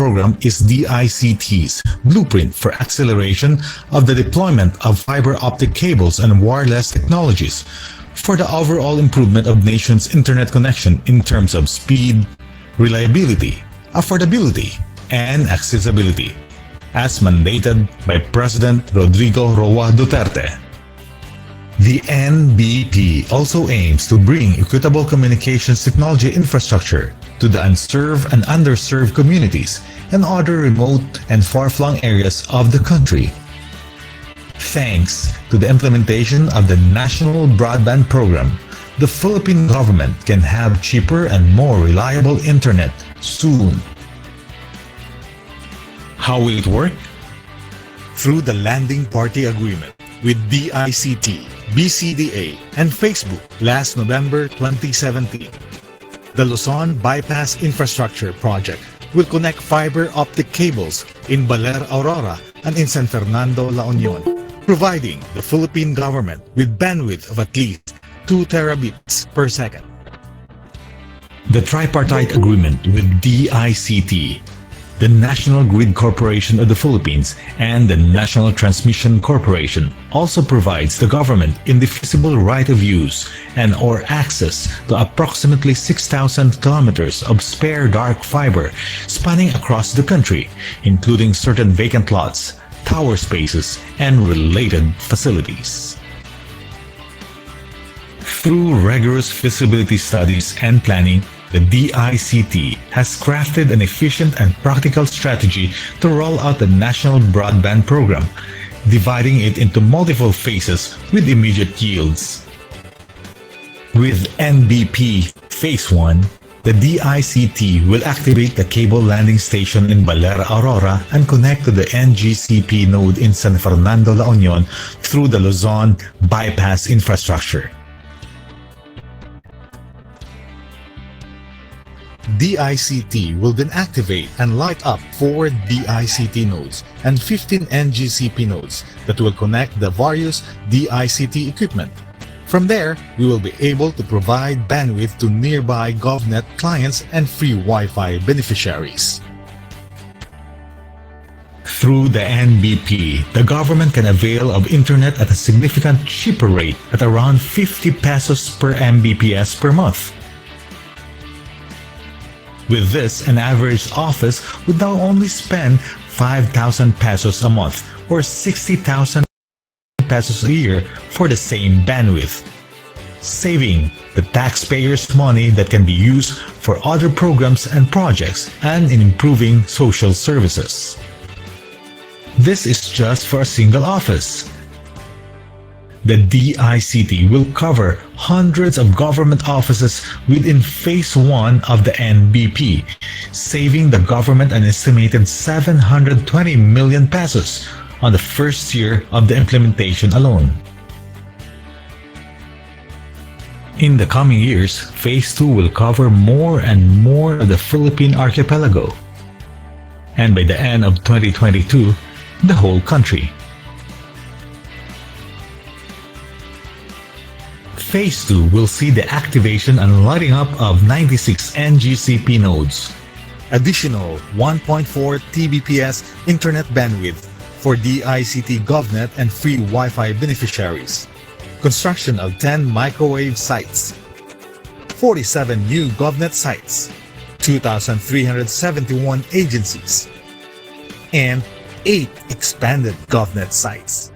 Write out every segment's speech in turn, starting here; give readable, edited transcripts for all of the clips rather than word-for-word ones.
program is DICT's blueprint for acceleration of the deployment of fiber optic cables and wireless technologies for the overall improvement of nation's internet connection in terms of speed, reliability, affordability, and accessibility, as mandated by President Rodrigo Roa Duterte. The NBP also aims to bring equitable communications technology infrastructure to the unserved and underserved communities and other remote and far-flung areas of the country. Thanks to the implementation of the National Broadband Program, the Philippine government can have cheaper and more reliable internet soon. How will it work? Through the Landing Party Agreement with DICT, BCDA, and Facebook last November 2017. The Luzon Bypass Infrastructure Project will connect fiber optic cables in Baler, Aurora, and in San Fernando, La Union, providing the Philippine government with bandwidth of at least 2 terabits per second. The tripartite agreement with DICT, the National Grid Corporation of the Philippines, and the National Transmission Corporation also provides the government indefeasible right of use and or access to approximately 6,000 kilometers of spare dark fiber spanning across the country, including certain vacant lots, tower spaces, and related facilities. Through rigorous feasibility studies and planning, the DICT has crafted an efficient and practical strategy to roll out the National Broadband Program, dividing it into multiple phases with immediate yields. With NBP Phase 1, the DICT will activate the cable landing station in Baler, Aurora and connect to the NGCP node in San Fernando, La Union through the Luzon Bypass Infrastructure. DICT will then activate and light up 4 DICT nodes and 15 NGCP nodes that will connect the various DICT equipment. From there, we will be able to provide bandwidth to nearby GovNet clients and free Wi-Fi beneficiaries. Through the NBP, the government can avail of internet at a significant cheaper rate at around 50 pesos per Mbps per month. With this, an average office would now only spend 5,000 pesos a month or 60,000 pesos a year for the same bandwidth, saving the taxpayers' money that can be used for other programs and projects and in improving social services. This is just for a single office. The DICT will cover hundreds of government offices within Phase 1 of the NBP, saving the government an estimated 720 million pesos on the first year of the implementation alone. In the coming years, Phase 2 will cover more and more of the Philippine archipelago, and by the end of 2022, the whole country. Phase 2 will see the activation and lighting up of 96 NGCP nodes, additional 1.4 Tbps internet bandwidth for DICT GovNet and free Wi-Fi beneficiaries, construction of 10 microwave sites, 47 new GovNet sites, 2,371 agencies, and 8 expanded GovNet sites.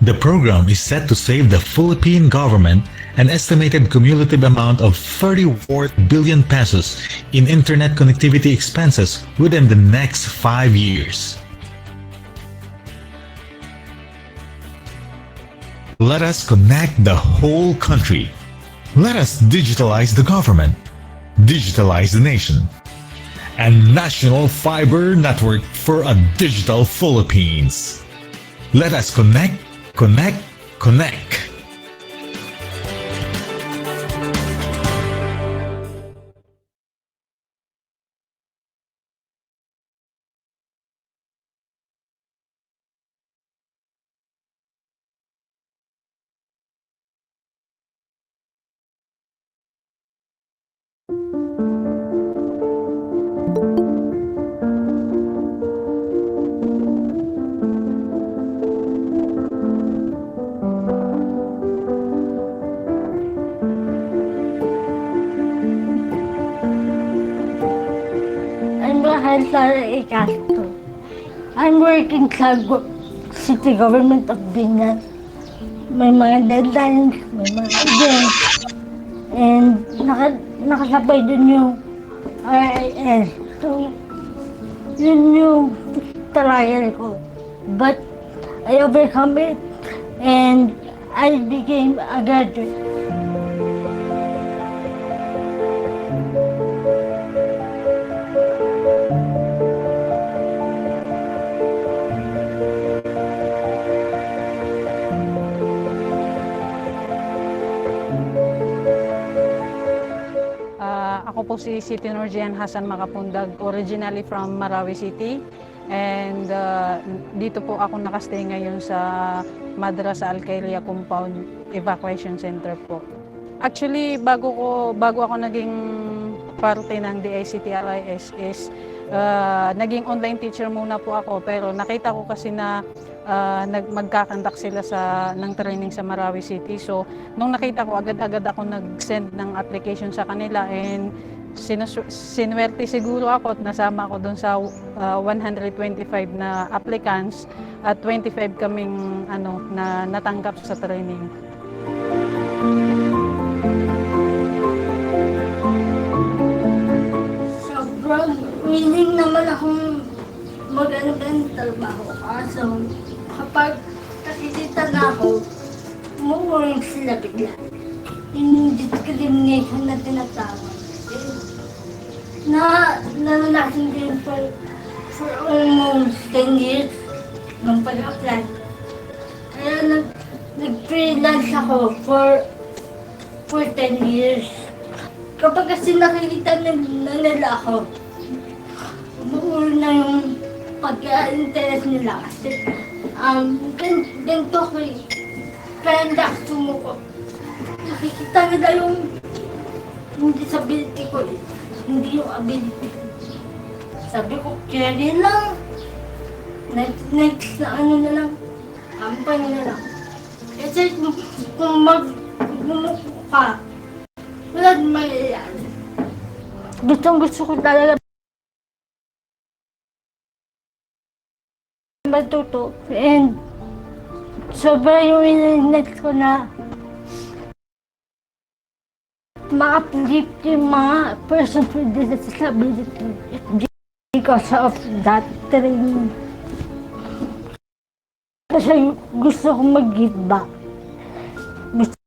The program is set to save the Philippine government an estimated cumulative amount of 34 billion pesos in internet connectivity expenses within the next 5 years. Let us connect the whole country. Let us digitalize the government, digitalize the nation, and National Fiber Network for a Digital Philippines. Let us connect, connect, connect. Castro. I'm working sa City Government of Binyan. May mga deadlines, may mga events, and nakasabay dun yung RIS. So, yun yung trial ko. But I overcome it and I became a graduate. Ako po si Siti Nurjian Hasan Makapundag, originally from Marawi City. And dito po ako nakastay ngayon sa Madrasa Al-Khairia Compound Evacuation Center po. Actually, bago ako naging parte ng DICT-RIS is naging online teacher muna po ako, pero nakita ko kasi na magkakandak sila ng training sa Marawi City. So, nung nakita ko, agad-agad ako nag-send ng application sa kanila, and sinwerte siguro ako at nasama ako doon sa 125 na applicants at 25 kaming na natanggap sa training. Sobrang willing naman akong mag-ano ng trabaho. Kaso kapag nakikita na ako, umuuling sila bigla. Yung discrimination na tinatawag. Naranasan din for almost 10 years nung pag-apply. Kaya nag-freelance ako for 10 years. Kapag kasi nakikita na nila ako, umuulo na yung pagka-interest nila kasi ganito ko eh. Kaya hindi ako sumuko. Nakikita nila yung disability ko eh. Hindi yung ability ko. Sabi ko, carry lang. Next na na lang. Kampanya na lang. Kasi kung magbumuko ka, wala din mangyayari. Gusto ko talaga matuto. And sobra yung ininet ko na ma-uplift yung mga person with disability because of that training. Kasi gusto ko mag-give back. Gusto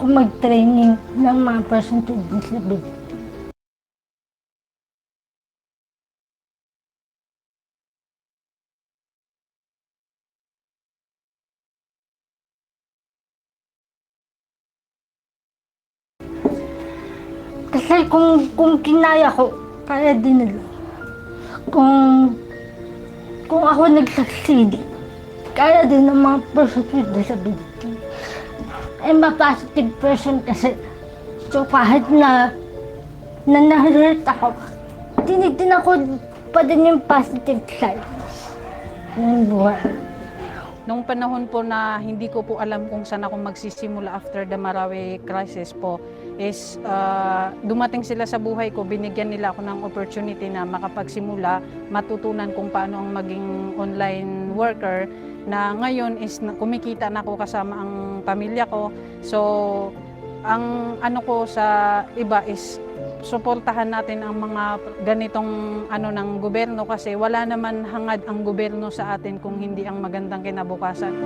ko mag-training ng mga person with disability. Kasi kung kinaya ko, kaya din nila. Kung ako nag-succeed, kaya din ng mga person with disability. I'm a positive person kasi. So kahit na na-hurt ako, tinitin ako pa din yung positive side ng buhay. Nung panahon po na hindi ko po alam kung saan ako magsisimula after the Marawi crisis po, is dumating sila sa buhay ko, binigyan nila ako ng opportunity na makapagsimula, matutunan kung paano ang maging online worker, na ngayon is kumikita na ako kasama ang pamilya ko. So, ang ano ko sa iba is suportahan natin ang mga ganitong ng gobyerno, kasi wala naman hangad ang gobyerno sa atin kung hindi ang magandang kinabukasan.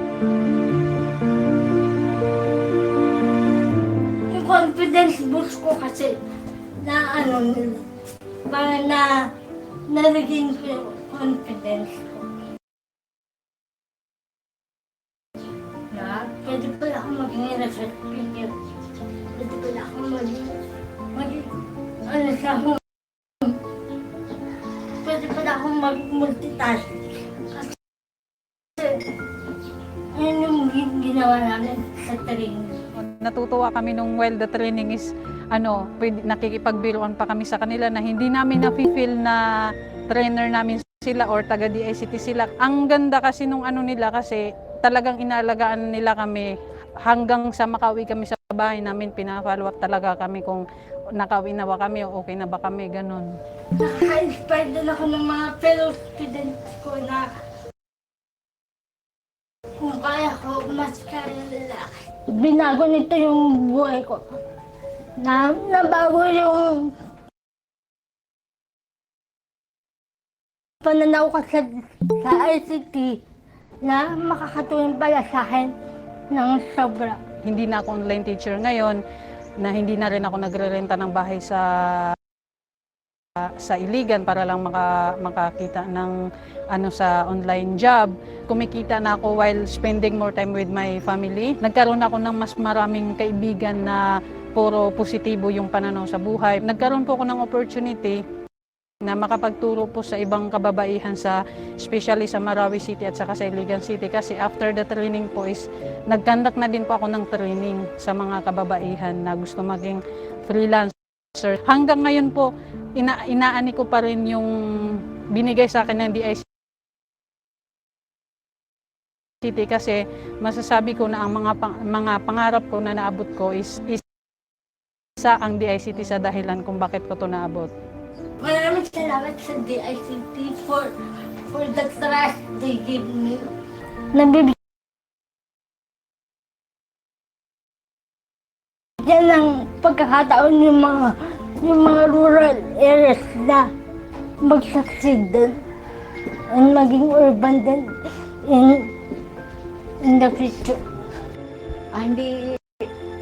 Yung confidence boost ko kasi na para na-regain ko yung confidence ko. Na pwede pala akong maging research speaker. Pwede pala akong maging pwede pala akong mag-multitask. Kasi yun yung ginawa namin sa training. Natutuwa kami nung while the training is nakikipagbiruan pa kami sa kanila na hindi namin na-feel na trainer namin sila or taga DICT sila. Ang ganda kasi nung nila, kasi talagang inalagaan nila kami hanggang sa makauwi kami sa bahay namin, pina-follow up talaga kami kung nakauwi na ba kami, okay na ba kami, ganun. Nakaka-inspire din ako ng mga fellow students ko na kung kaya ko, mas kaya nila. Binago nito yung buhay ko. Nabago yung pananaw ko sa ICT na makakatulong pala sa akin ng sobra. Hindi na ako online teacher ngayon, na hindi na rin ako nagre-renta ng bahay sa Iligan para lang makakita ng sa online job. Kumikita na ako while spending more time with my family. Nagkaroon ako ng mas maraming kaibigan na puro positibo yung pananaw sa buhay. Nagkaroon po ako ng opportunity na makapagturo po sa ibang kababaihan especially sa Marawi City at saka sa Iligan City, kasi after the training po is nag-conduct na din po ako ng training sa mga kababaihan na gusto maging freelancer. Hanggang ngayon po, inaani ko pa rin yung binigay sa akin ng DICT, kasi masasabi ko na ang mga pangarap ko na naabot ko is isa ang DICT sa dahilan kung bakit ko to naabot. Maraming salamat sa DICT for the trust they give me. Nabibigyan ng pagkakataon yung mga rural areas na mag-succeed din and maging urban din in the future.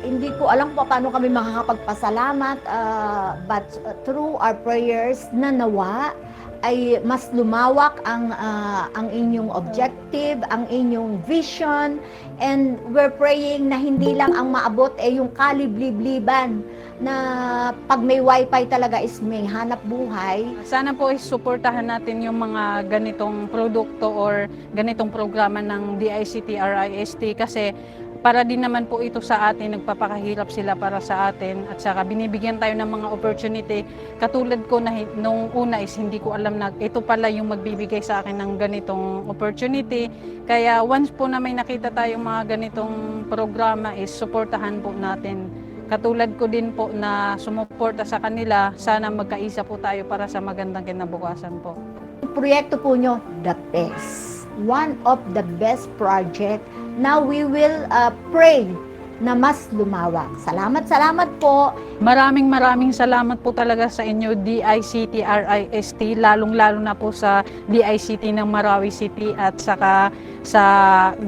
Hindi ko alam kung paano kami makakapagpasalamat, but through our prayers na nawa ay mas lumawak ang inyong objective, ang inyong vision, and we're praying na hindi lang ang maabot yung kaliblibliban na pag may wifi talaga is may hanap buhay. Sana po suportahan natin yung mga ganitong produkto or ganitong programa ng DICT, RIST, kasi para din naman po ito sa atin, nagpapakahirap sila para sa atin, at saka binibigyan tayo ng mga opportunity. Katulad ko na nung una is hindi ko alam na ito pala yung magbibigay sa akin ng ganitong opportunity. Kaya once po na may nakita tayong mga ganitong programa is suportahan po natin. Katulad ko din po na sumuporta sa kanila, sana magkaisa po tayo para sa magandang kinabukasan po. Proyekto po nyo, the best. One of the best project. Now we will pray na mas lumawak. Salamat po. Maraming salamat po talaga sa inyo, DICT, RIST, lalong-lalo na po sa DICT ng Marawi City at saka sa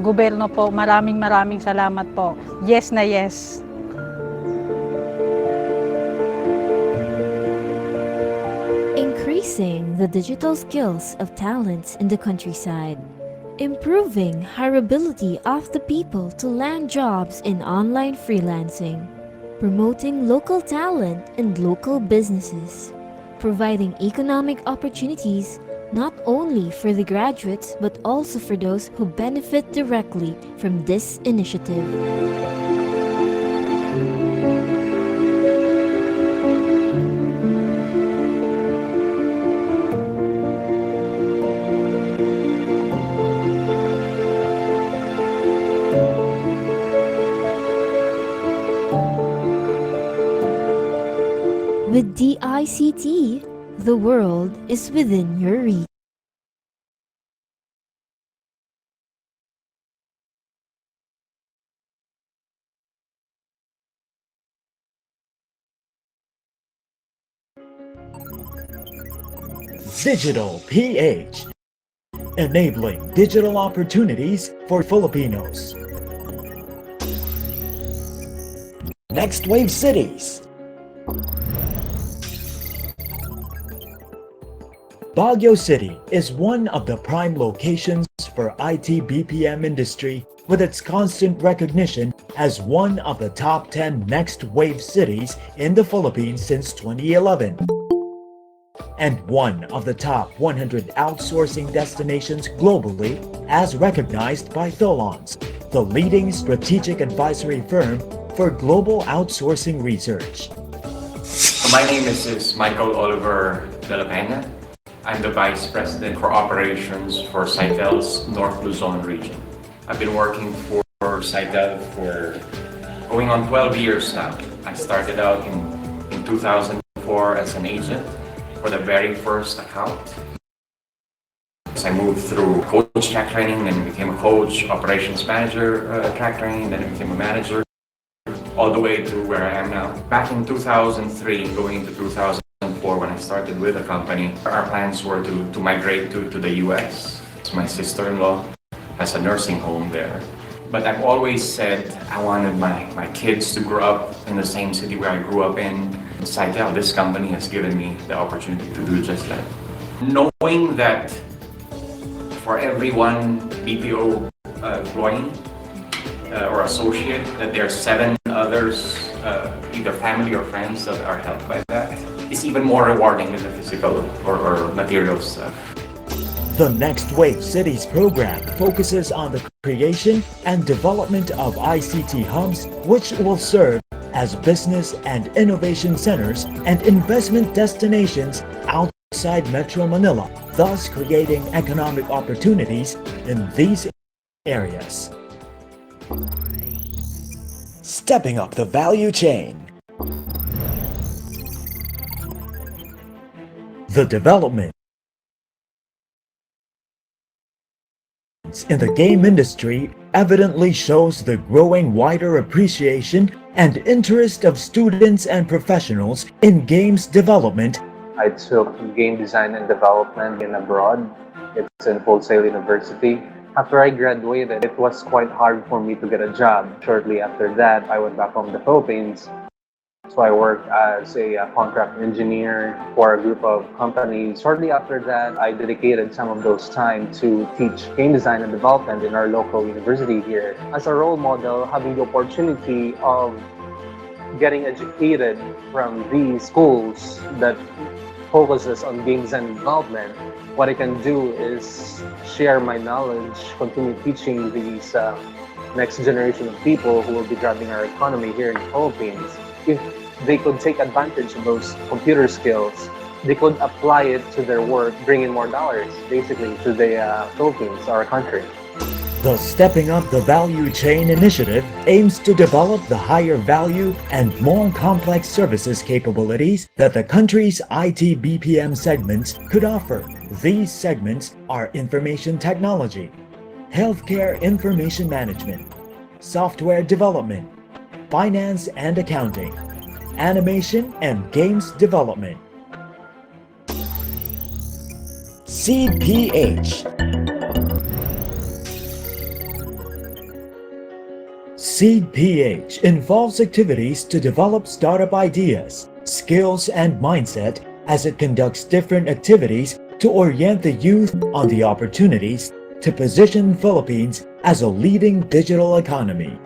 gobyerno po. Maraming salamat po. Yes na yes. Increasing the digital skills of talents in the countryside. Improving hireability of the people to land jobs in online freelancing. Promoting local talent and local businesses. Providing economic opportunities not only for the graduates but also for those who benefit directly from this initiative. With DICT, the world is within your reach. Digital PH, enabling digital opportunities for Filipinos. Next Wave Cities. Baguio City is one of the prime locations for IT BPM industry, with its constant recognition as one of the top 10 next wave cities in the Philippines since 2011, and one of the top 100 outsourcing destinations globally as recognized by Tholons, the leading strategic advisory firm for global outsourcing research. My name is Michael Oliver de la Peña. I'm the Vice President for Operations for Sitel's North Luzon region. I've been working for Sitel for going on 12 years now. I started out in 2004 as an agent for the very first account. So I moved through coach track training, then became a coach, operations manager track training, then I became a manager, all the way to where I am now. Back in 2003, going into 2004, when I started with the company, our plans were to migrate to the US. My sister-in-law has a nursing home there. But I've always said I wanted my kids to grow up in the same city where I grew up in. Saitel, this company has given me the opportunity to do just that. Knowing that for every one BPO employee or associate, that there are 7 others, either family or friends, that are helped by that, is even more rewarding than the physical or material stuff. The Next Wave Cities program focuses on the creation and development of ICT hubs, which will serve as business and innovation centers and investment destinations outside Metro Manila, thus creating economic opportunities in these areas. Stepping up the value chain. The development in the game industry evidently shows the growing wider appreciation and interest of students and professionals in games development. I took game design and development in abroad. It's in Full Sail University. After I graduated, it was quite hard for me to get a job. Shortly after that, I went back home to the Philippines. So I worked as a contract engineer for a group of companies. Shortly after that, I dedicated some of those time to teach game design and development in our local university here. As a role model, having the opportunity of getting educated from these schools that focuses on game design and development, what I can do is share my knowledge, continue teaching these next generation of people who will be driving our economy here in the Philippines. If they could take advantage of those computer skills, they could apply it to their work, bring in more dollars, basically, to the Philippines, our country. The Stepping Up the Value Chain initiative aims to develop the higher value and more complex services capabilities that the country's IT BPM segments could offer. These segments are information technology, healthcare information management, software development, finance and accounting, animation and games development. CPH. CPH involves activities to develop startup ideas, skills, and mindset as it conducts different activities to orient the youth on the opportunities to position Philippines as a leading digital economy.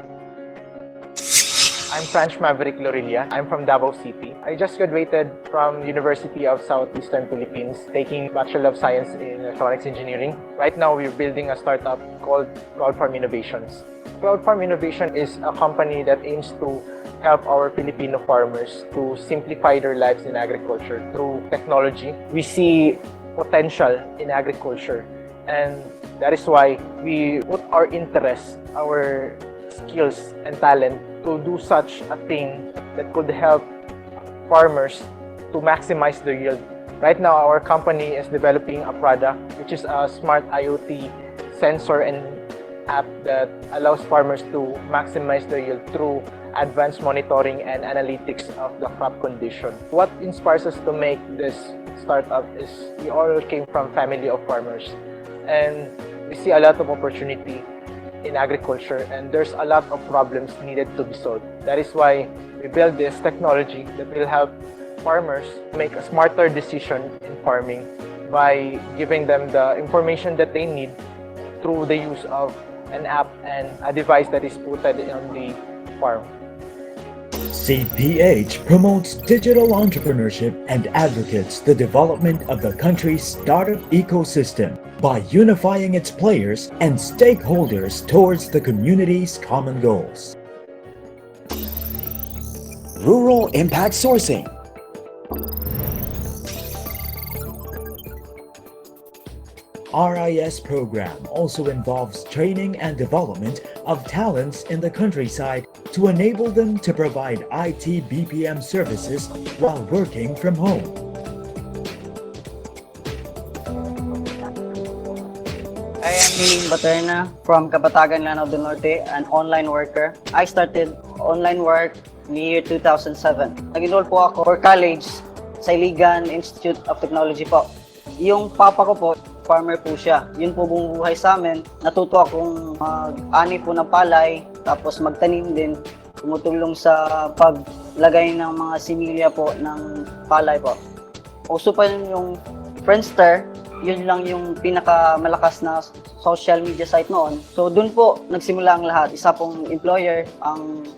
I'm Franch Maverick Lorilla. I'm from Davao City. I just graduated from University of Southeastern Philippines, taking Bachelor of Science in Electronics Engineering. Right now, we're building a startup called Cloud Farm Innovations. Cloud Farm Innovation is a company that aims to help our Filipino farmers to simplify their lives in agriculture through technology. We see potential in agriculture, and that is why we put our interests, our skills and talent to do such a thing that could help farmers to maximize their yield. Right now, our company is developing a product which is a smart IoT sensor and app that allows farmers to maximize their yield through advanced monitoring and analytics of the crop condition. What inspires us to make this startup is we all came from family of farmers, and we see a lot of opportunity in agriculture, and there's a lot of problems needed to be solved. That is why we build this technology that will help farmers make a smarter decision in farming by giving them the information that they need through the use of an app and a device that is put on the farm. CPH promotes digital entrepreneurship and advocates the development of the country's startup ecosystem by unifying its players and stakeholders towards the community's common goals. Rural Impact Sourcing. RIS program also involves training and development of talents in the countryside to enable them to provide IT BPM services while working from home. I am Niling Baterna from Kapatagan, Lanao del Norte, an online worker. I started online work in the year 2007. Nag-enroll po ako for college sa Iligan Institute of Technology po. Yung papa ko po, farmer po siya. Yun po bumubuhay sa amin. Natuto akong mag-ani po ng palay, tapos magtanim din. Tumutulong sa paglagay ng mga similya po ng palay po. Uso pa yung Friendster, yun lang yung pinakamalakas na social media site noon. So doon po nagsimula ang lahat. Isa pong employer ang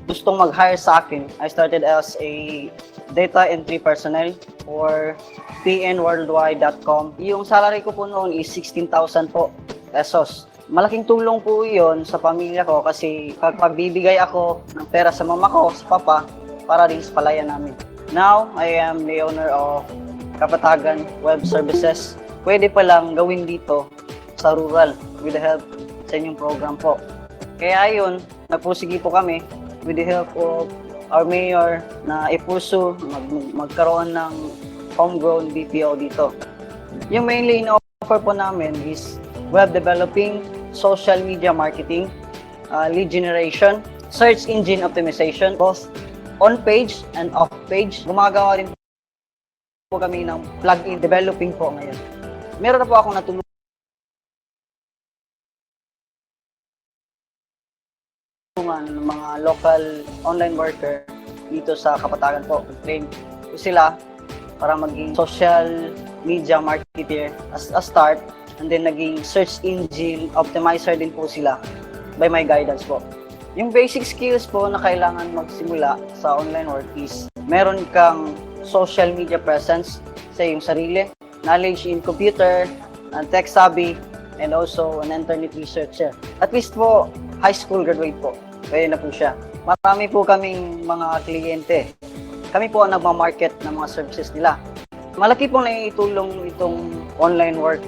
gustong mag-hire sa akin. I started as a data entry personnel for pnworldwide.com. Yung salary ko po noon is 16,000 po pesos. Malaking tulong po yun sa pamilya ko kasi pagbibigay ako ng pera sa mama ko, sa papa, para rin sa palayan namin. Now, I am the owner of Kapatagan Web Services. Pwede pa lang gawin dito sa rural with the help sa inyong program po. Kaya yun, nagpursige po kami with the help of our mayor na ipuso magkaroon ng homegrown BPO dito. Yung mainly in-offer po namin is web developing, social media marketing, lead generation, search engine optimization, both on-page and off-page. Gumagawa rin po kami ng plug-in developing po ngayon. Meron na po akong natulungan ng mga local online worker dito sa Kapatagan po. Train po sila para maging social media marketer as a start, and then naging search engine optimizer din po sila by my guidance po. Yung basic skills po na kailangan magsimula sa online work is meron kang social media presence sa iyong sarili, knowledge in computer, tech savvy, and also an internet researcher. At least po, high school graduate po. Kaya na po siya. Marami po kaming mga kliyente. Kami po ang nagmamarket ng mga services nila. Malaki pong naitulong itong online work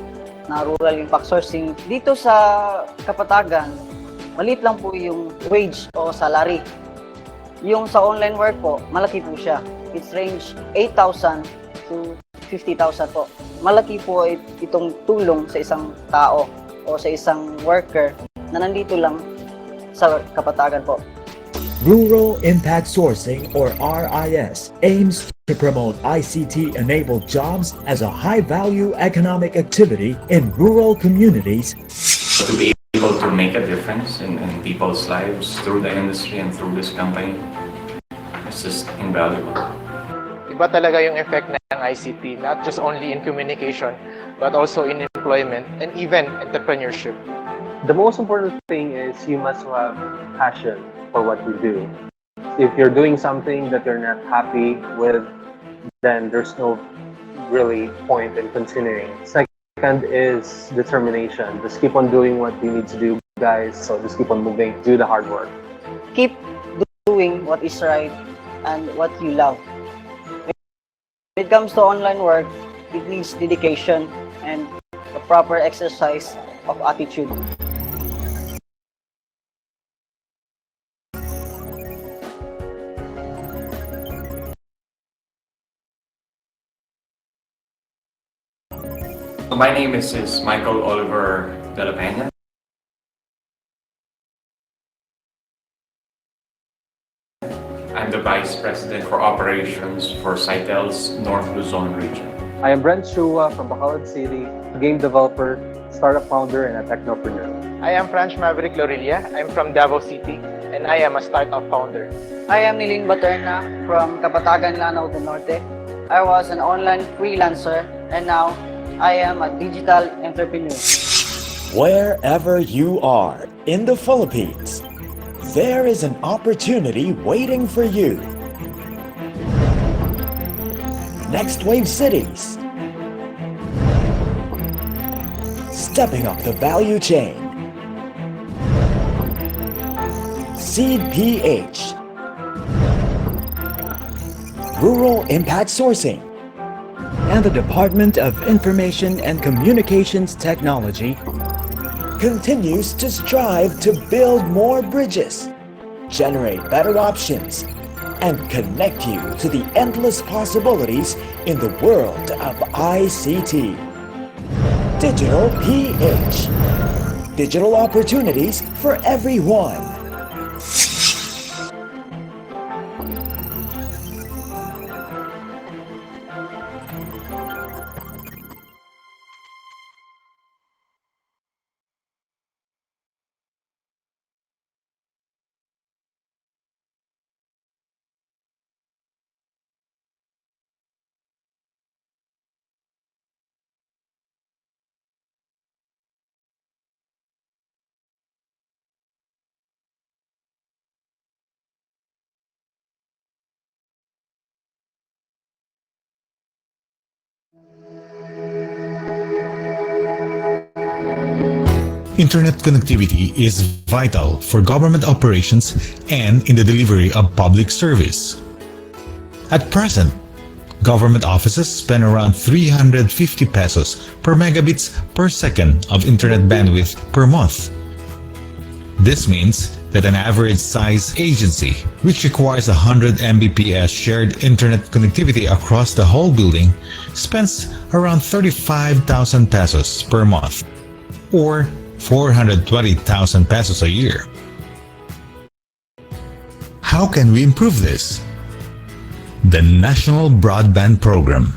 na rural impact sourcing. Dito sa Kapatagan, maliit lang po yung wage o salary. Yung sa online work po, malaki po siya. It's range 8,000 to 50,000 po. Malaki po itong tulong sa isang tao o sa isang worker na nandito lang sa Kapatagan po. Rural Impact Sourcing, or RIS, aims to promote ICT-enabled jobs as a high-value economic activity in rural communities. To be able to make a difference in people's lives through the industry and through this company, it's just invaluable. Iba talaga yung effect ng ICT, not just only in communication, but also in employment and even entrepreneurship. The most important thing is you must have passion for what you do. If you're doing something that you're not happy with, then there's no really point in continuing. Second is determination. Just keep on doing what you need to do, guys. So just keep on moving, do the hard work. Keep doing what is right and what you love. When it comes to online work, it needs dedication and a proper exercise of attitude. My name is Michael Oliver de la Peña. I'm the Vice President for Operations for Cytel's North Luzon region. I am Brent Chua from Bacolod City, game developer, startup founder, and a technopreneur. I am Franz Maverick Lorilla. I'm from Davao City, and I am a startup founder. I am Niling Baterna from Kapatagan, Lanao del Norte. I was an online freelancer and now I am a digital entrepreneur. Wherever you are in the Philippines, there is an opportunity waiting for you. Next Wave Cities. Stepping up the value chain. Seed PH. Rural Impact Sourcing. and the Department of Information and Communications Technology continues to strive to build more bridges, generate better options, and connect you to the endless possibilities in the world of ICT. Digital PH. Digital opportunities for everyone. Internet connectivity is vital for government operations and in the delivery of public service. At present, government offices spend around 350 pesos per megabits per second of internet bandwidth per month. This means that an average size agency, which requires 100 Mbps shared internet connectivity across the whole building, spends around 35,000 pesos per month, or 420,000 pesos a year. How can we improve this? The National Broadband Program.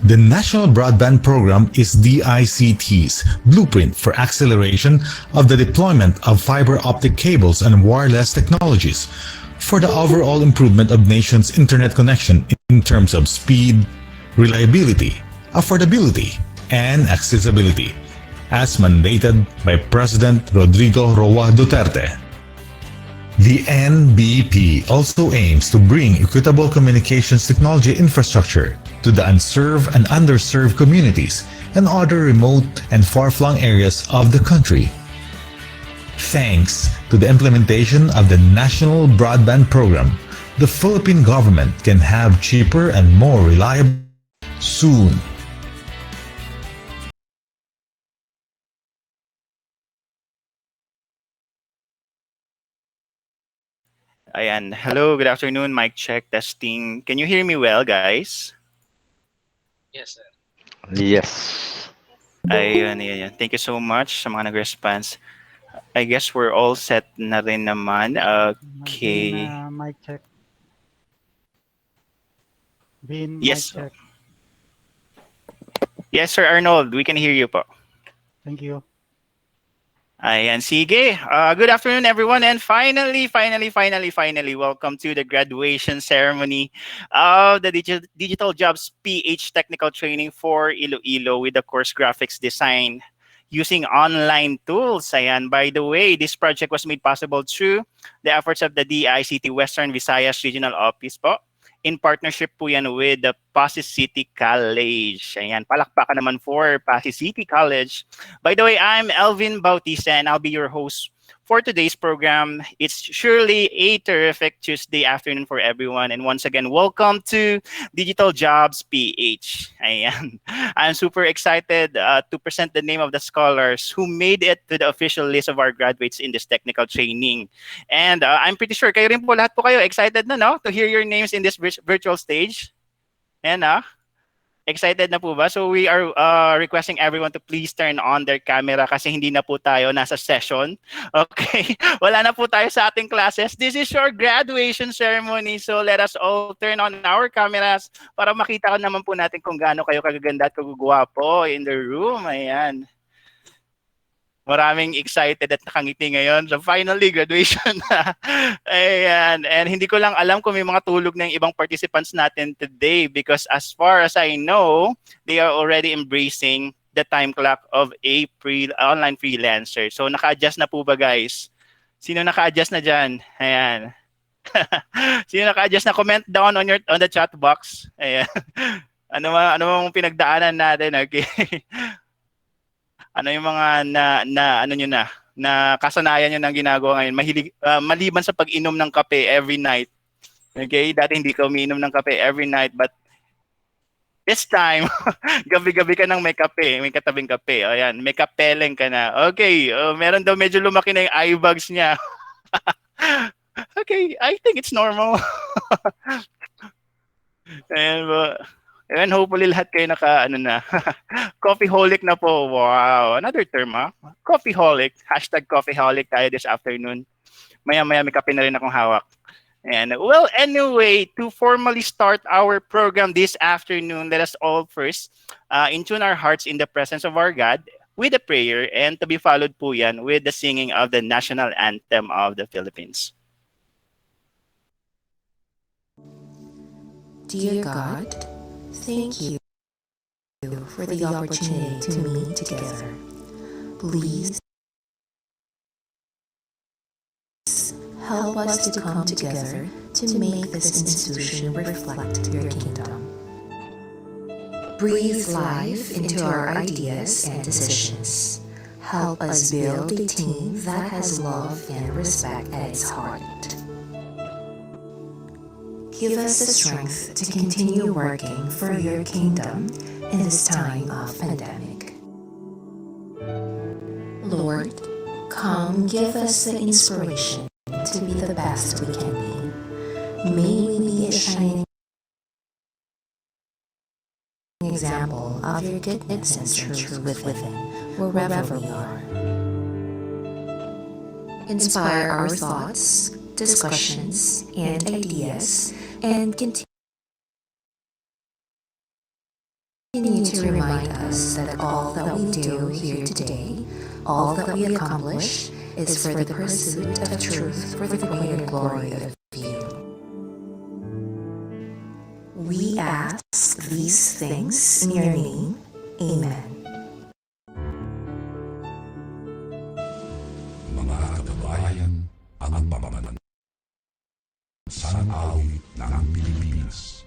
The National Broadband Program is DICT's blueprint for acceleration of the deployment of fiber optic cables and wireless technologies for the overall improvement of nation's internet connection in terms of speed, reliability, affordability, and accessibility, as mandated by President Rodrigo Roa Duterte. The NBP also aims to bring equitable communications technology infrastructure to the unserved and underserved communities and other remote and far-flung areas of the country. Thanks to the implementation of the National Broadband Program, the Philippine government can have cheaper and more reliable soon. Ayan. Hello, good afternoon. Mic check, testing. Can you hear me well, guys? Yes, sir. Yes. Ayun, ayun. Thank you so much sa mga nag-response. I guess we're all set na rin naman. Okay. Mic check. Bin, Yes. mic check. Yes, Sir Arnold. We can hear you po. Thank you. Ayan, sige. Good afternoon, everyone. And finally, welcome to the graduation ceremony of the Digital Jobs PH Technical Training for Iloilo with the course Graphics Design using online tools. Ayan, by the way, this project was made possible through the efforts of the DICT Western Visayas Regional Office po. In partnership po yan with the Passi City College. Ayan, palakpakan naman for Passi City College. By the way, I'm Elvin Bautista and I'll be your host for today's program. It's surely a terrific Tuesday afternoon for everyone. And once again, welcome to Digital Jobs PH. Ayan. I'm super excited to present the name of the scholars who made it to the official list of our graduates in this technical training. And I'm pretty sure kayo rin po, lahat po kayo excited na, no? To hear your names in this virtual stage. And excited na po ba? So we are requesting everyone to please turn on their camera kasi hindi na po tayo nasa session. Okay? Wala na po tayo sa ating classes. This is your graduation ceremony. So let us all turn on our cameras para makita naman po natin kung gaano kayo kagaganda at kagugwapo in the room. Ayan. Maraming excited at nakangiti ngayon. So finally, graduation na. Ayan. And hindi ko lang alam kung may mga tulog na yung ibang participants natin today because as far as I know, they are already embracing the time clock of a online freelancer. So naka-adjust na po ba, guys? Sino naka-adjust na dyan? Ayan. Sino naka-adjust na? Comment down on the chat box. Ayan. Ano mang pinagdaanan natin, okay? Ano yung mga na kasanayan nyo ng ginagawa ngayon? Maliban sa pag-inom ng kape every night. Okay, dati hindi ka umiinom ng kape every night, but this time, gabi-gabi ka nang may kape, may katabing kape. Ayan, may kapeleng ka na. Okay, meron daw medyo lumaki na yung eye bags niya. Okay, I think it's normal. And hopefully lahat kayo ano na. Coffeeholic na po. Wow, another term Coffeeholic. #coffeeholic tayo this afternoon. Maya-maya may kape na rin akong hawak. And well, anyway, to formally start our program this afternoon, let us all first intune our hearts in the presence of our God with a prayer, and to be followed po yan with the singing of the national anthem of the Philippines. Dear God, thank you for the opportunity to meet together. Please help us to come together to make this institution reflect your kingdom. Breathe life into our ideas and decisions. Help us build a team that has love and respect at its heart. Give us the strength to continue working for your kingdom in this time of pandemic. Lord, come give us the inspiration to be the best we can be. May we be a shining example of your goodness and truth within, wherever we are. Inspire our thoughts, discussions, and ideas, and continue to remind us that all that we do here today, all that we accomplish, is for the pursuit of truth for the greater glory of you. We ask these things in your name. Amen. Mga kababayan, ang pamamanan awit ng Pilipinas.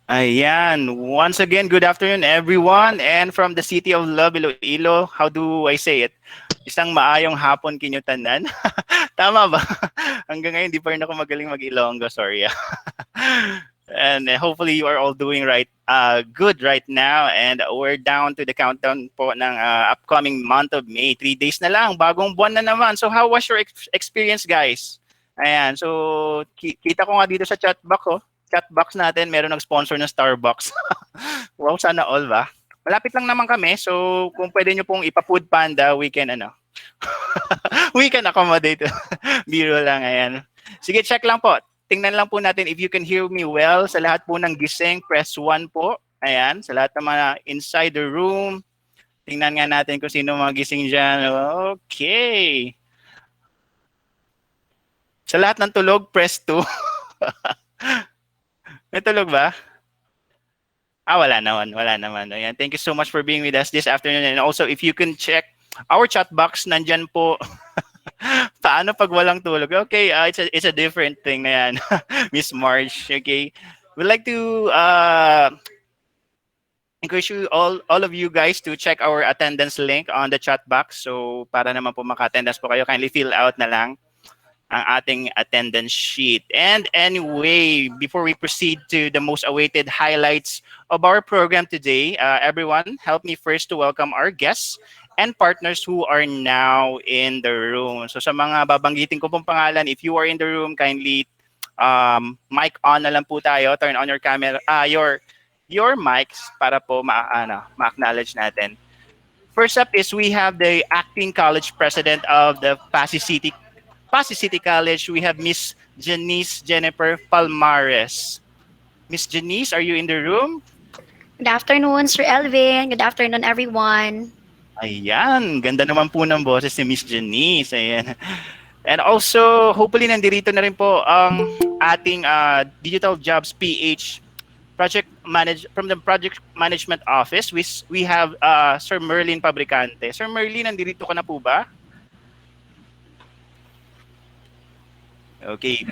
Ayan. Once again, good afternoon, everyone. And from the city of Love, Iloilo, how do I say it? Isang maayong hapon kinyo tanan. Tama ba? Hanggang ngayon, di pa rin ako magaling mag-Ilonggo. Sorry. And hopefully, you are all doing good right now. And we're down to the countdown po ng upcoming month of May. 3 days na lang. Bagong buwan na naman. So how was your experience, guys? Ayan. So, kita ko nga dito sa chat box natin, meron nag-sponsor ng Starbucks. Wow, sana all ba? Malapit lang naman kami, so kung pwede nyo pong ipa-food panda, we can we can accommodate. Biro lang, ayan. Sige, check lang po. Tingnan lang po natin if you can hear me well. Sa lahat po ng gising, press 1 po. Ayan, sa lahat ng mga inside the room. Tingnan nga natin kung sino mga gising dyan. Okay. Sa lahat ng tulog, press 2. May tulog ba? Wala naman. Ayan. Thank you so much for being with us this afternoon. And also, if you can check our chat box, nandyan po. Paano pag walang tulog? Okay, it's a different thing na yan. Miss Marge, okay? We'd like to encourage you all of you guys to check our attendance link on the chat box. So, para naman po maka-attendance po kayo, kindly fill out na lang ang ating attendance sheet. And anyway, before we proceed to the most awaited highlights of our program today, everyone, help me first to welcome our guests and partners who are now in the room. So sa mga babanggitin ko pong pangalan, if you are in the room, kindly mic on na lang po tayo. Turn on your camera, your mics para po ma-acknowledge natin. First up is we have the acting college president of the Passi City College. We have Miss Janice Jennifer Palmares. Miss Janice, are you in the room? Good afternoon, Sir Elvin. Good afternoon, everyone. Ayan, ganda naman po ng boses ni Miss Janice. Ayan. And also, hopefully nandirito na rin po ang ating Digital Jobs PH from the project management office. We have Sir Merlin Fabricante. Sir Merlin, nandirito ka na po ba? Okay.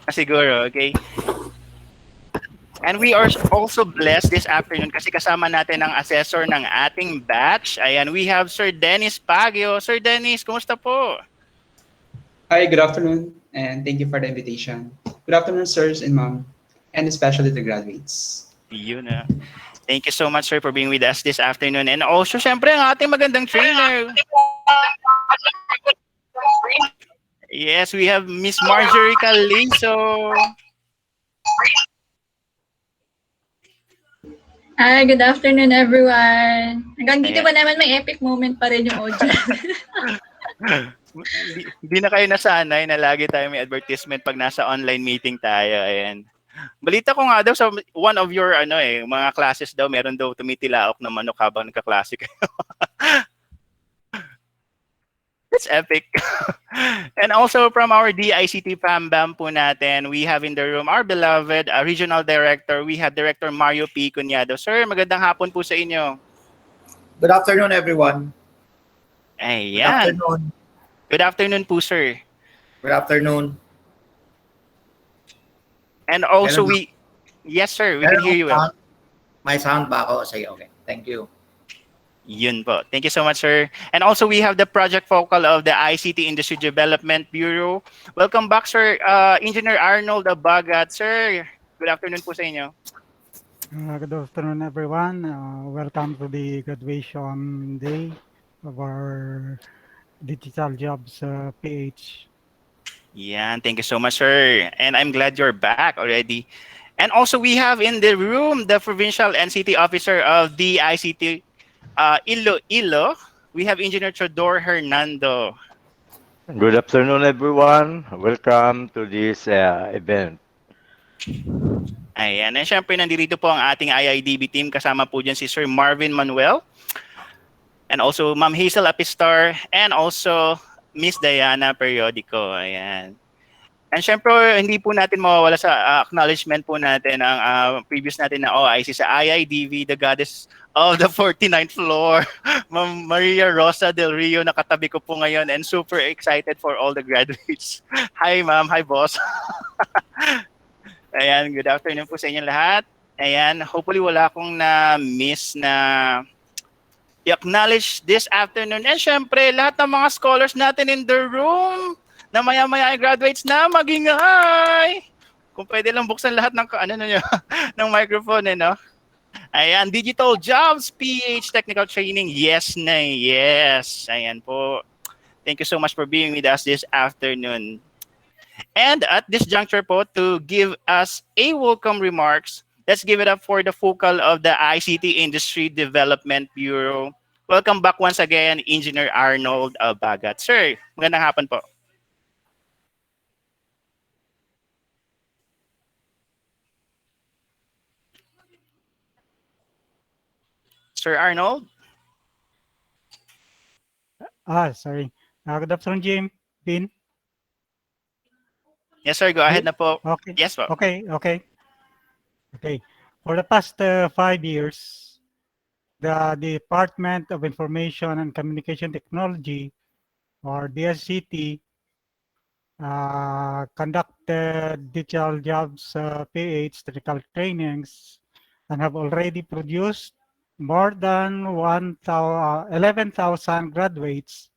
Siguro, okay. And we are also blessed this afternoon kasi kasama natin ang assessor ng ating batch. Ayan, we have Sir Dennis Pagio. Sir Dennis, kumusta po? Hi, good afternoon, and thank you for the invitation. Good afternoon, sirs and ma'am, and especially the graduates. Yun na. Thank you so much, sir, for being with us this afternoon. And also, syempre, ang ating magandang trainer. Yes, we have Miss Marjorie Calizo. Hi, good afternoon everyone. Hanggang dito ba naman may epic moment pa rin yung audio? Hindi na kayo nasanay na lagi tayo may advertisement pag nasa online meeting tayo. Ayan. Balita ko nga daw sa one of your mga classes daw, meron daw tumitilaok na manok habang nagkaklase kayo. It's epic. And also from our DICT FAMBAM po natin, we have in the room our beloved regional director. We have Director Mario P. Cunyado. Sir, magandang hapon po sa inyo. Good afternoon, everyone. Ayan. Good afternoon. Good afternoon po, sir. Good afternoon. And also yes, sir, we can hear you well. May sound ba ako? Sige, okay. Thank you. Yun po. Thank you so much, sir. And also, we have the project focal of the ICT Industry Development Bureau. Welcome back, sir. Engineer Arnold Abagat. Sir, good afternoon po sa inyo. Good afternoon, everyone. Welcome to the graduation day of our Digital Jobs PH. Yan. Thank you so much, sir. And I'm glad you're back already. And also, we have in the room the Provincial and City Officer of the ICT Iloilo. We have Engineer Chodor Hernando. Good afternoon, everyone. Welcome to this event. Ayan. And syempre, nandito po ang ating IIDB team. Kasama po dyan si Sir Marvin Manuel. And also, Ma'am Hazel Apistar. And also, Miss Diana Periodico. Ayan. And syempre, hindi po natin mawawala sa acknowledgement po natin ang previous natin na OIC sa IIDV, the goddess of the 49th floor, Ma'am Maria Rosa Del Rio, nakatabi ko po ngayon and super excited for all the graduates. Hi, ma'am. Hi, boss. Ayan, good afternoon po sa inyo lahat. Ayan, hopefully wala akong na-miss na i-acknowledge this afternoon. And syempre, lahat ng mga scholars natin in the room, na maya-maya ay graduates na, magingay! Kung pwede lang buksan lahat ng ng microphone, no? Ayan, Digital Jobs PH Technical Training. Yes na yes. Ayan po. Thank you so much for being with us this afternoon. And at this juncture po, to give us a welcome remarks, let's give it up for the focal of the ICT Industry Development Bureau. Welcome back once again, Engineer Arnold Abagat. Sir, magandang hapon po. Sir Arnold? Sorry. Good afternoon, Jim. Bin? Yes, sir. Go ahead na po. Okay. Yes po. Okay. For the past 5 years, the Department of Information and Communication Technology, or DSCT, conducted Digital Jobs PH technical trainings and have already produced more than 11,000 graduates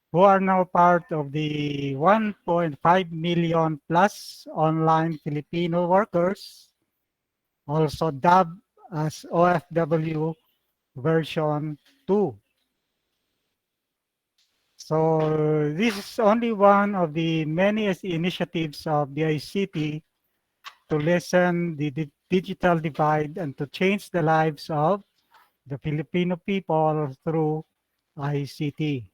who are now part of the 1.5 million plus online Filipino workers, also dubbed as OFW version 2. So this is only one of the many initiatives of the ICT to lessen the digital divide and to change the lives of the Filipino people through ICT.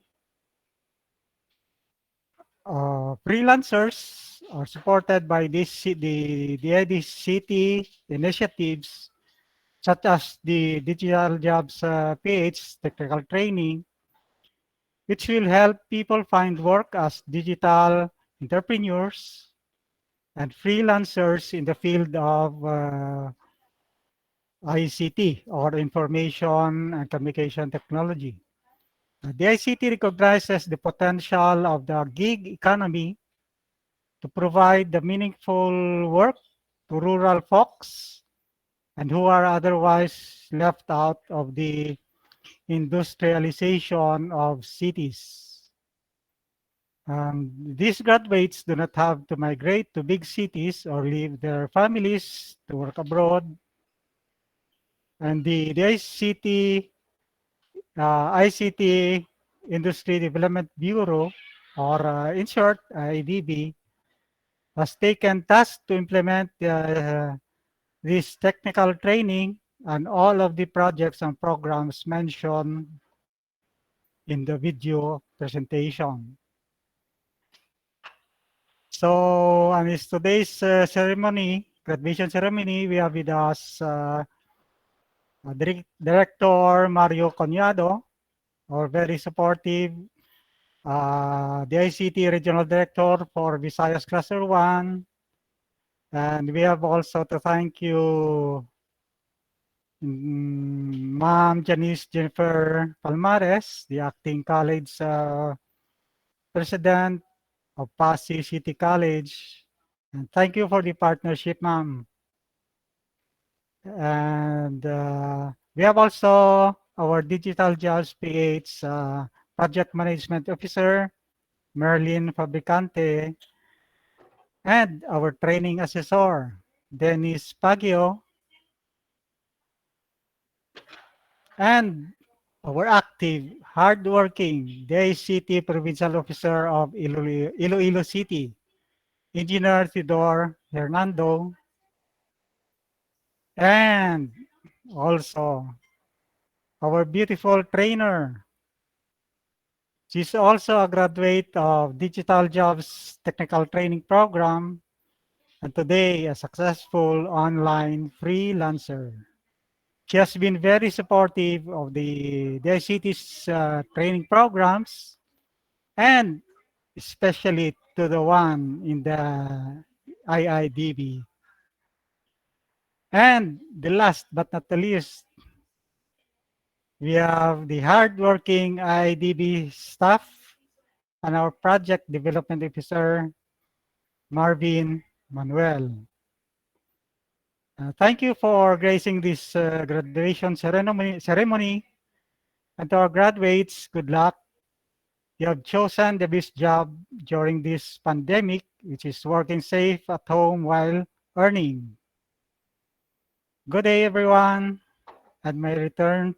Freelancers are supported by the ICT initiatives such as the Digital Jobs PH technical training, which will help people find work as digital entrepreneurs and freelancers in the field of ICT or information and communication technology. The ICT recognizes the potential of the gig economy to provide the meaningful work to rural folks and who are otherwise left out of the industrialization of cities. These graduates do not have to migrate to big cities or leave their families to work abroad. And the ICT Industry Development Bureau, or in short, IDB, has taken task to implement this technical training and all of the projects and programs mentioned in the video presentation. So, on today's graduation ceremony, we have with us Director Mario Conyado, our very supportive, the ICT Regional Director for Visayas Cluster 1, and we have also to thank you Ma'am Janice Jennifer Palmares, the acting college president of Passi City College. And thank you for the partnership, ma'am. And we have also our Digital Jobs PH Project Management Officer, Merlin Fabricante, and our training assessor, Dennis Pagio, and our active, hardworking DICT Provincial Officer of Iloilo City, Engineer Theodore Hernando, and also our beautiful trainer. She's also a graduate of Digital Jobs Technical Training Program, and today a successful online freelancer. She has been very supportive of the ICT's training programs, and especially to the one in the IIDB. And the last but not the least, we have the hardworking IIDB staff and our project development officer, Marvin Manuel. Thank you for gracing this graduation ceremony. And to our graduates, good luck. You have chosen the best job during this pandemic, which is working safe at home while earning. Good day, everyone. And my return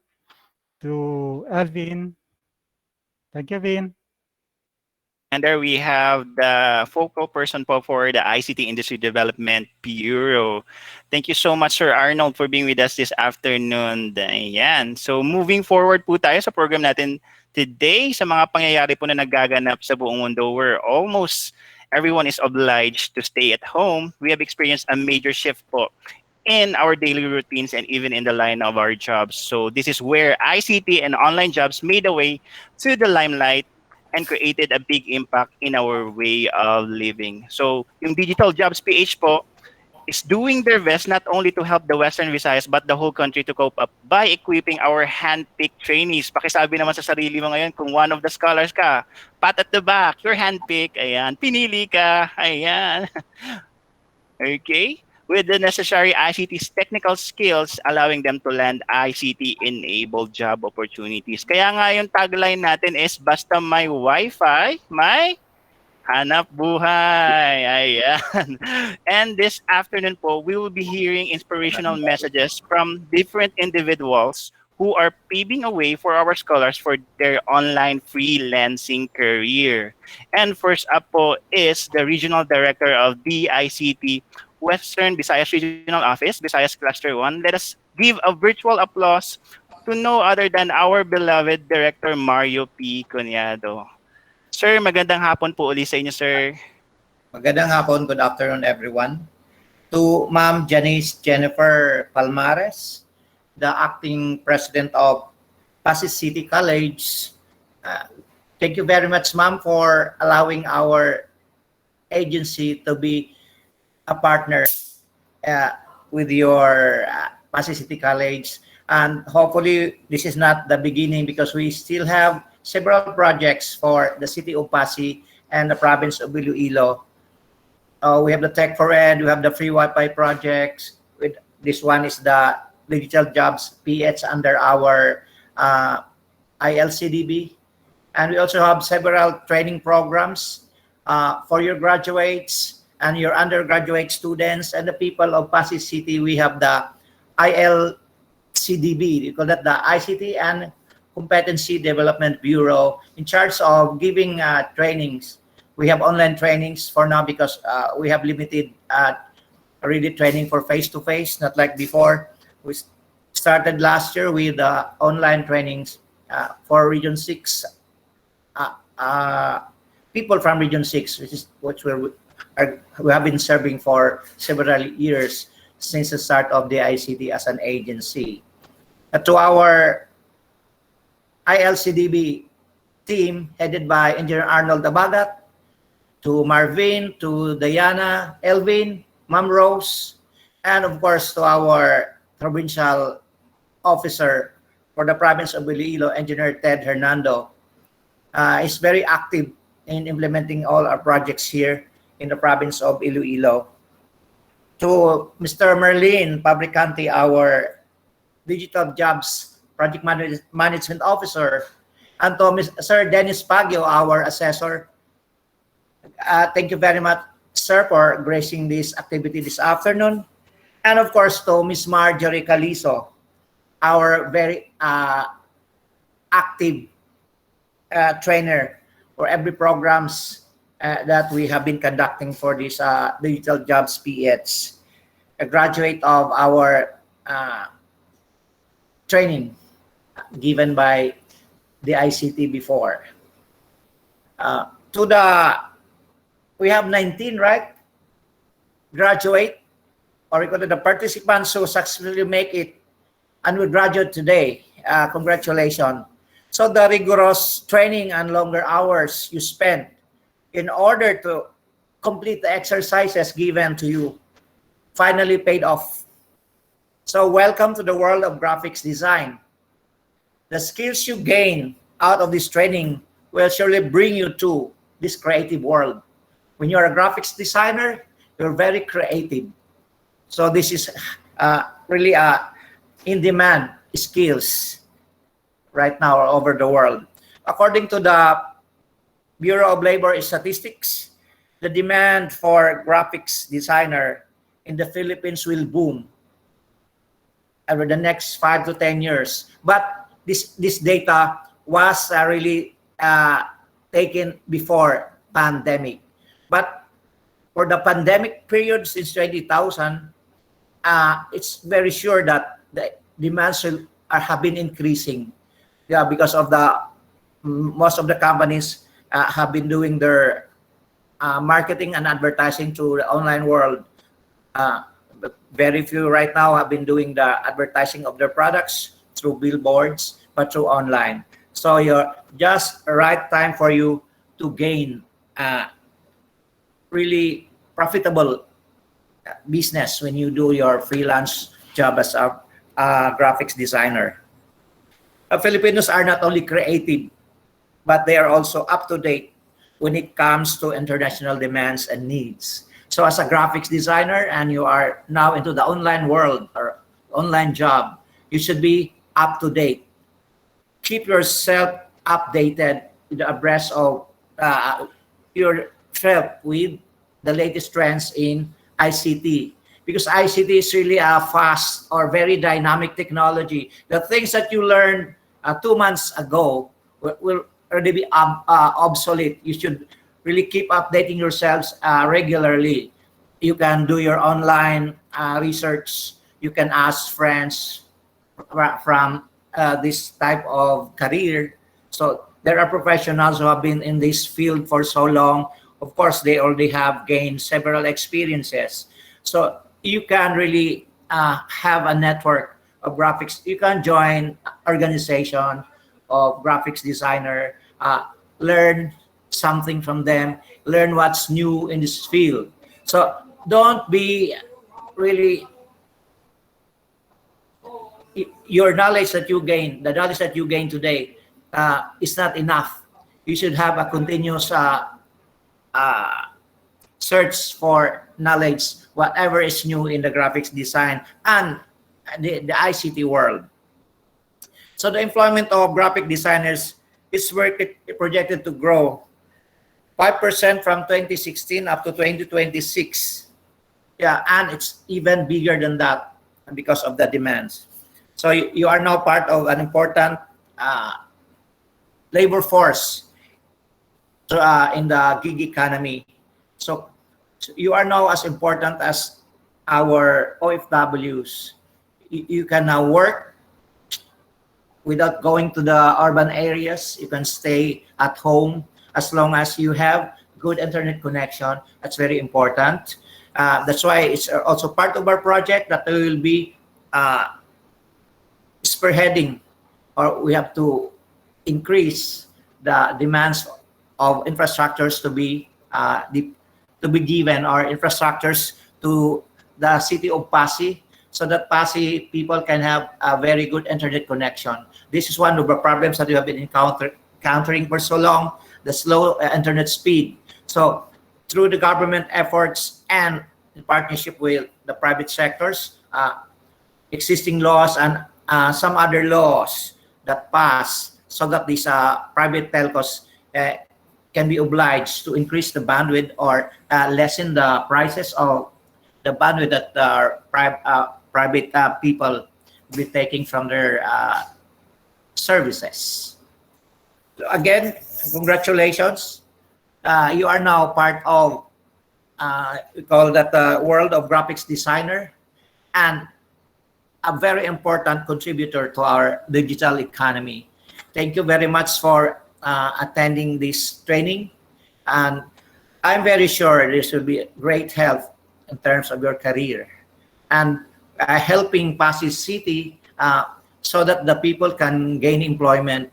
to Elvin. Thank you, Vin. And there we have the focal person po for the ICT Industry Development Bureau. Thank you so much, Sir Arnold, for being with us this afternoon. Ayan. So moving forward po tayo sa program natin today sa mga pangyayari po na nagaganap sa buong mundo where almost everyone is obliged to stay at home. We have experienced a major shift po in our daily routines and even in the line of our jobs. So this is where ICT and online jobs made a way to the limelight and created a big impact in our way of living. So yung Digital Jobs PH po is doing their best not only to help the Western Visayas but the whole country to cope up by equipping our hand-picked trainees. Pakisabi naman sa sarili mo ngayon kung one of the scholars ka, pat at the back, you're hand-picked, ayan, pinili ka, ayan. Okay? With the necessary ICT's technical skills, allowing them to land ICT-enabled job opportunities. Kaya nga yung tagline natin is, basta may Wi-Fi, may hanap buhay. Ayan. And this afternoon po, we will be hearing inspirational messages from different individuals who are paving a way for our scholars for their online freelancing career. And first up po is the Regional Director of DICT Western Visayas Regional Office, Visayas Cluster 1. Let us give a virtual applause to no other than our beloved Director Mario P. Cunado. Sir, magandang hapon po uli sa inyo, sir. Magandang hapon, good afternoon everyone. To Ma'am Janice Jennifer Palmares, the acting president of Passi City College. Thank you very much, ma'am, for allowing our agency to be a partner with your Passi City College. And hopefully this is not the beginning, because we still have several projects for the city of Passi and the province of Iloilo. We have the Tech for Ed, we have the free Wi-Fi projects. This one is the Digital Jobs PH under our ILCDB. And we also have several training programs for your graduates and your undergraduate students and the people of Passi City. We have the ILCDB, we call that the ICT and Competency Development Bureau, in charge of giving trainings. We have online trainings for now because we have limited really training for face-to-face, not like before. We started last year with online trainings for Region 6, people from Region 6, which we have been serving for several years since the start of the ICT as an agency. To our ILCDB team headed by Engineer Arnold Abagat, to Marvin, to Diana, Elvin, Ma'am Rose, and of course to our provincial officer for the province of Iloilo, Engineer Ted Hernando. Is very active in implementing all our projects here in the province of Iloilo. To Mr. Merlin Fabricante, our Digital Jobs Project Management Officer, and to Sir Dennis Pagio, our assessor. Thank you very much, sir, for gracing this activity this afternoon. And of course, to Ms. Marjorie Caliso, our very active trainer for every programs that we have been conducting for this Digital Jobs PH, a graduate of our training given by the ICT before. We have 19, right? Graduate, or we call it the participants who successfully make it and will graduate today. Congratulations. So the rigorous training and longer hours you spent in order to complete the exercises given to you finally paid off. So welcome to the world of graphics design. The skills you gain out of this training will surely bring you to this creative world. When you're a graphics designer, you're very creative. So this is really in-demand skills right now all over the world. According to the Bureau of Labor Statistics, the demand for graphics designer in the Philippines will boom over the next 5 to 10 years. But this data was really taken before pandemic. But for the pandemic period since 20,000, it's very sure that the demands have been increasing. Yeah, because of most of the companies have been doing their marketing and advertising through the online world. Very few right now have been doing the advertising of their products through billboards, but through online. So you're just the right time for you to gain really profitable business when you do your freelance job as a graphics designer. Filipinos are not only creative, but they are also up to date when it comes to international demands and needs. So as a graphics designer and you are now into the online world or online job, you should be up to date. Keep yourself updated, abreast of yourself with the latest trends in ICT, because ICT is really a fast or very dynamic technology. The things that you learned 2 months ago will already be obsolete. You should really keep updating yourselves regularly. You can do your online research. You can ask friends from this type of career. So there are professionals who have been in this field for so long. Of course, they already have gained several experiences. So you can really have a network of graphics. You can join organization of graphics designer, learn something from them, learn what's new in this field. So don't be really your knowledge that you gain, the knowledge that you gain today is not enough. You should have a continuous search for knowledge, whatever is new in the graphics design and the ICT world. So the employment of graphic designers is projected to grow 5% from 2016 up to 2026. Yeah, and it's even bigger than that because of the demands. So you are now part of an important labor force in the gig economy. So you are now as important as our OFWs. You can now work without going to the urban areas. You can stay at home as long as you have good internet connection. That's very important. That's why it's also part of our project that we will be spearheading, or we have to increase the demands of infrastructures to be given, or infrastructures to the city of Passi, so that Passi people can have a very good internet connection. This is one of the problems that we have been encountering for so long, the slow internet speed. So through the government efforts and in partnership with the private sectors, existing laws and some other laws that pass, so that these private telcos can be obliged to increase the bandwidth or lessen the prices of the bandwidth that private people will be taking from their services. So again, congratulations. You are now part of, we call that the world of graphics designer, and a very important contributor to our digital economy. Thank you very much for attending this training, and I'm very sure this will be great help in terms of your career and helping Passi City so that the people can gain employment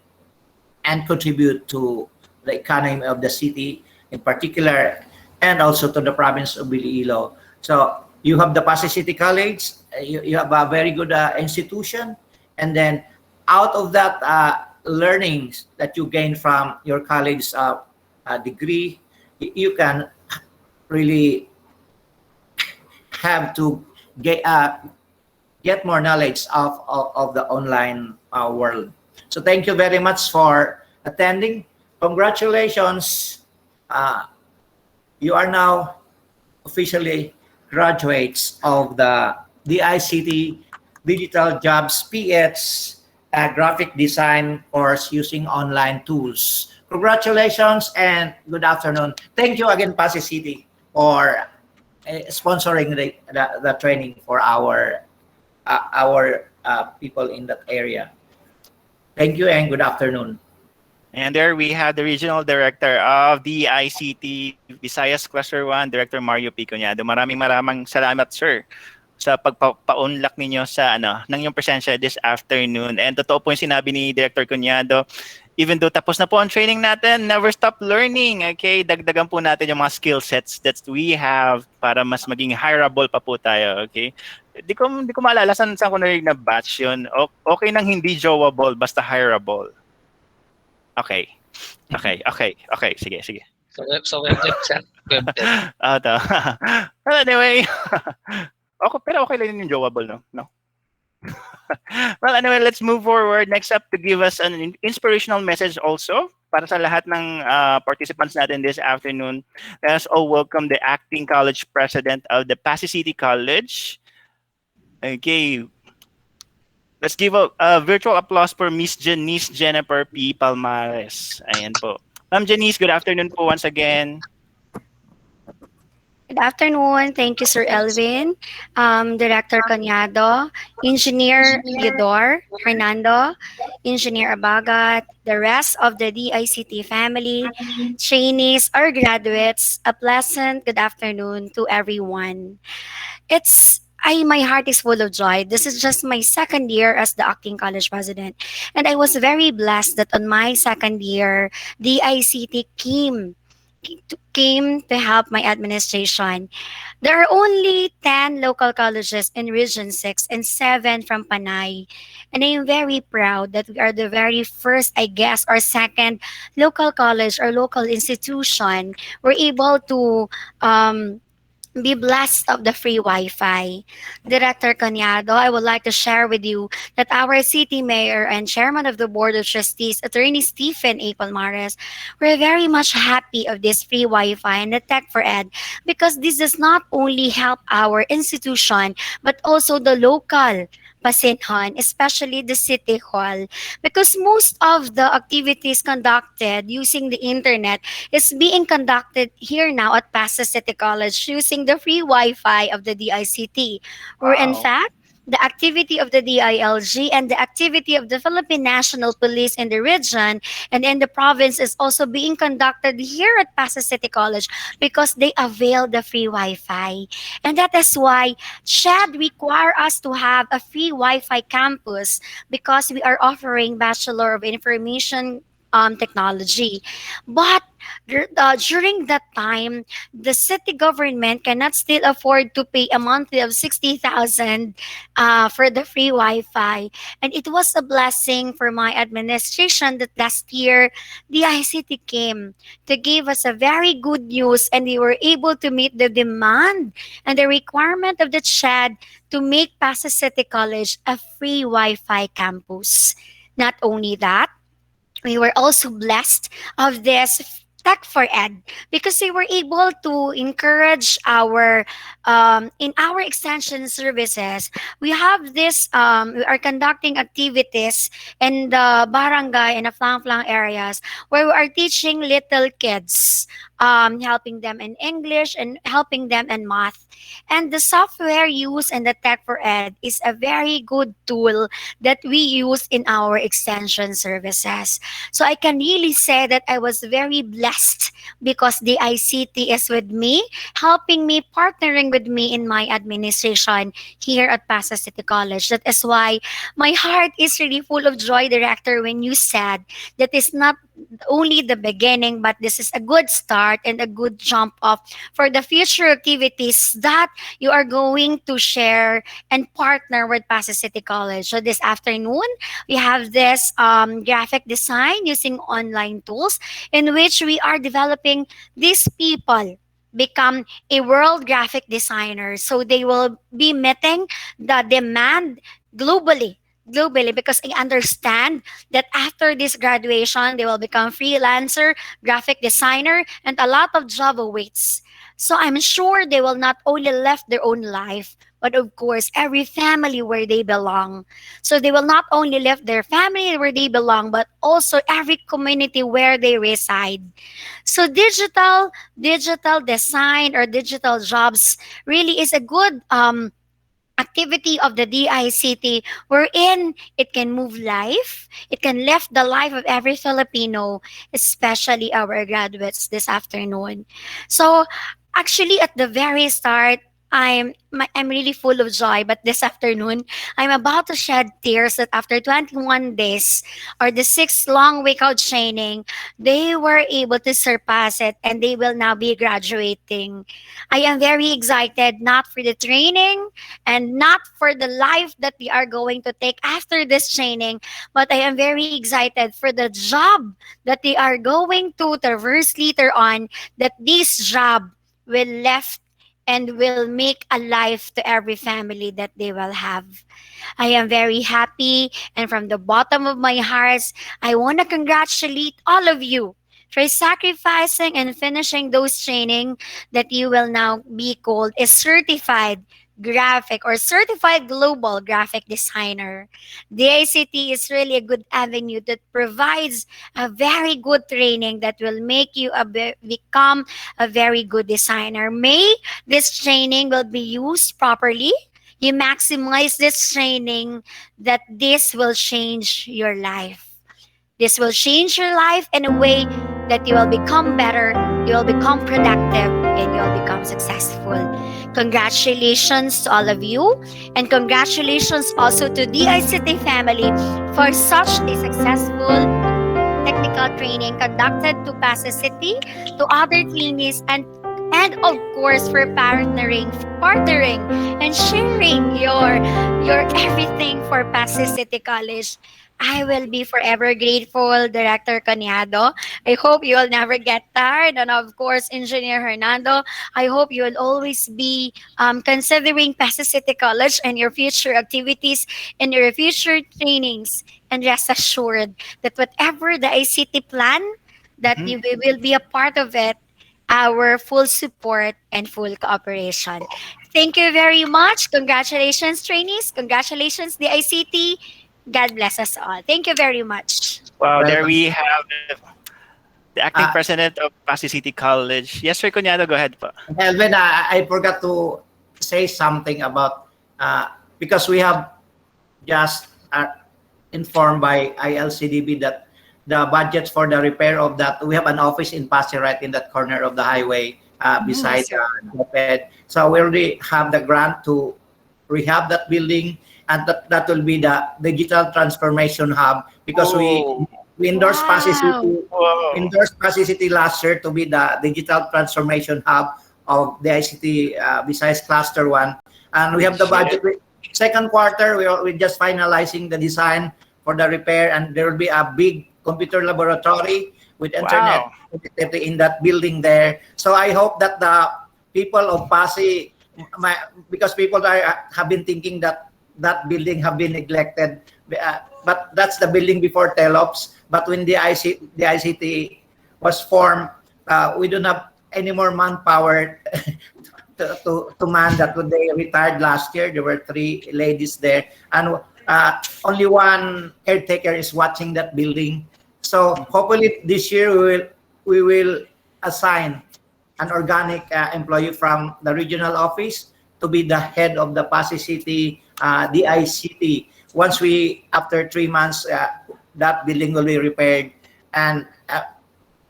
and contribute to the economy of the city in particular, and also to the province of Iloilo. So you have the Passi City College, you have a very good institution, and then out of that learnings that you gain from your college degree, you can really have to get more knowledge of the online world. So thank you very much for attending. Congratulations. You are now officially graduates of the DICT Digital Jobs PH graphic design course using online tools. Congratulations and good afternoon. Thank you again, Passi City, for sponsoring the training for our people in that area. Thank you and good afternoon. And there we have the Regional Director of the ICT Visayas Cluster 1, Director Mario P. Cuñado. Maraming salamat, sir, sa pagpa-unlock ninyo sa ng yung presensya this afternoon. And totoo po yung sinabi ni Director Cuñado, even though tapos na po ang training natin, never stop learning. Okay, dagdagan po natin yung mga skill sets that we have para mas maging hireable pa po tayo. Okay, di ko maalala saan ko narinig na batch yun. Okay nang hindi jowable, basta hireable. Okay. Sige. So web dev siya. Web dev. Anyway. Pero okay lang yung jowable, no? Well, anyway, let's move forward. Next up to give us an inspirational message also para sa lahat ng participants natin this afternoon. Let us all welcome the acting college president of the Passi City College. Okay, let's give a virtual applause for Miss Janice Jennifer P. Palmares. Ayan po. Ma'am Janice, good afternoon po once again. Good afternoon. Thank you, Sir Elvin, Director Cañado, Engineer Lidor, Hernando, Engineer Abagat, the rest of the DICT family, trainees or graduates. A pleasant good afternoon to everyone. My heart is full of joy. This is just my second year as the acting college president, and I was very blessed that on my second year, DICT came to help my administration. There are only 10 local colleges in Region 6 and 7 from Panay. And I am very proud that we are the very first, I guess, or second local college or local institution we're able to be blessed of the free Wi-Fi. Director Cañado, I would like to share with you that our city mayor and chairman of the board of trustees, Attorney Stephen A. Palmares, we're very much happy of this free Wi-Fi and the Tech for Ed because this does not only help our institution but also the local Pasinhan, especially the City Hall, because most of the activities conducted using the internet is being conducted here now at Pasay City College using the free Wi-Fi of the DICT, where in Wow. fact, the activity of the DILG and the activity of the Philippine National Police in the region and in the province is also being conducted here at Pasay City College because they avail the free Wi-Fi. And that is why SHAD require us to have a free Wi-Fi campus because we are offering Bachelor of Information Technology. But during that time, the city government cannot still afford to pay a monthly of 60,000 for the free Wi-Fi. And it was a blessing for my administration that last year, the ICT came to give us a very good news and we were able to meet the demand and the requirement of the CHAD to make Pasay City College a free Wi-Fi campus. Not only that, we were also blessed of this Tech for Ed because we were able to encourage our in our extension services. We have this we are conducting activities in the barangay and the flang areas where we are teaching little kids, helping them in English and helping them in math. And the software used in the Tech for Ed is a very good tool that we use in our extension services. So I can really say that I was very blessed because the ICT is with me, helping me, partnering with me in my administration here at Pasay City College. That is why my heart is really full of joy, Director, when you said that it's not only the beginning, but this is a good start and a good jump off for the future activities that you are going to share and partner with Pasay City College. So this afternoon, we have this graphic design using online tools in which we are developing these people become a world graphic designer. So they will be meeting the demand globally. Globally, because I understand that after this graduation, they will become freelancer, graphic designer, and a lot of job awaits. So I'm sure they will not only left their own life, but of course, every family where they belong. So they will not only live their family where they belong, but also every community where they reside. So digital design or digital jobs really is a good activity of the DICT wherein it can move life, it can lift the life of every Filipino, especially our graduates this afternoon. So actually at the very start, I'm really full of joy, but this afternoon I'm about to shed tears that after 21 days or the 6 long week of training, they were able to surpass it and they will now be graduating. I am very excited not for the training and not for the life that we are going to take after this training, but I am very excited for the job that they are going to traverse later on, that this job will left and will make a life to every family that they will have. I am very happy, and from the bottom of my heart, I want to congratulate all of you for sacrificing and finishing those training that you will now be called a certified graphic or certified global graphic designer. The ICT is really a good avenue that provides a very good training that will make you become a very good designer. May this training will be used properly. You maximize this training, that this will change your life. This will change your life in a way that you will become better, you will become productive, and you will become successful. Congratulations to all of you, and congratulations also to DICT family for such a successful technical training conducted to Passi City, to other trainees, and of course for partnering and sharing your everything for Passi City College. I will be forever grateful, Director Coniado. I hope you will never get tired. And of course, Engineer Hernando, I hope you will always be considering Passi City College and your future activities and your future trainings. And rest assured that whatever the ICT plan, that you will be a part of it, our full support and full cooperation. Thank you very much. Congratulations, trainees. Congratulations, the ICT. God bless us all. Thank you very much. Wow, there Welcome. we have the acting president of Passi City College. Yes, Sir Cunyado, go ahead po. Elvin, I forgot to say something about because we have just informed by ILCDB that the budgets for the repair of that, we have an office in Passi right in that corner of the highway beside the bed. So we already have the grant to rehab that building, and that will be the digital transformation hub, because we endorsed Passi City, Passi City last year to be the digital transformation hub of the ICT besides Cluster 1. And we have the budget. Second quarter, we're just finalizing the design for the repair, and there will be a big computer laboratory with internet connectivity in that building there. So I hope that the people of Passi, because people have been thinking that that building have been neglected, but that's the building before Telops. But when the ICT was formed, we don't have any more manpower to man that. When they retired last year, there were 3 ladies there, and only one caretaker is watching that building. So hopefully this year we will assign an organic employee from the regional office to be the head of the Passi City DICT. Once after 3 months, that building will be repaired and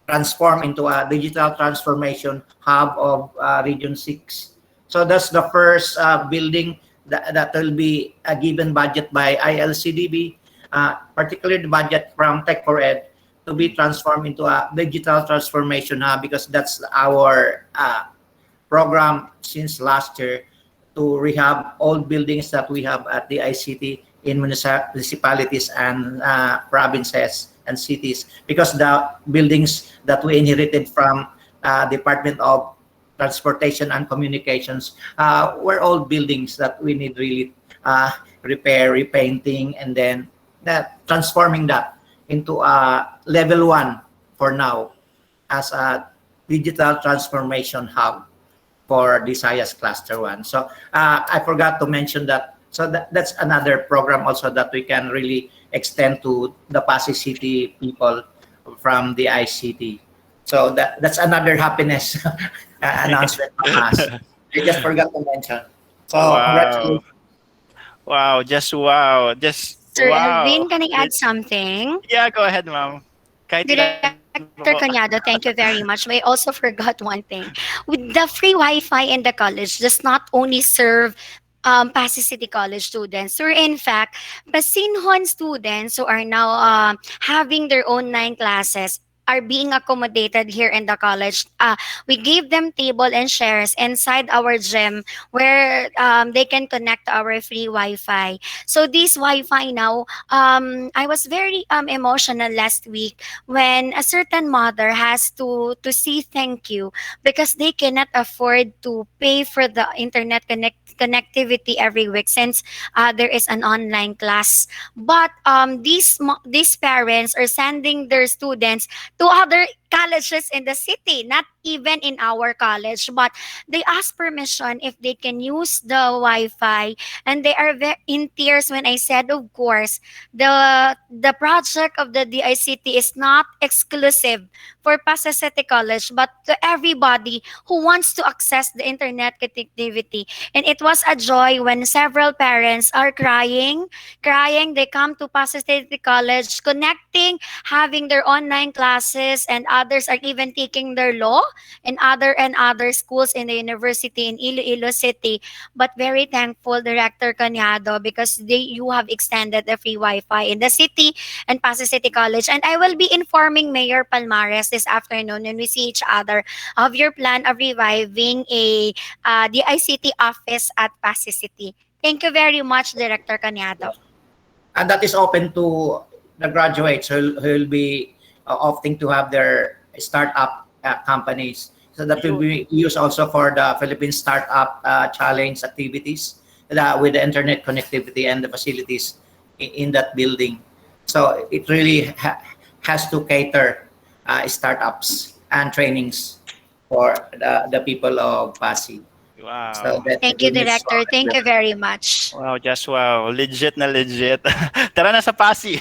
transformed into a digital transformation hub of Region 6. So that's the first building that will be a given budget by ILCDB, particularly the budget from Tech for Ed, to be transformed into a digital transformation hub, because that's our program since last year, to rehab old buildings that we have at the ICT in municipalities and provinces and cities, because the buildings that we inherited from Department of Transportation and Communications were old buildings that we need really repair, repainting, and then transforming that into a level 1 for now as a digital transformation hub for Visayas Cluster 1. So I forgot to mention that. So that's another program also that we can really extend to the Passi City people from the ICT. So that's another happiness announcement from us. I just forgot to mention. So congratulations. Wow, just wow. Just Sir wow. Elvin, can I add something? Yeah, go ahead, ma'am. Kahit Director Coniado, thank you very much. I also forgot one thing. With the free Wi-Fi in the college does not only serve Passi City College students, or in fact, Pasinhon students who are now having their online classes are being accommodated here in the college. We gave them table and chairs inside our gym where they can connect to our free Wi-Fi. So this Wi-Fi now, I was very emotional last week when a certain mother has to say thank you because they cannot afford to pay for the internet connectivity every week since there is an online class. But these parents are sending their students to other colleges in the city, not even in our college, but they ask permission if they can use the Wi-Fi, and they are in tears when I said, of course, the project of the DICT is not exclusive for Pasay City College, but to everybody who wants to access the internet connectivity. And it was a joy when several parents are crying. They come to Pasay City College, connecting, having their online classes, and others are even taking their law and other schools in the university in Iloilo City. But very thankful, Director Canyado, because you have extended the free Wi-Fi in the city and Pasay City College. And I will be informing Mayor Palmares this afternoon when we see each other of your plan of reviving the ICT office at Pasay City. Thank you very much, Director Canyado. And that is open to the graduates who will be opting to have their startup companies. So that will be used also for the Philippine Startup Challenge activities with the internet connectivity and the facilities in that building. So it really has to cater startups and trainings for the people of Passi. Wow. So Thank you, Director. Thank you very much. Wow, just wow. Legit na legit. Tara na sa Passi.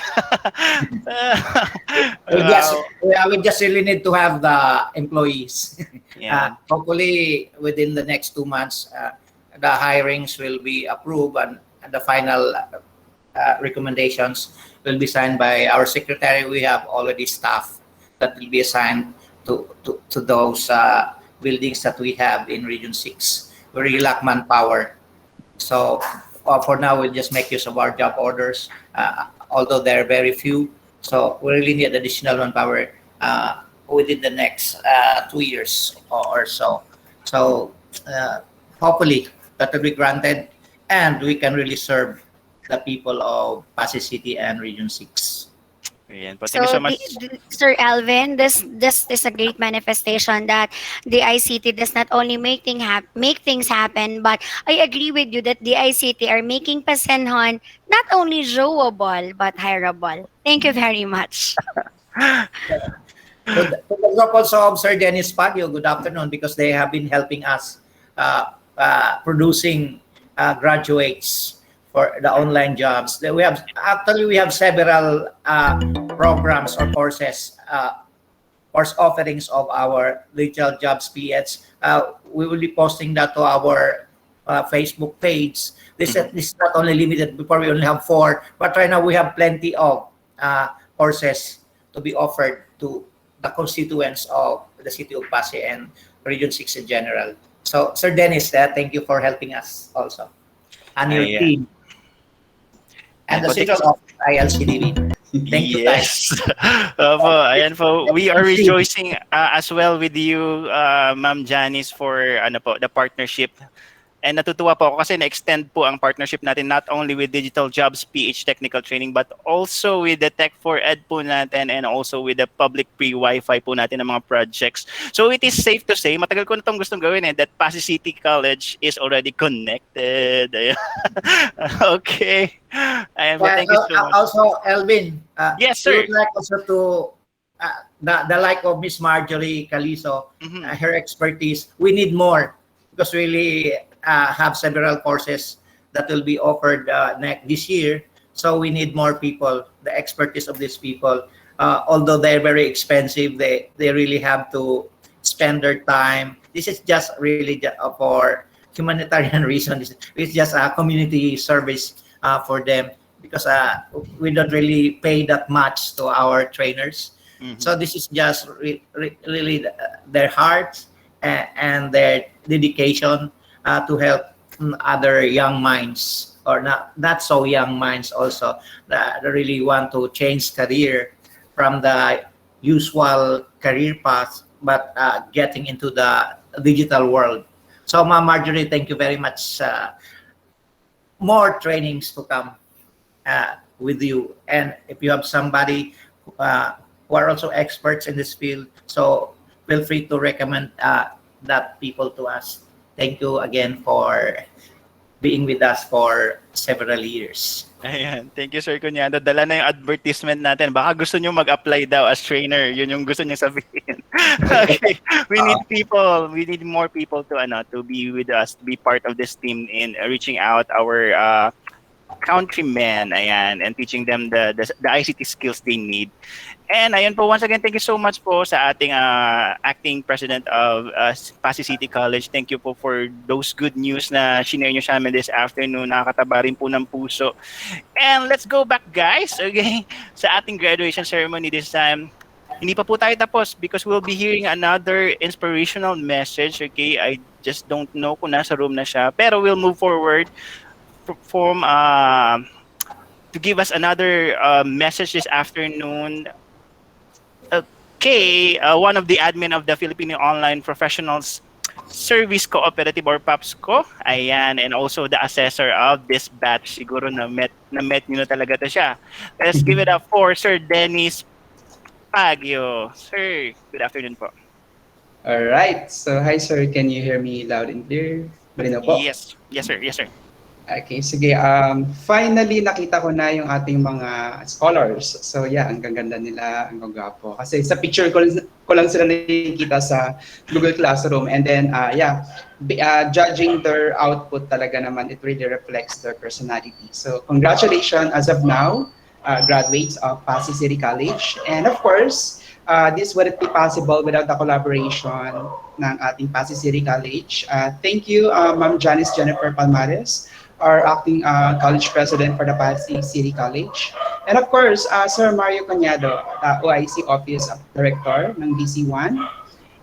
We just really need to have the employees. Yeah. Hopefully, within the next 2 months, the hirings will be approved and the final recommendations will be signed by our secretary. We have already staff that will be assigned to those buildings that we have in Region 6. We really lack manpower. So for now, we'll just make use of our job orders, although they're very few. So we really need additional manpower within the next 2 years or so. So hopefully that will be granted and we can really serve the people of Pasay City and Region 6. Ayan po. Thank you so much. Sir Alvin, this is a great manifestation that the ICT does not only make things happen, but I agree with you that the ICT are making Pasenhon not only joable but hireable. Thank you very much. To the group also of Sir Dennis Pagio, good afternoon, because they have been helping us producing graduates for the online jobs. We have several programs or course offerings of our Digital Jobs PH. We will be posting that to our Facebook page. This is not only limited. Before we only have 4, but right now we have plenty of courses to be offered to the constituents of the city of Pasay and Region 6 in general. So, Sir Dennis, thank you for helping us also and your team. And the Central Office, ILCDB. Thank you, guys. Ayan po. We are rejoicing as well with you, Ma'am Janice, for the partnership. And natutuwa po ako kasi na-extend po ang partnership natin not only with Digital Jobs PH Technical Training but also with the Tech for Ed po natin and also with the public pre-Wi-Fi po natin ng mga projects. So it is safe to say, matagal ko na itong gustong gawin that Pasay City College is already connected. Okay. Thank you so much. Also, Elvin, yes, sir. we would like also to the like of Miss Marjorie Caliso, her expertise. We need more because really have several courses that will be offered this year. So we need more people, the expertise of these people. Although they're very expensive, they really have to spend their time. This is just really for humanitarian reasons. It's just a community service for them because we don't really pay that much to our trainers. So this is just really their hearts and their dedication to help other young minds or not so young minds also that really want to change career from the usual career path, but getting into the digital world. So, Ma'am Marjorie, thank you very much. More trainings to come with you. And if you have somebody who are also experts in this field, so feel free to recommend that people to us. Thank you again for being with us for several years. Ayan. Thank you, Sir Cunyado. Dala na yung advertisement natin. Baka gusto nyo mag-apply daw as trainer. Yun yung gusto nyo sabihin. Okay. We need people. We need more people to be with us, to be part of this team in reaching out our countrymen, ayan, and teaching them the ICT skills they need. And ayun po, once again, thank you so much po sa ating acting president of Passi City College. Thank you po for those good news na shinare nyo sa amin this afternoon. Nakakataba rin po ng puso. And let's go back, guys, okay, sa ating graduation ceremony this time. Hindi pa po tayo tapos because we'll be hearing another inspirational message, okay? I just don't know kung nasa room na siya. Pero we'll move forward from to give us another message this afternoon. Okay, one of the admin of the Filipino Online Professionals Service Cooperative or PAPSCO, ayan, and also the assessor of this batch. Siguro na-met nyo na talaga to siya. Let's give it up for Sir Dennis Pagyo. Sir, good afternoon po. All right. So, hi sir, can you hear me loud and clear? Malinaw po? Yes. Yes, sir. Yes, sir. Okay, sige. Finally, nakita ko na yung ating mga scholars. So, yeah, ang gaganda nila, ang gagwapo. Kasi sa picture ko lang sila nakikita sa Google Classroom. And then, judging their output talaga naman, it really reflects their personality. So, congratulations as of now, graduates of Passi City College. And of course, this wouldn't be possible without the collaboration ng ating Passi City College. Thank you, Ma'am Janice Jennifer Palmares, our acting college president for the Passi City College. And of course, Sir Mario Cañado, OIC Office of Director ng DC1.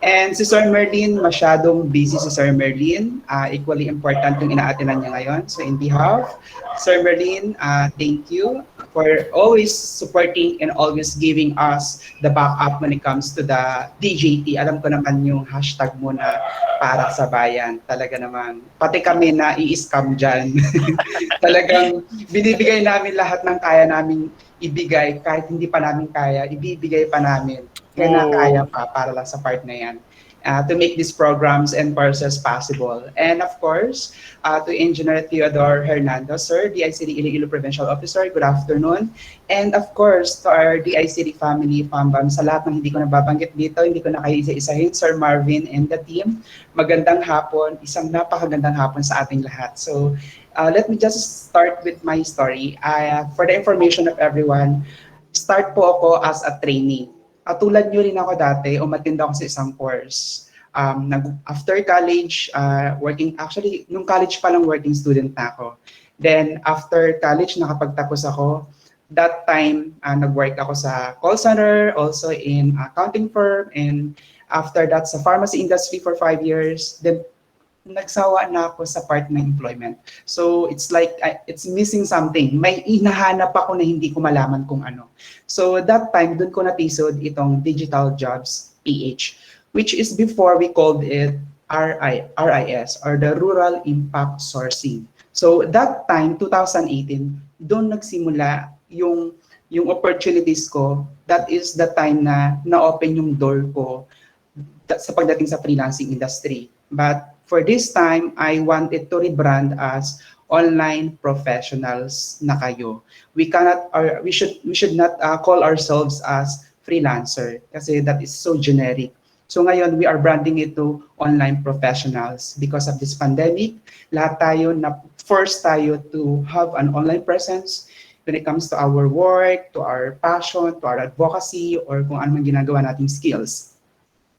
And si Sir Merlin, masyadong busy si Sir Merlin. Equally important yung inaatinan niya ngayon. So in behalf, Sir Merlin, thank you for always supporting and always giving us the backup when it comes to the DJT. Alam ko naman yung hashtag mo na para sa bayan. Talaga naman, pati kami na i-scam dyan. Talagang binibigay namin lahat ng kaya namin ibigay. Kahit hindi pa namin kaya, ibibigay pa namin. Kaya na kaya pa para lang sa part na yan. To make these programs and courses possible. And of course, to Engineer Theodore Hernando, Sir, DICT Iloilo Provincial Officer, good afternoon. And of course, to our DICT family, Pambam, sa lahat ng hindi ko nababanggit dito, hindi ko na kayo isa-isahin, Sir Marvin and the team, magandang hapon, isang napakagandang hapon sa ating lahat. So, let me just start with my story. For the information of everyone, start po ako as a trainee. Tulad nyo rin ako dati, umattend ako sa isang course. After college, actually, nung college pa lang working student na ako. Then, after college, nakapagtapos ako. That time, nag-work ako sa call center, also in accounting firm, and after that, sa pharmacy industry for 5 years. Then, nagsawa na ako sa part ng employment. So, it's like, it's missing something. May hinahanap ako na hindi ko malaman kung ano. So, that time, dun ko natisod itong DigitaljobsPH, which is before we called it RIS, or the Rural Impact Sourcing. So, that time, 2018, dun nagsimula yung opportunities ko. That is the time na na-open yung door ko sa pagdating sa freelancing industry. But for this time, I wanted to rebrand as online professionals na kayo. We should not call ourselves as freelancer kasi that is so generic. So ngayon, we are branding it to online professionals because of this pandemic. Lahat tayo forced tayo to have an online presence when it comes to our work, to our passion, to our advocacy, or kung anong ginagawa nating skills.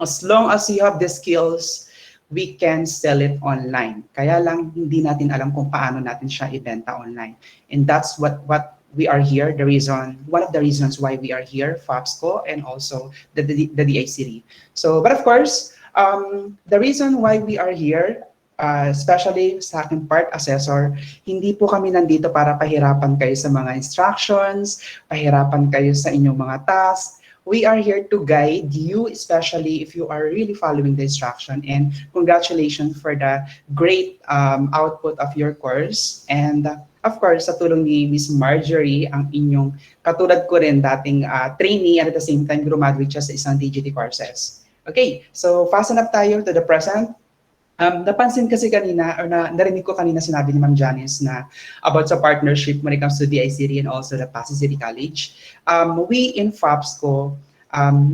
As long as you have the skills, we can sell it online. Kaya lang hindi natin alam kung paano natin siya ibenta online. And that's what we are here, one of the reasons why we are here, FAPSCO, and also the DICT. So, but of course, the reason why we are here, especially sa aking part assessor, hindi po kami nandito para pahirapan kayo sa mga instructions, pahirapan kayo sa inyong mga tasks. we are here to guide you, especially if you are really following the instruction. And congratulations for the great output of your course. And of course, sa tulong ni Miss Marjorie, ang inyong katulad ko rin dating trainee and at the same time graduate siya sa isang DGT courses. Okay, so fasten up tayo to the present. Napansin kasi kanina, or narinig ko kanina sinabi ni Ma'am Janice na about sa partnership when it comes to DICT and also the Passi City College. We in FAPSCO,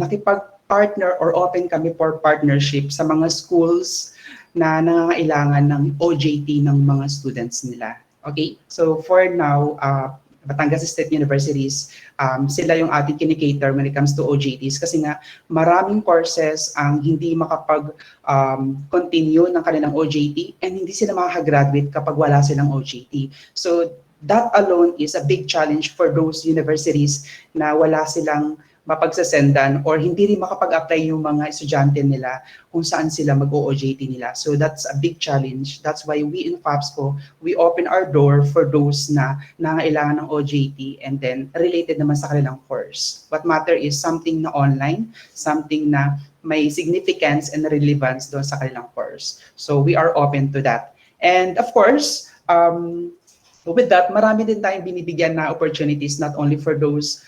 nakipag-partner or open kami for partnership sa mga schools na nangangailangan ng OJT ng mga students nila. Okay? So for now, Batangas State Universities, sila yung ating kinikater when it comes to OJTs kasi nga maraming courses ang hindi makapag-continue ng kanilang OJT and hindi sila makakagraduate kapag wala silang OJT. So that alone is a big challenge for those universities na wala silang mapagsasendan or hindi rin makapag-apply yung mga estudyante nila kung saan sila mag-OJT nila. So that's a big challenge. That's why we in FAPSCO, we open our door for those na nangailangan ng OJT and then related naman sa kanilang course. What matter is something na online, something na may significance and relevance doon sa kanilang course. So we are open to that. And of course, with that, marami din tayong binibigyan na opportunities not only for those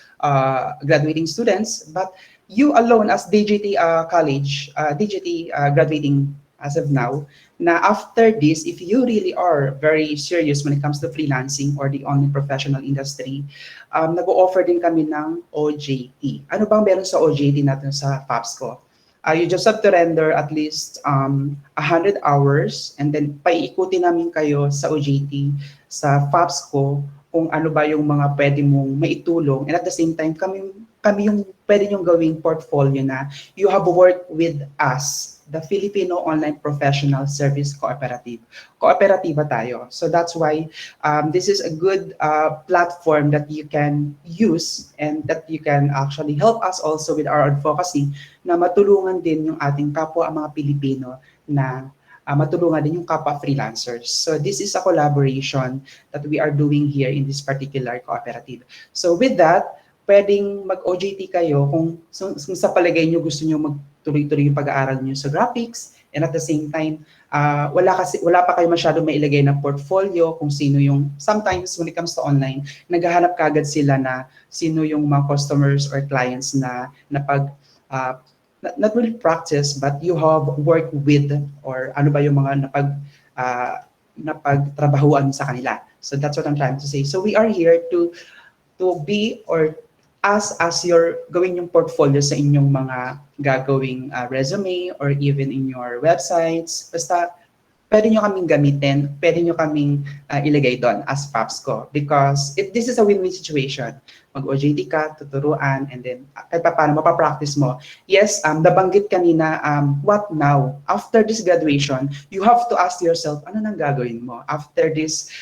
graduating students, but you alone as DGT college, DGT graduating as of now, na after this, if you really are very serious when it comes to freelancing or the online professional industry, nag-o-offer din kami ng OJT. Ano bang meron sa OJT natin sa FAPSCO? You just have to render at least 100 hours and then paiikutin namin kayo sa OJT sa FAPSCO kung ano ba yung mga pwede mong maitulong and at the same time kami yung pwede nyong gawing portfolio na you have worked with us, the Filipino Online Professional Service Cooperative. Kooperatiba tayo. So that's why this is a good platform that you can use and that you can actually help us also with our advocacy na matulungan din yung ating kapwa ang mga Pilipino na matulungan din yung kapwa freelancers. So this is a collaboration that we are doing here in this particular cooperative. So with that, pwedeng mag-OJT kayo kung sa palagay nyo gusto nyo magtuloy-tuloy yung pag-aaral nyo sa graphics and at the same time, wala pa kayo masyado mailagay na portfolio kung sino yung, sometimes when it comes to online, naghahanap kagad sila na sino yung mga customers or clients na not really practice, but you have worked with or ano ba yung mga napagtrabahuan sa kanila. So that's what I'm trying to say. So we are here to be or as your gawin yung portfolio sa inyong mga gagawing resume or even in your websites. Basta pwede nyo kaming gamitin, pwede nyo kaming ilagay doon as FAPSCO because this is a win-win situation. Mag-OJT ka, tuturuan, and then kahit paano mapapractice mo. Yes, nabanggit kanina, what now? After this graduation, you have to ask yourself, ano nang gagawin mo? After this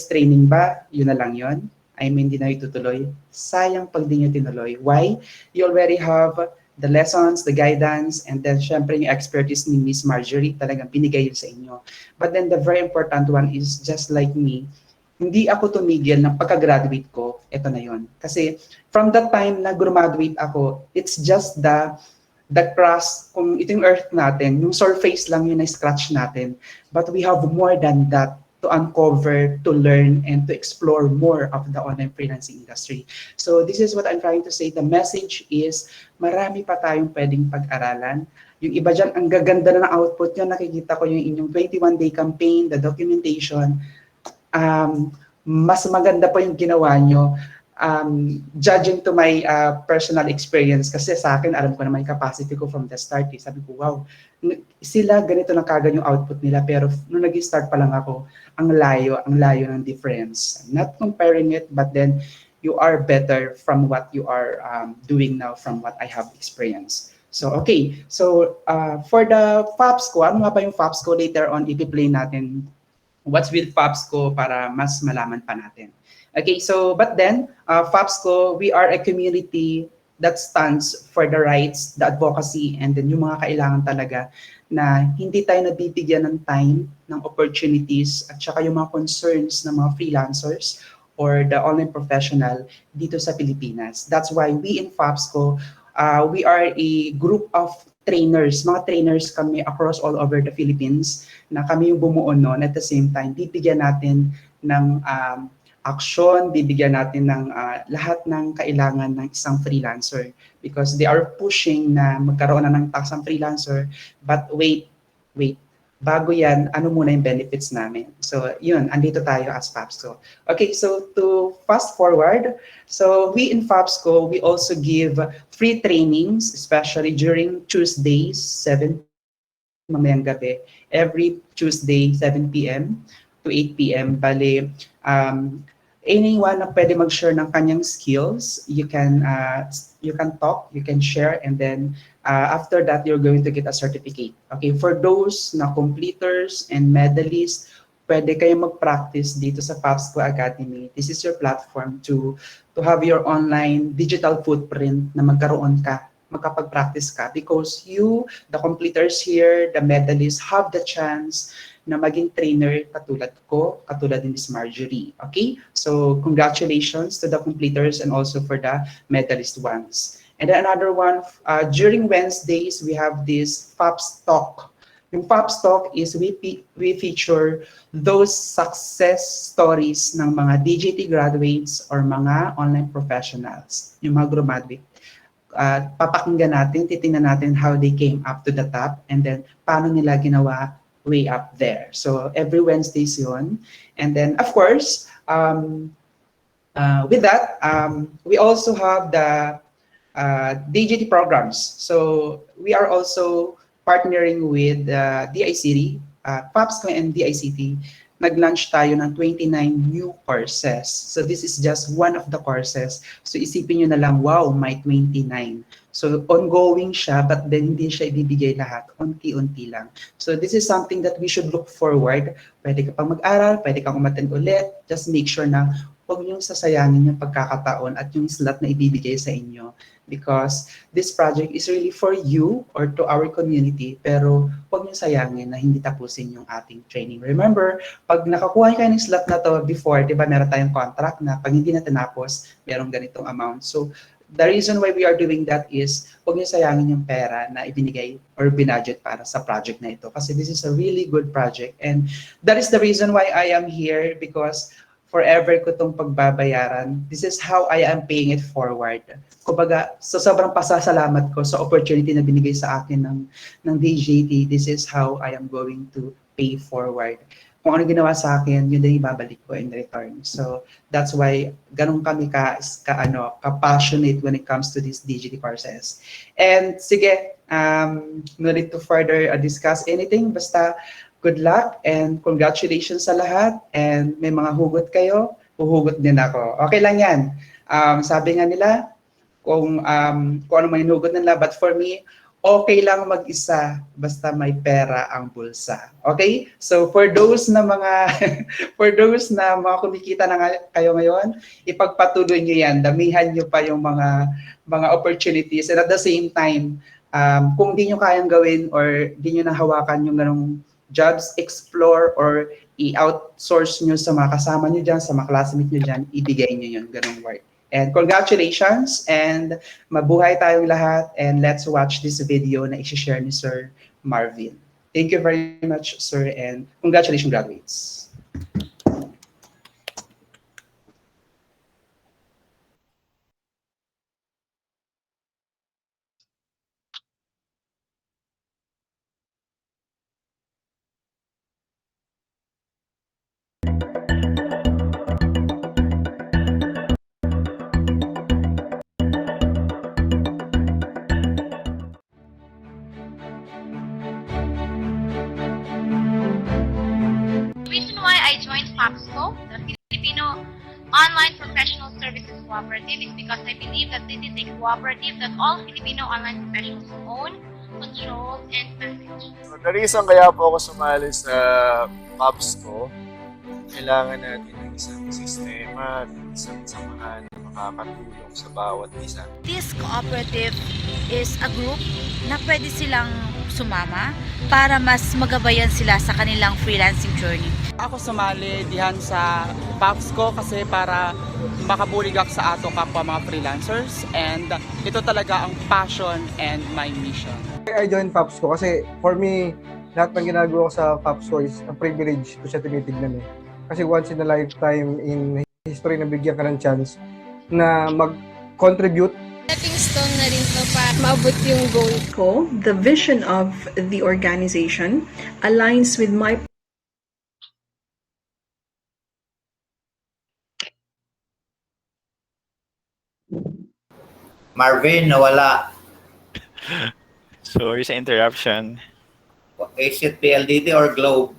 training ba, yun na lang yun? I mean, di na itutuloy. Sayang pag di nyo tinuloy. Why? You already have the lessons, the guidance, and then syempre yung expertise ni Miss Marjorie, talagang binigay yun sa inyo. But then the very important one is just like me, hindi ako tumigil ng pagka-graduate ko, eto na yun. Kasi from that time na graduate ako, it's just the crust, kung ito yung earth natin, yung surface lang yun na scratch natin. But we have more than that to uncover, to learn, and to explore more of the online freelancing industry. So this is what I'm trying to say. The message is, marami pa tayong pwedeng pag-aralan. Yung iba dyan, ang gaganda na ng output nyo, nakikita ko yung inyong 21-day campaign, the documentation, mas maganda pa yung ginawa nyo. Judging to my personal experience, kasi sa akin, alam ko naman yung capacity ko from the start. Sabi ko, wow, sila ganito na kagad yung output nila, pero nung nag-start pa lang ako, ang layo ng difference. I'm not comparing it, but then you are better from what you are doing now from what I have experienced. So, okay. So, for the FAPSCO, ano nga ba yung FAPSCO? Later on, i-play natin what's with FAPSCO para mas malaman pa natin. Okay, so, but then, FAPSCO, we are a community that stands for the rights, the advocacy, and then yung mga kailangan talaga na hindi tayo nabibigyan ng time, ng opportunities, at saka yung mga concerns ng mga freelancers or the online professional dito sa Pilipinas. That's why we in FAPSCO, we are a group of trainers. Mga trainers kami across all over the Philippines na kami yung bumuo noon. At the same time, bibigyan natin ng action, bibigyan natin ng lahat ng kailangan ng isang freelancer because they are pushing na magkaroon na ng taxang freelancer. But wait, bago yan, ano muna yung benefits namin? So yun, andito tayo as FAPSCO. Okay, so to fast forward, so we in FAPSCO, we also give free trainings, especially during Tuesdays, 7 mamayang gabi, every Tuesday, 7 p.m. to 8 p.m. Bale, anyone na pwede mag-share ng kanyang skills, you can talk, you can share, and then after that, you're going to get a certificate. Okay, for those na completers and medalists, pwede kayong mag-practice dito sa FAPSCO Academy. This is your platform to have your online digital footprint na makapag-practice ka because you, the completers here, the medalists, have the chance na maging trainer katulad ko, katulad ni Miss Marjorie. Okay? So, congratulations to the completers and also for the medalist ones. And then another one, during Wednesdays, we have this FAPS Talk. Yung FAPS Talk is we feature those success stories ng mga DJT graduates or mga online professionals, yung mga graduate. Papakinggan natin, titingnan natin how they came up to the top and then paano nila ginawa way up there. So every Wednesdays yun. And then of course, with that, we also have the DJT programs. So we are also partnering with DICT, FAPSCO and DICT. Nag-launch tayo ng 29 new courses. So this is just one of the courses. So isipin nyo na lang, wow, may 29. So ongoing siya, but then hindi siya ibibigay lahat. Unti-unti lang. So this is something that we should look forward. Pwede ka pang mag-aral, pwede kang umattend ulit. Just make sure na huwag niyong sasayangin yung pagkakataon at yung slot na ibibigay sa inyo. Because this project is really for you or to our community, pero huwag niyo sayangin na hindi tapusin yung ating training. Remember, pag nakakuha kayo ng slot na to before, di ba meron tayong contract na pag hindi na tinapos, merong ganitong amount. So, the reason why we are doing that is huwag niyo sayangin yung pera na ibinigay or binudget para sa project na ito. Kasi this is a really good project. And that is the reason why I am here because forever ko itong pagbabayaran. This is how I am paying it forward. Kumbaga, sa sobrang pasasalamat ko sa opportunity na binigay sa akin ng DJT, this is how I am going to pay forward. Kung ano ginawa sa akin, yun din ibabalik ko in return. So, that's why ganun kami ka-passionate when it comes to these DJT courses. And sige, no need to further discuss anything, basta good luck and congratulations sa lahat. And may mga hugot kayo, huhugot din ako. Okay lang yan. Sabi nga nila, kung ano may hugot nila, but for me, okay lang mag-isa basta may pera ang bulsa. Okay? So for those na mga kumikita na kayo ngayon, ipagpatuloy niyo yan. Damihan niyo pa yung mga opportunities and at the same time, kung di niyo kayang gawin or di niyo nahawakan yung ganung jobs, explore or i-outsource nyo sa mga kasama nyo dyan, sa mga classmates nyo dyan, ibigay nyo yun, ganung work. And congratulations and mabuhay tayong lahat and let's watch this video na i-share ni Sir Marvin. Thank you very much, sir, and congratulations, graduates. The reason why I joined FAPSCO, the Filipino Online Professional Services Cooperative, is because I believe that this is a cooperative that all Filipino online professionals own, control, and manage. So, the reason kaya po ako sumali sa FAPSCO, kailangan natin ng isang sistema, isang samahan na makakatulong sa bawat isa. This cooperative is a group na pwede silang sumama para mas magabayan sila sa kanilang freelancing journey. Ako sumali dihan sa PAPSCO kasi para makabuligak sa ato kapwa mga freelancers, and ito talaga ang passion and my mission. I joined PAPSCO kasi for me, lahat ng ginagawa ko sa PAPSCO is a privilege to siya tinitignan eh. Kasi once in a lifetime in history na bigyan ka ng chance na mag-contribute. Stepping stone na rin to para maabot yung goal ko. The vision of the organization aligns with my Marvin, nawala. Sorry sa interruption. Is it PLDT or Globe?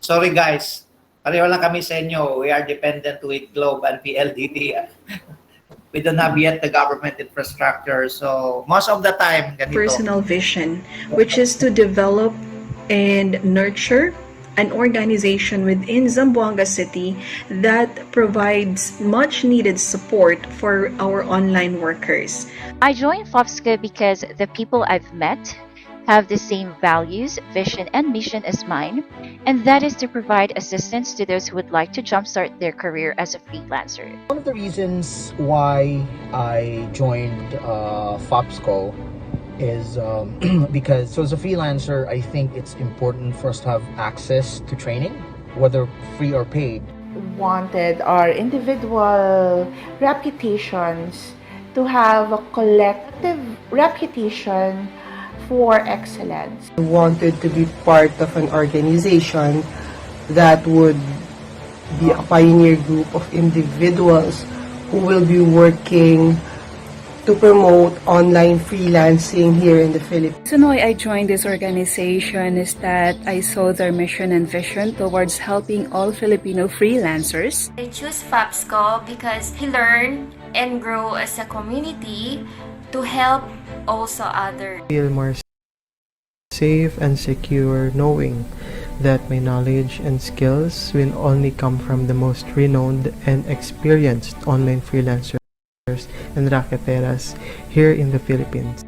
Sorry guys, pareho lang kami sa inyo. We are dependent with Globe and PLDT. We don't have yet the government infrastructure. So most of the time, ganito. personal vision, which is to develop and nurture an organization within Zamboanga City that provides much needed support for our online workers. I joined FOPSCO because the people I've met have the same values, vision, and mission as mine, and that is to provide assistance to those who would like to jumpstart their career as a freelancer. One of the reasons why I joined FOPSCO is because, so as a freelancer, I think it's important for us to have access to training, whether free or paid. Wanted our individual reputations to have a collective reputation for excellence. I wanted to be part of an organization that would be a pioneer group of individuals who will be working to promote online freelancing here in the Philippines. The reason why I joined this organization is that I saw their mission and vision towards helping all Filipino freelancers. I choose FAPSCO because we learn and grow as a community to help also others. Feel more safe and secure knowing that my knowledge and skills will only come from the most renowned and experienced online freelancers and racketeras here in the Philippines.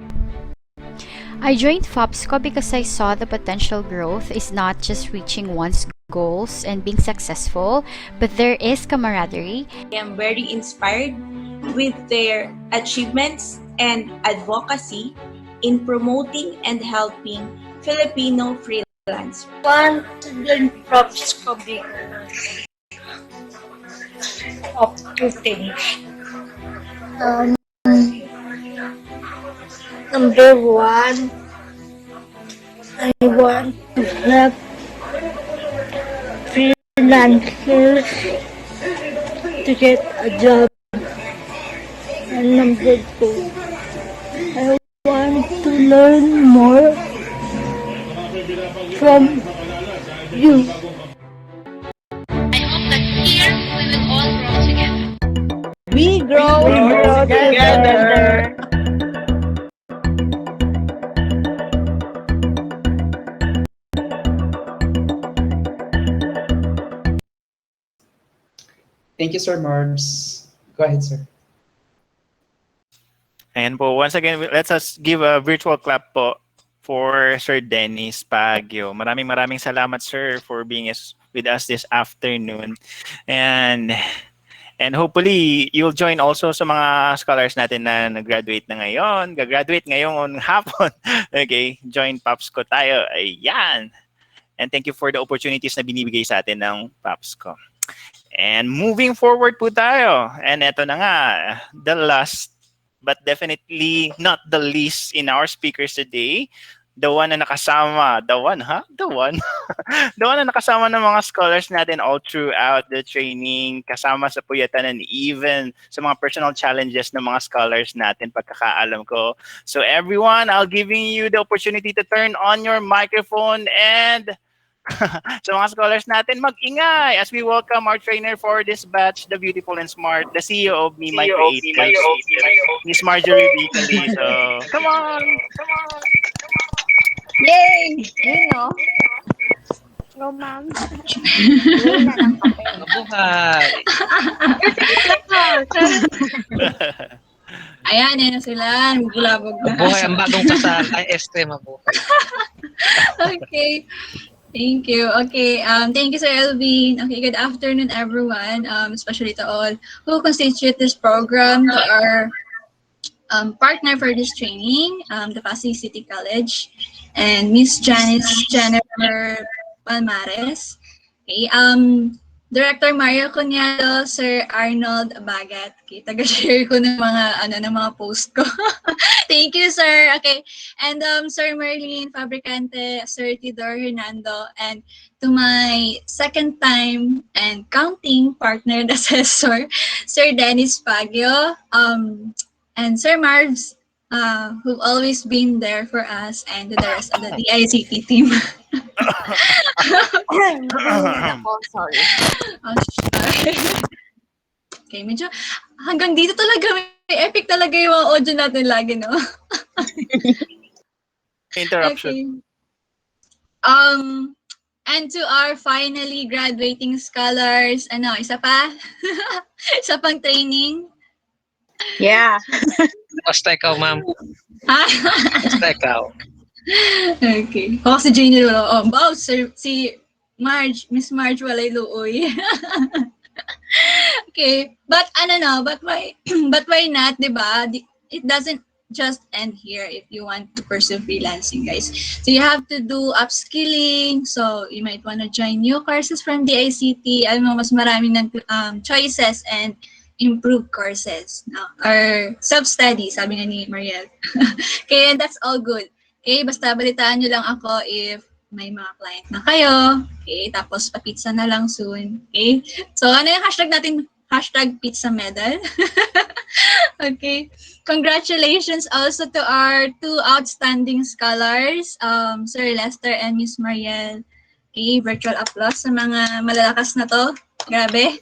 I joined FOPSCO because I saw the potential growth is not just reaching one's goals and being successful, but there is camaraderie. I am very inspired with their achievements and advocacy in promoting and helping Filipino freelancers. I want to learn FOPSCO because of two things. Number one, I want to help freelancers to get a job. And number two, I want to learn more from you. I hope that here we will all grow together. We grow together. Thank you, Sir Marbs. Go ahead, sir. And po, once again, let's us give a virtual clap po for Sir Dennis Pagyo. Maraming salamat, sir, for being with us this afternoon. And hopefully, you'll join also sa mga scholars natin na nag-graduate na ngayon. Gagraduate ngayong hapon. Okay, join PAPSCO tayo. Ayan. And thank you for the opportunities na binibigay sa atin ng PAPSCO. And moving forward po tayo. And eto na nga, the last but definitely not the least in our speakers today, the one na nakasama, the one na nakasama ng mga scholars natin all throughout the training, kasama sa puyatan and even sa mga personal challenges ng mga scholars natin, pagkakaalam ko. So everyone, I'll giving you the opportunity to turn on your microphone and sa mga scholars natin, mag-ingay as we welcome our trainer for this batch, the beautiful and smart, the CEO of Me My Creators, Miss Marjorie Vicali. So, come on! Yay! You know? Go, ma'am. Mabuhay! Ayan, yan na sila. Bulabog na. Mabuhay ang bagong kasal. Ay, mabuhay. Okay. Thank you. Okay. Thank you, Sir Elvin. Okay. Good afternoon, everyone. Especially to all who constitute this program, to our partner for this training, the Passi City College, and Miss Janice Jennifer Palmares. Okay. Director Mario Cunyado, Sir Arnold Bagat. Okay, taga-share ko ng mga post ko. Thank you, sir. Okay. And Sir Merlin Fabricante, Sir Tidor Hernando, and to my second time and counting partner and assessor, Sir Dennis Pagio, and Sir Marvs, who've always been there for us, and to the rest of the DICT team. Sorry. Oh, sorry. Okay, medyo hanggang dito talaga may epic talaga yung mga audio natin lagi, no? Interruption. Okay. And to our finally graduating scholars, isa pa? Isa pang training? Yeah. Basta ikaw, ma'am. Basta ikaw. Okay. O, si Janie Lolo. Oh, wow, si Marge, Miss Marge walay luoy. Okay. But but why not, diba? It doesn't just end here if you want to pursue freelancing, guys. So you have to do upskilling. So you might want to join new courses from the ICT. Alam mo, mas marami ng choices and improved courses. No? Or self-study, sabi nga ni Mariel. Okay, that's all good. Okay, basta balitaan nyo lang ako if may mga client na kayo. Okay, tapos pa-pizza na lang soon. Okay, so ano yung hashtag natin? Hashtag pizza medal. Okay, congratulations also to our two outstanding scholars, Sir Lester and Miss Mariel. Okay, virtual applause sa mga malalakas na to. Grabe.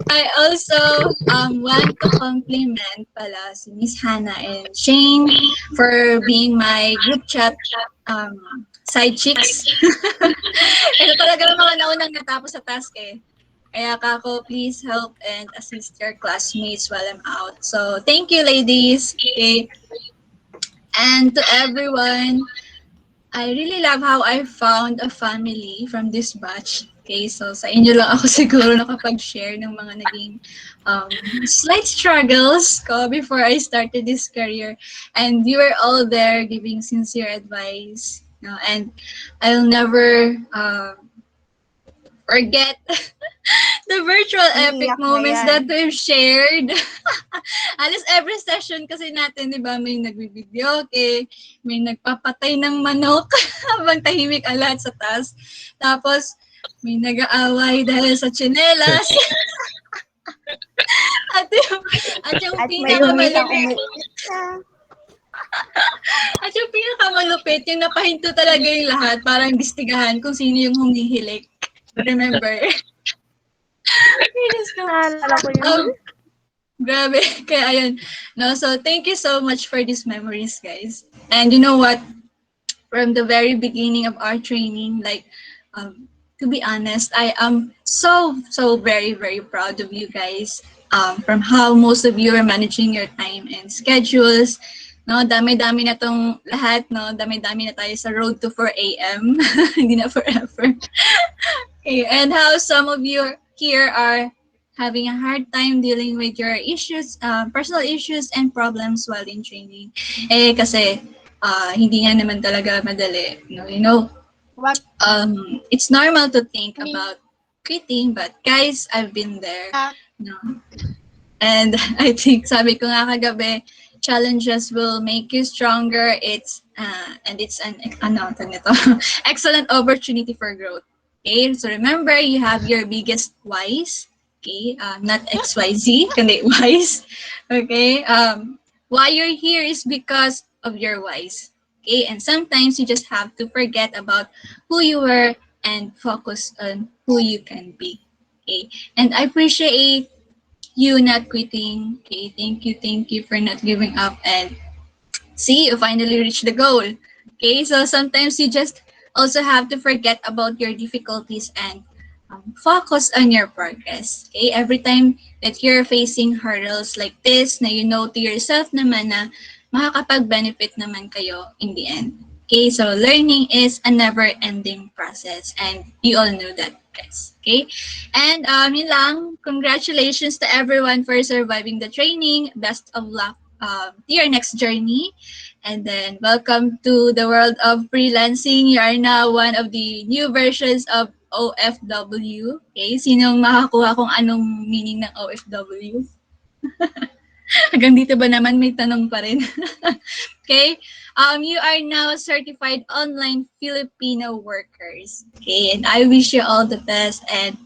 I also want to compliment pala si Miss Hannah and Shane for being my group chat side chicks. Ito talaga ng mga naunang natapos sa task eh. Kaya kako, please help and assist your classmates while I'm out. So, thank you, ladies. Okay. And to everyone, I really love how I found a family from this batch. Okay, so sa inyo lang ako siguro nakapag-share ng mga naging slight struggles ko before I started this career. And you were all there giving sincere advice. And I'll never forget the virtual epic moments that we've shared. Alas every session kasi natin, di ba, may nagbibideo, okay, may nagpapatay ng manok habang tahimik ang lahat sa taas. Tapos, may nag-aaway dahil sa tsinelas. at yung pinakamalupit, yung napahinto talaga yung lahat, parang distigahan kung sino yung humihilik. Remember? Grabe. Kaya ayun. No, so thank you so much for these memories, guys. And you know what? From the very beginning of our training, like, to be honest, I am so very, very proud of you guys. From how most of you are managing your time and schedules. No, dami-dami na tong lahat, no? Dami-dami na tayo sa road to 4 a.m. Hindi na forever. Okay, and how some of you here are having a hard time dealing with your issues, personal issues and problems while in training. Kasi hindi nga naman talaga madali. You know, it's normal to think about quitting, but guys, I've been there. No. And I think, sabi ko nga kagabi, challenges will make you stronger. It's an excellent opportunity for growth. Okay, so remember, you have your biggest whys. Okay, not XYZ, kundi whys. Okay, why you're here is because of your whys. Okay, and sometimes you just have to forget about who you were and focus on who you can be. Okay, and I appreciate you not quitting. Okay, thank you for not giving up, and see, you finally reached the goal. Okay, so sometimes you just also have to forget about your difficulties and focus on your progress. Okay? Every time that you're facing hurdles like this, na you know to yourself naman na makakapag-benefit naman kayo in the end. Okay? So, learning is a never-ending process and you all know that, guys. Okay? And yun lang. Congratulations to everyone for surviving the training. Best of luck to your next journey. And then, welcome to the world of freelancing. You are now one of the new versions of OFW. Okay? Sinong makakuha kung anong meaning ng OFW? Hanggang dito ba naman may tanong pa rin? Okay? You are now certified online Filipino workers. Okay? And I wish you all the best and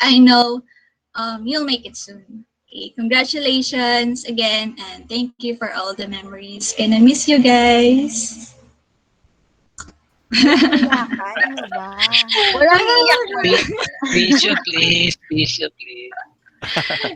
I know you'll make it soon. Okay, congratulations again and thank you for all the memories. Gonna miss you guys. Iyakan mo ba? Walang iyak mo. Tissue, please. Tissue, please.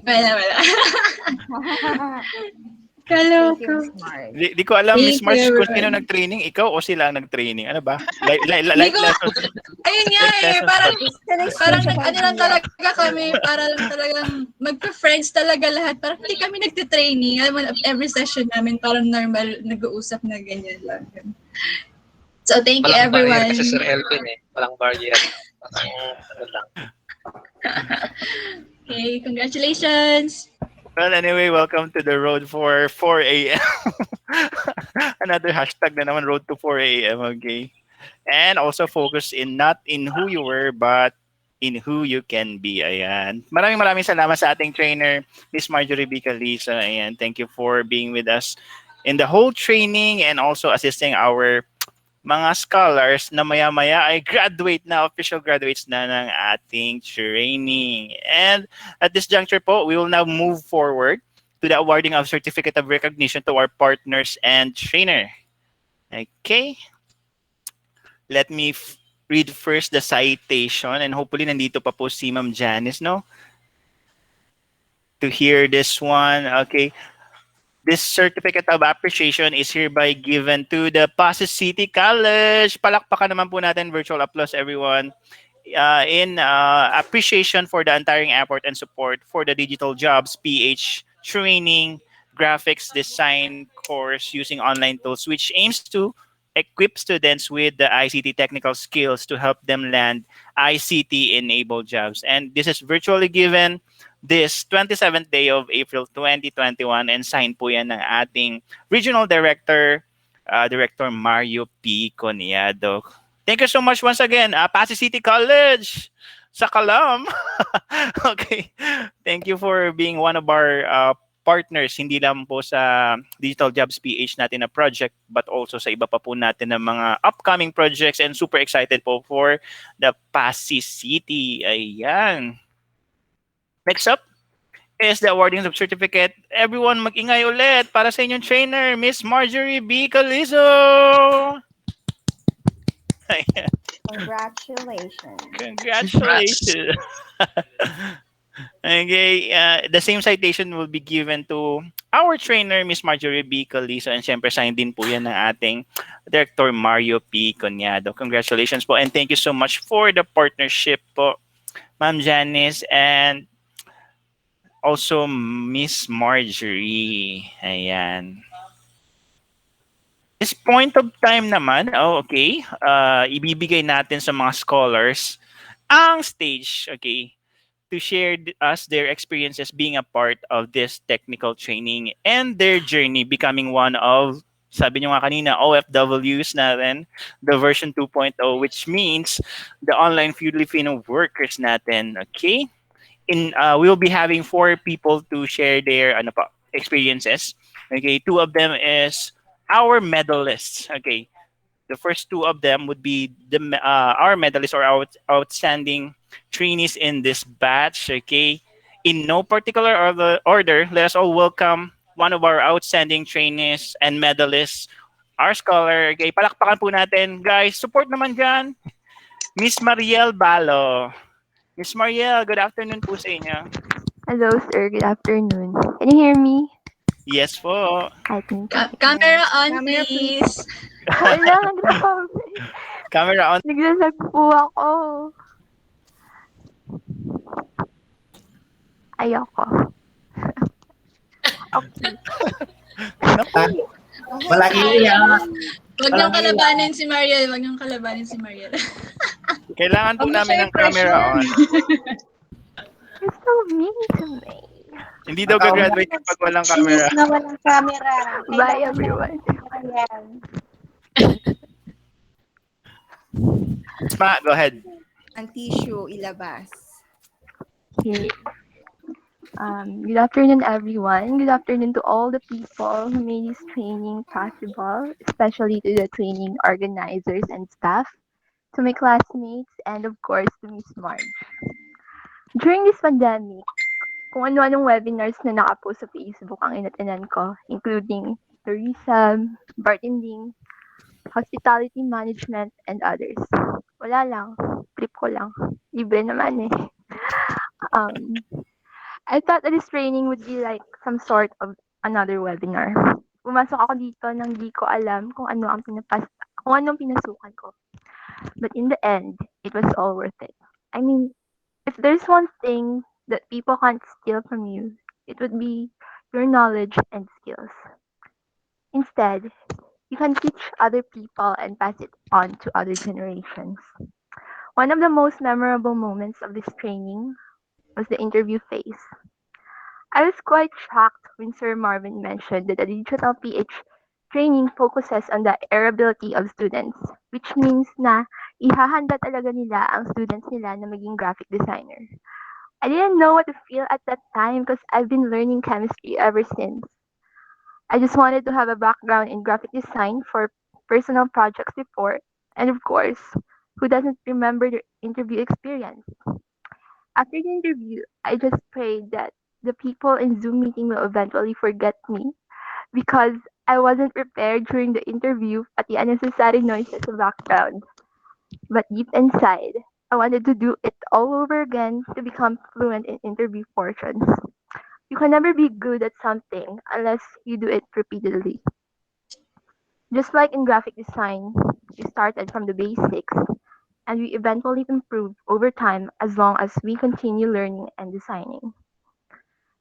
Wala. Thank you, Kaloka. Miss Mars. Di ko alam, Miss Thank you, March, kung sino everyone. nag-training, ikaw o sila ang nag-training. Ano ba? Life Hindi ko, lessons. ayun nga Life eh, lessons parang, ba? parang ano lang talaga kami, para lang talagang magka-friends talaga lahat. Parang hindi kami nagtitraining. Alam mo, every session namin parang normal, nag-uusap na ganyan lang. So, thank you Walang barrier everyone. kasi Sir Elvin eh. Walang barrier. Parang ano lang. Okay, congratulations. Well, anyway, welcome to the road for 4 a.m. Another hashtag na naman, road to 4 a.m. Okay. And also focus in not in who you were, but in who you can be. Ayan. Maraming salamat sa ating trainer, Miss Marjorie B. Calisa. Ayan. Thank you for being with us in the whole training and also assisting our mga scholars na maya-maya ay official graduates na ng ating training. And at this juncture po, we will now move forward to the awarding of Certificate of Recognition to our partners and trainer. Okay. Let me read first the citation and hopefully nandito pa po si Ma'am Janice, no? To hear this one. Okay. This certificate of appreciation is hereby given to the Passi City College. Palakpakan naman po natin, virtual applause everyone. In appreciation for the untiring effort and support for the Digital Jobs PH training graphics design course using online tools, which aims to equip students with the ICT technical skills to help them land ICT-enabled jobs. And this is virtually given this 27th day of April 2021 and signed po yan ng ating Regional Director, Director Mario P. Coniado. Thank you so much once again, Passi City College sa Kalam. Okay. Thank you for being one of our partners, hindi lang po sa Digital Jobs PH natin na project, but also sa iba pa po natin na mga upcoming projects and super excited po for the Passi City. Ayan. Next up is the awarding of certificate. Everyone mag-ingay ulit para sa inyong trainer, Miss Marjorie B. Calizo. Congratulations. Congratulations. Okay, the same citation will be given to our trainer, Miss Marjorie B. Calizo, and syempre sign din po yan ng ating Director Mario P. Coniado. Congratulations po and thank you so much for the partnership po, Ma'am Janice, and also Miss Marjorie. Ayan. This point of time naman, okay, ibibigay natin sa mga scholars ang stage, okay, to share us their experiences being a part of this technical training and their journey becoming one of, sabi nyo nga kanina, OFWs natin, the version 2.0, which means the online Filipino workers natin, okay? We'll be having 4 people to share their experiences. Okay, 2 of them is our medalists. Okay, the first 2 of them would be our medalists or our outstanding trainees in this batch. Okay, in no particular order, let us all welcome one of our outstanding trainees and medalists, our scholar. Okay, palakpakan po natin, guys. Support naman dyan, Miss Mariel Balo. Miss Mariel, good afternoon po sa inyo. Hello, sir. Good afternoon. Can you hear me? Yes po. I think. Camera on, please. Wala, grabe. Camera on. Naglalag po ako. Ayoko. Okay. Naku, Malaki yan. Wag niyong Malaki yan. kalabanin si Mariel. Wag niyong kalabanin si Mariel. kailangan po Wag mo namin siya ng camera i-pressure. on. You're so mean to me. Hindi daw gagraduate kapag walang camera. Inis na walang camera. Bye, Kailangan na everyone. yan. Ma, go ahead. Ang tissue ilabas. Okay. Good afternoon, everyone. Good afternoon to all the people who made this training possible, especially to the training organizers and staff, to my classmates, and of course to Miss Marge. During this pandemic, kung ano-anong webinars na nakapost sa Facebook ang inatinan ko, including tourism, bartending, hospitality management, and others. Wala lang. Trip ko lang. Libre naman eh. Um, I thought that this training would be like some sort of another webinar. Pumasok ako dito nang di ko alam kung anong pinasukan ko. But in the end, it was all worth it. I mean, if there's one thing that people can't steal from you, it would be your knowledge and skills. Instead, you can teach other people and pass it on to other generations. One of the most memorable moments of this training was the interview phase. I was quite shocked when Sir Marvin mentioned that the digital PH training focuses on the ability of students, which means na ihahanda talaga nila ang students nila na maging graphic designer. I didn't know what to feel at that time because I've been learning chemistry ever since. I just wanted to have a background in graphic design for personal projects before, and of course, who doesn't remember the interview experience? After the interview, I just prayed that the people in Zoom meeting will eventually forget me because I wasn't prepared during the interview at the unnecessary noises in the background. But deep inside, I wanted to do it all over again to become fluent in interview portions. You can never be good at something unless you do it repeatedly. Just like in graphic design, we started from the basics and we eventually improve over time as long as we continue learning and designing.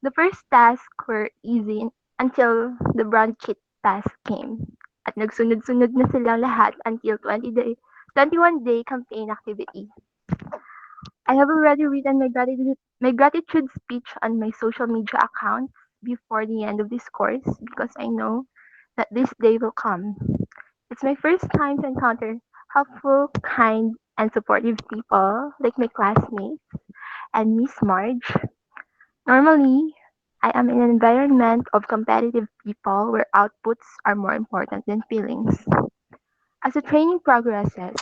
The first tasks were easy until the brand kit task came. At nagsunod-sunod na silang lahat until 21-day campaign activity. I have already written my gratitude speech on my social media accounts before the end of this course because I know that this day will come. It's my first time to encounter helpful, kind, and supportive people like my classmates and Miss Marge. Normally, I am in an environment of competitive people where outputs are more important than feelings. As the training progresses,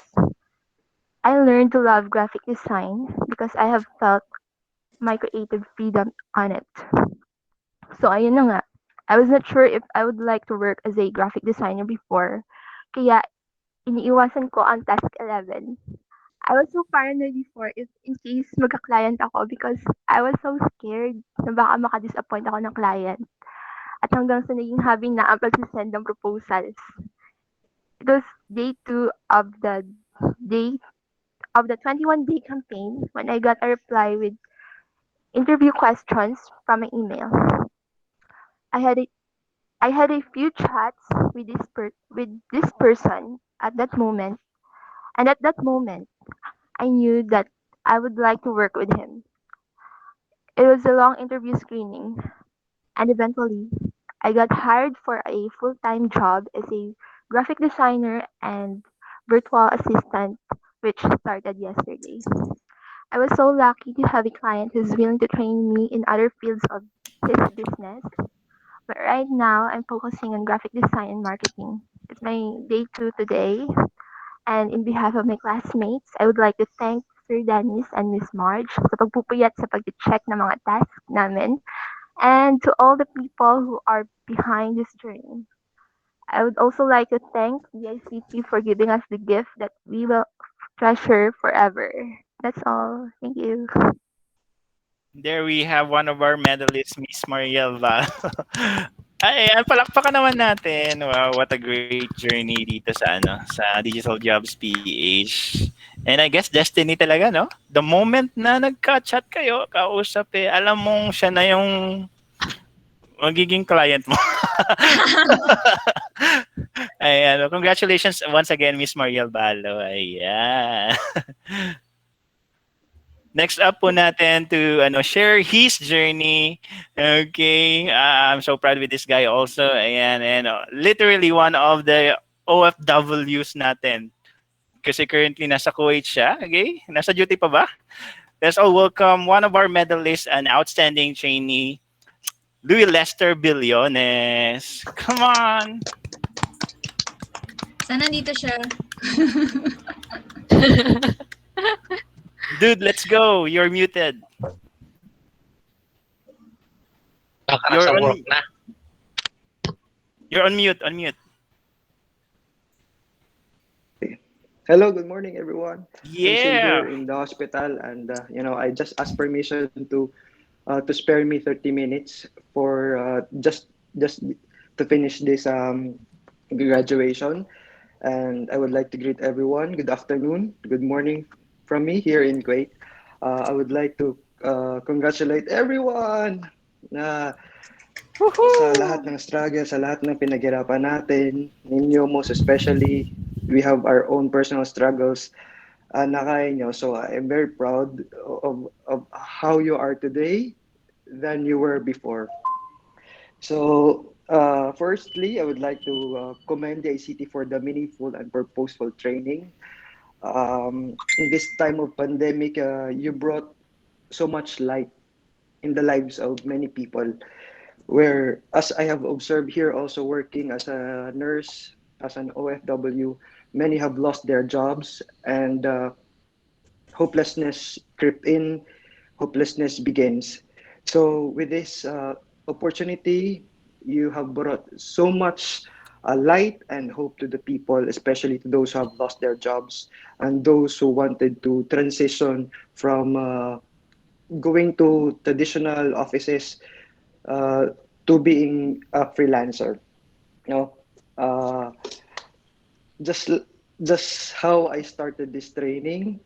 I learned to love graphic design because I have felt my creative freedom on it. So ayun na nga. I was not sure if I would like to work as a graphic designer before. Kaya iniiwasan ko ang task 11. I was so paranoid before if in case magka-client ako because I was so scared na baka maka-disappoint ako ng client. At hanggang sa naging hobby na ang pag-send ng proposals. It was day 2 day of the 21-day campaign when I got a reply with interview questions from my email. I had a I had a few chats with this person at that moment, and at that moment, I knew that I would like to work with him. It was a long interview screening, and eventually, I got hired for a full-time job as a graphic designer and virtual assistant, which started yesterday. I was so lucky to have a client who's willing to train me in other fields of his business. But right now, I'm focusing on graphic design and marketing. It's my day 2 today. And in behalf of my classmates, I would like to thank Sir Dennis and Miss Marge sa pagpupuyat sa pag-check ng mga tasks namin and to all the people who are behind this journey. I would also like to thank the ICT for giving us the gift that we will treasure forever. That's all. Thank you. There we have one of our medalists, Miss Mariel Val. Ay, palakpakan naman natin. Wow, what a great journey dito sa Digital Jobs PH. And I guess destiny talaga, no? The moment na nagka-chat kayo, kausap alam mong siya na yung magiging client mo. Ayan, congratulations once again, Miss Mariel Balo. Ayan. Next up po natin to share his journey. Okay, I'm so proud with this guy also. Ayan, and literally one of the OFWs natin. Kasi currently nasa Kuwait siya. Okay, nasa duty pa ba? Let's all welcome one of our medalists, an outstanding trainee, Louis Lester Billones. Come on. Sana dito siya. Dude, let's go. You're muted. Baka You're nasa on, work na. you're on mute. On mute. Hello, good morning, everyone. I'm still Yeah. here in the hospital, and I just asked permission to spare me 30 minutes for just to finish this graduation. And I would like to greet everyone. Good afternoon, good morning from me here in Kuwait. I would like to congratulate everyone na sa lahat ng struggle, sa lahat ng pinaghirapan natin, ninyo most especially, we have our own personal struggles na kaya nyo. So I'm very proud of how you are today than you were before. So firstly, I would like to commend the ICT for the meaningful and purposeful training. In this time of pandemic, you brought so much light in the lives of many people. Where, as I have observed here, also working as a nurse, as an OFW, many have lost their jobs, and hopelessness creep in, hopelessness begins. So with this opportunity, you have brought so much light and hope to the people, especially to those who have lost their jobs and those who wanted to transition from going to traditional offices uh, to being a freelancer. You know, uh, just just how I started this training.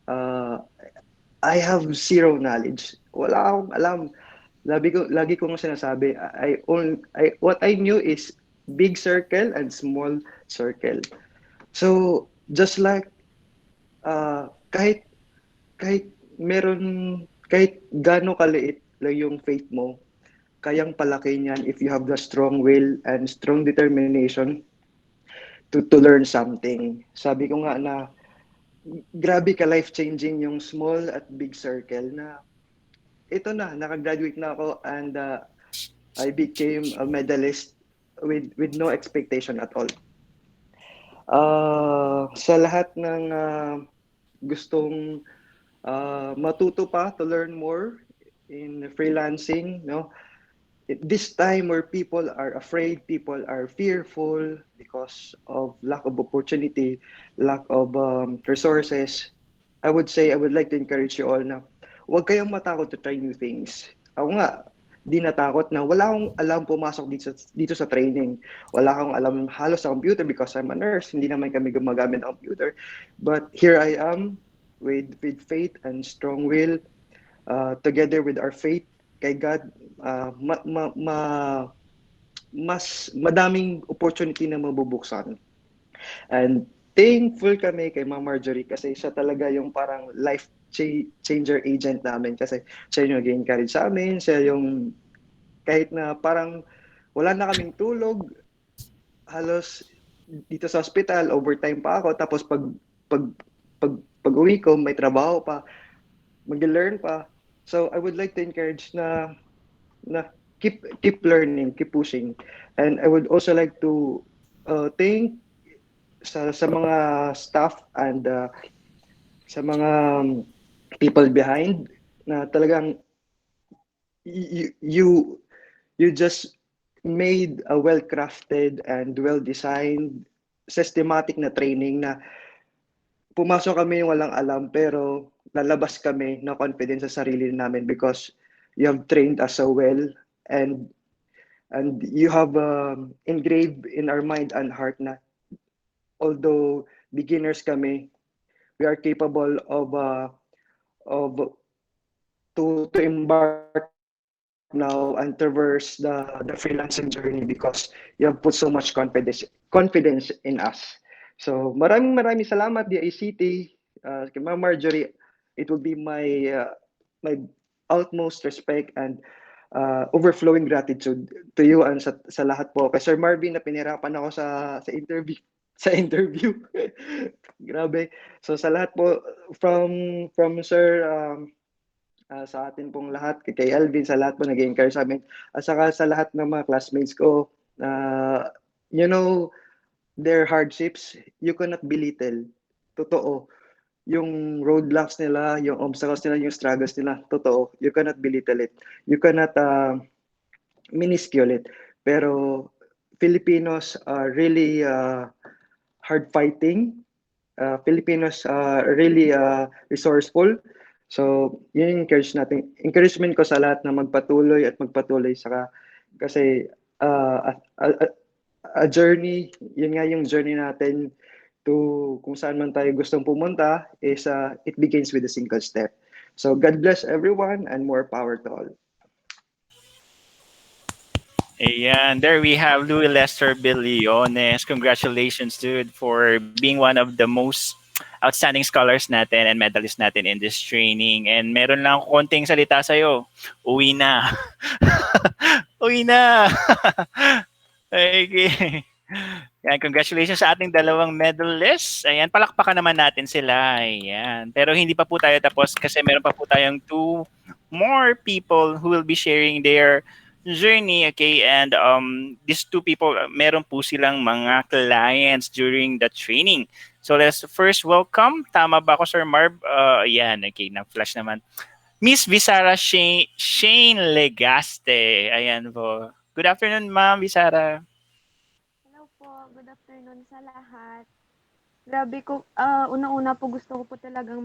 Uh, I have zero knowledge. Wala akong alam. Lagi kong sinasabi, what I knew is big circle and small circle. So, just like, kahit, kahit gaano kaliit lang yung faith mo, kayang palaki niyan if you have the strong will and strong determination to learn something. Sabi ko nga na, grabe ka life-changing yung small at big circle na ito na, nakagraduate na ako and I became a medalist with no expectation at all. Sa lahat ng gustong matuto pa to learn more in freelancing, no? This time where people are afraid, people are fearful because of lack of opportunity, lack of resources, I would say, I would like to encourage you all na huwag kayong matakot to try new things. Ako nga, di natakot na wala akong alam pumasok dito sa training. Wala akong alam halos sa computer because I'm a nurse. Hindi naman kami gumagamit ng computer. But here I am with faith and strong will, together with our faith kay God, mas madaming opportunity na mabubuksan. And thankful kami kay Ma'am Marjorie kasi siya talaga yung parang life changer agent namin kasi siya yung nag-encourage sa amin, siya yung kahit na parang wala na kaming tulog, halos dito sa hospital, overtime pa ako, tapos pag uwi ko, may trabaho pa, mag-learn pa. So I would like to encourage na keep learning, keep pushing. And I would also like to thank sa mga staff and sa mga people behind na talagang you just made a well-crafted and well-designed systematic na training na pumasok kami yung walang alam pero lalabas kami na confidence sa sarili namin because you have trained us so well and And you have engraved in our mind and heart na although beginners kami, we are capable of to embark now and traverse the freelancing journey because you have put so much confidence in us. So maraming salamat DICT, kay Ma'am Marjorie. It will be my utmost respect and overflowing gratitude to you and sa lahat po. Kay Sir Marvin na pinirapan ako sa interview sa interview. Grabe. So sa lahat po from Sir sa atin pong lahat, kay Alvin, sa lahat po nag-encourage sa amin, at saka sa lahat ng mga classmates ko, you know, their hardships, you cannot belittle. Totoo. Yung roadblocks nila, yung obstacles nila, yung struggles nila, totoo. You cannot belittle it. You cannot minuscule it. Pero Filipinos are really hard fighting. Filipinos are really resourceful. So, yun yung encouragement ko sa lahat na magpatuloy at magpatuloy saka kasi a journey, yun nga yung journey natin to kung saan man tayo gustong pumunta is it begins with a single step. So, God bless everyone and more power to all. Ayan, there we have Louis Lester Biliones. Congratulations, dude, for being one of the most outstanding scholars natin and medalists natin in this training. And meron lang konting salita sa'yo. Uwi na. Uwi na. Okay. Yan, congratulations sa ating dalawang medalists. Ayan, palakpakan naman natin sila. Ayan. Pero hindi pa po tayo tapos kasi meron pa po tayong two more people who will be sharing their journey, okay? And these two people, meron po silang mga clients during the training. So let's first welcome, tama ba ako, Sir Marv? Ayan, okay, na-flash naman. Miss Visara Shane Legaste. Ayan po. Good afternoon, Ma'am Visara. Hello po, good afternoon sa lahat. Grabe ko, unang-una po gusto ko po talagang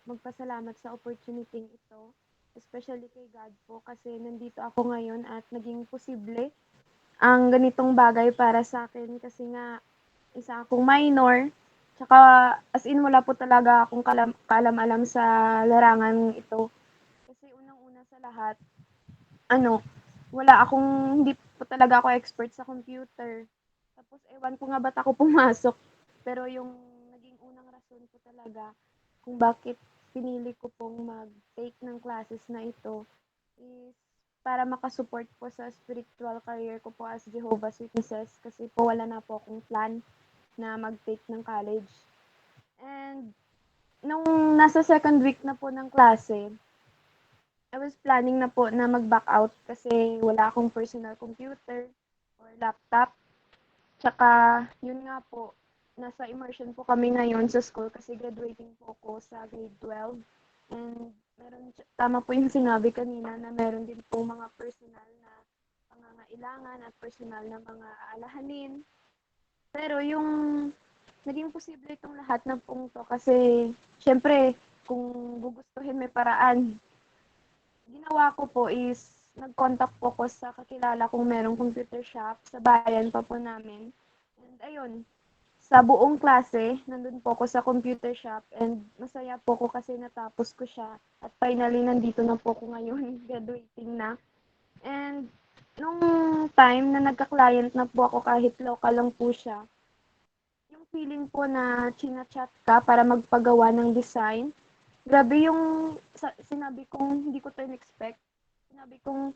magpasalamat sa opportunity ito, especially kay God po kasi nandito ako ngayon at naging posible ang ganitong bagay para sa akin kasi nga isa akong minor, tsaka as in wala po talaga akong kaalam-alam sa larangan ito. Kasi unang-una sa lahat, hindi po talaga ako expert sa computer. Tapos ewan ko nga ba't ako pumasok. Pero yung naging unang rason ko talaga kung bakit pinili ko pong mag-take ng classes na ito is para makasupport po sa spiritual career ko po as Jehovah's Witnesses kasi po wala na po akong plan na mag-take ng college. And nung nasa second week na po ng klase, I was planning na po na mag-back out kasi wala akong personal computer or laptop. Tsaka, yun nga po, nasa immersion po kami ngayon sa school kasi graduating po ako sa grade 12. And tama po yung sinabi kanina na meron din po mga personal na pangangailangan at personal na mga aalahanin. Pero yung naging posible itong lahat ng pong to kasi syempre kung gugustuhin may paraan. Ginawa ko po is nag-contact po ko sa kakilala kong merong computer shop sa bayan pa po namin. And ayun, sa buong klase, nandun po ako sa computer shop and masaya po ko kasi natapos ko siya. At finally, nandito na po ako ngayon, graduating na. And nung time na nagka-client na po ako kahit local lang po siya, yung feeling po na chinachat ka para magpagawa ng design, grabe yung sinabi kong hindi ko to in-expect. Sinabi kong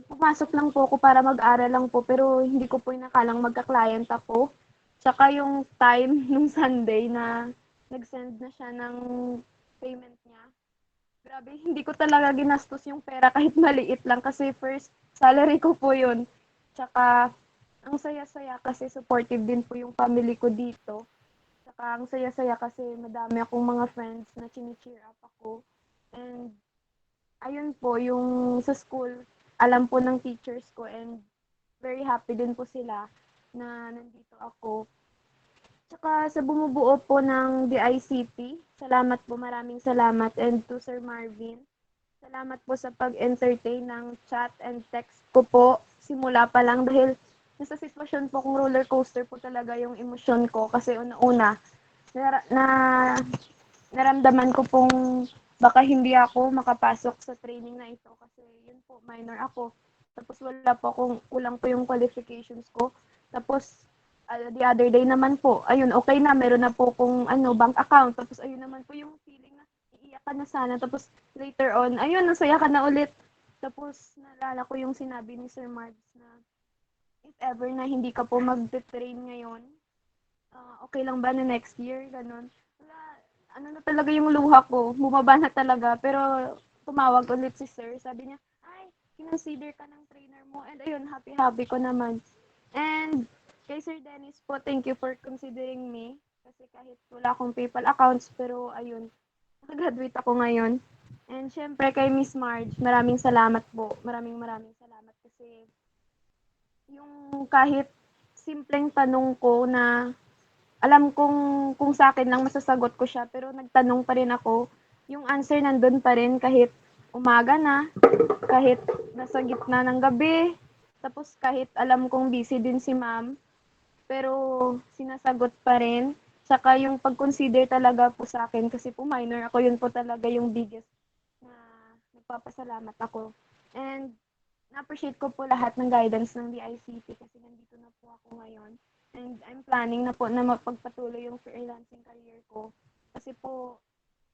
pumasok lang po ako para mag-aral lang po pero hindi ko po inakalang magka-client ako. Tsaka yung time nung Sunday na nag-send na siya ng payment niya. Grabe, hindi ko talaga ginastos yung pera kahit maliit lang kasi first salary ko po yun. Tsaka ang saya-saya kasi supportive din po yung family ko dito. Tsaka ang saya-saya kasi madami akong mga friends na chini-cheer up ako. And ayun po, yung sa school, alam po ng teachers ko and very happy din po sila na nandito ako. Tsaka sa bumubuo po ng DICT, salamat po, maraming salamat and to Sir Marvin Salamat po sa pag-entertain ng chat and text ko po. Simula pa lang dahil nasa sitwasyon po kung roller coaster po talaga yung emosyon ko kasi una-una na naramdaman ko pong baka hindi ako makapasok sa training na ito kasi yun po minor ako. Tapos wala po akong kulang po yung qualifications ko. Tapos the other day naman po, ayun okay na meron na po kung bank account. Tapos ayun naman po yung feeling na iiyak ka na sana. Tapos later on, ayun nasaya ka na ulit. Tapos naalala ko yung sinabi ni Sir Margs na if ever na hindi ka po mag-train ngayon, okay lang ba na next year, gano'n. Wala, ano na talaga yung luha ko, bumaba na talaga. Pero tumawag ulit si Sir, sabi niya, ay, kinonsider ka ng trainer mo. And ayun, happy-happy ko naman. And kay Sir Dennis po, thank you for considering me. Kasi kahit wala akong PayPal accounts, pero ayun, nakagraduate ako ngayon. And syempre kay Miss Marge, maraming salamat po. Maraming salamat kasi yung kahit simpleng tanong ko na alam kung sa akin lang masasagot ko siya, pero nagtanong pa rin ako. Yung answer nandun pa rin kahit umaga na, kahit nasa gitna ng gabi, tapos kahit alam kong busy din si ma'am, pero sinasagot pa rin. Tsaka yung pag-consider talaga po sa akin kasi po minor ako, yun po talaga yung biggest na nagpapasalamat ako. And na-appreciate ko po lahat ng guidance ng DICT kasi nandito na po ako ngayon. And I'm planning na po na mapagpatuloy yung freelancing career ko. Kasi po,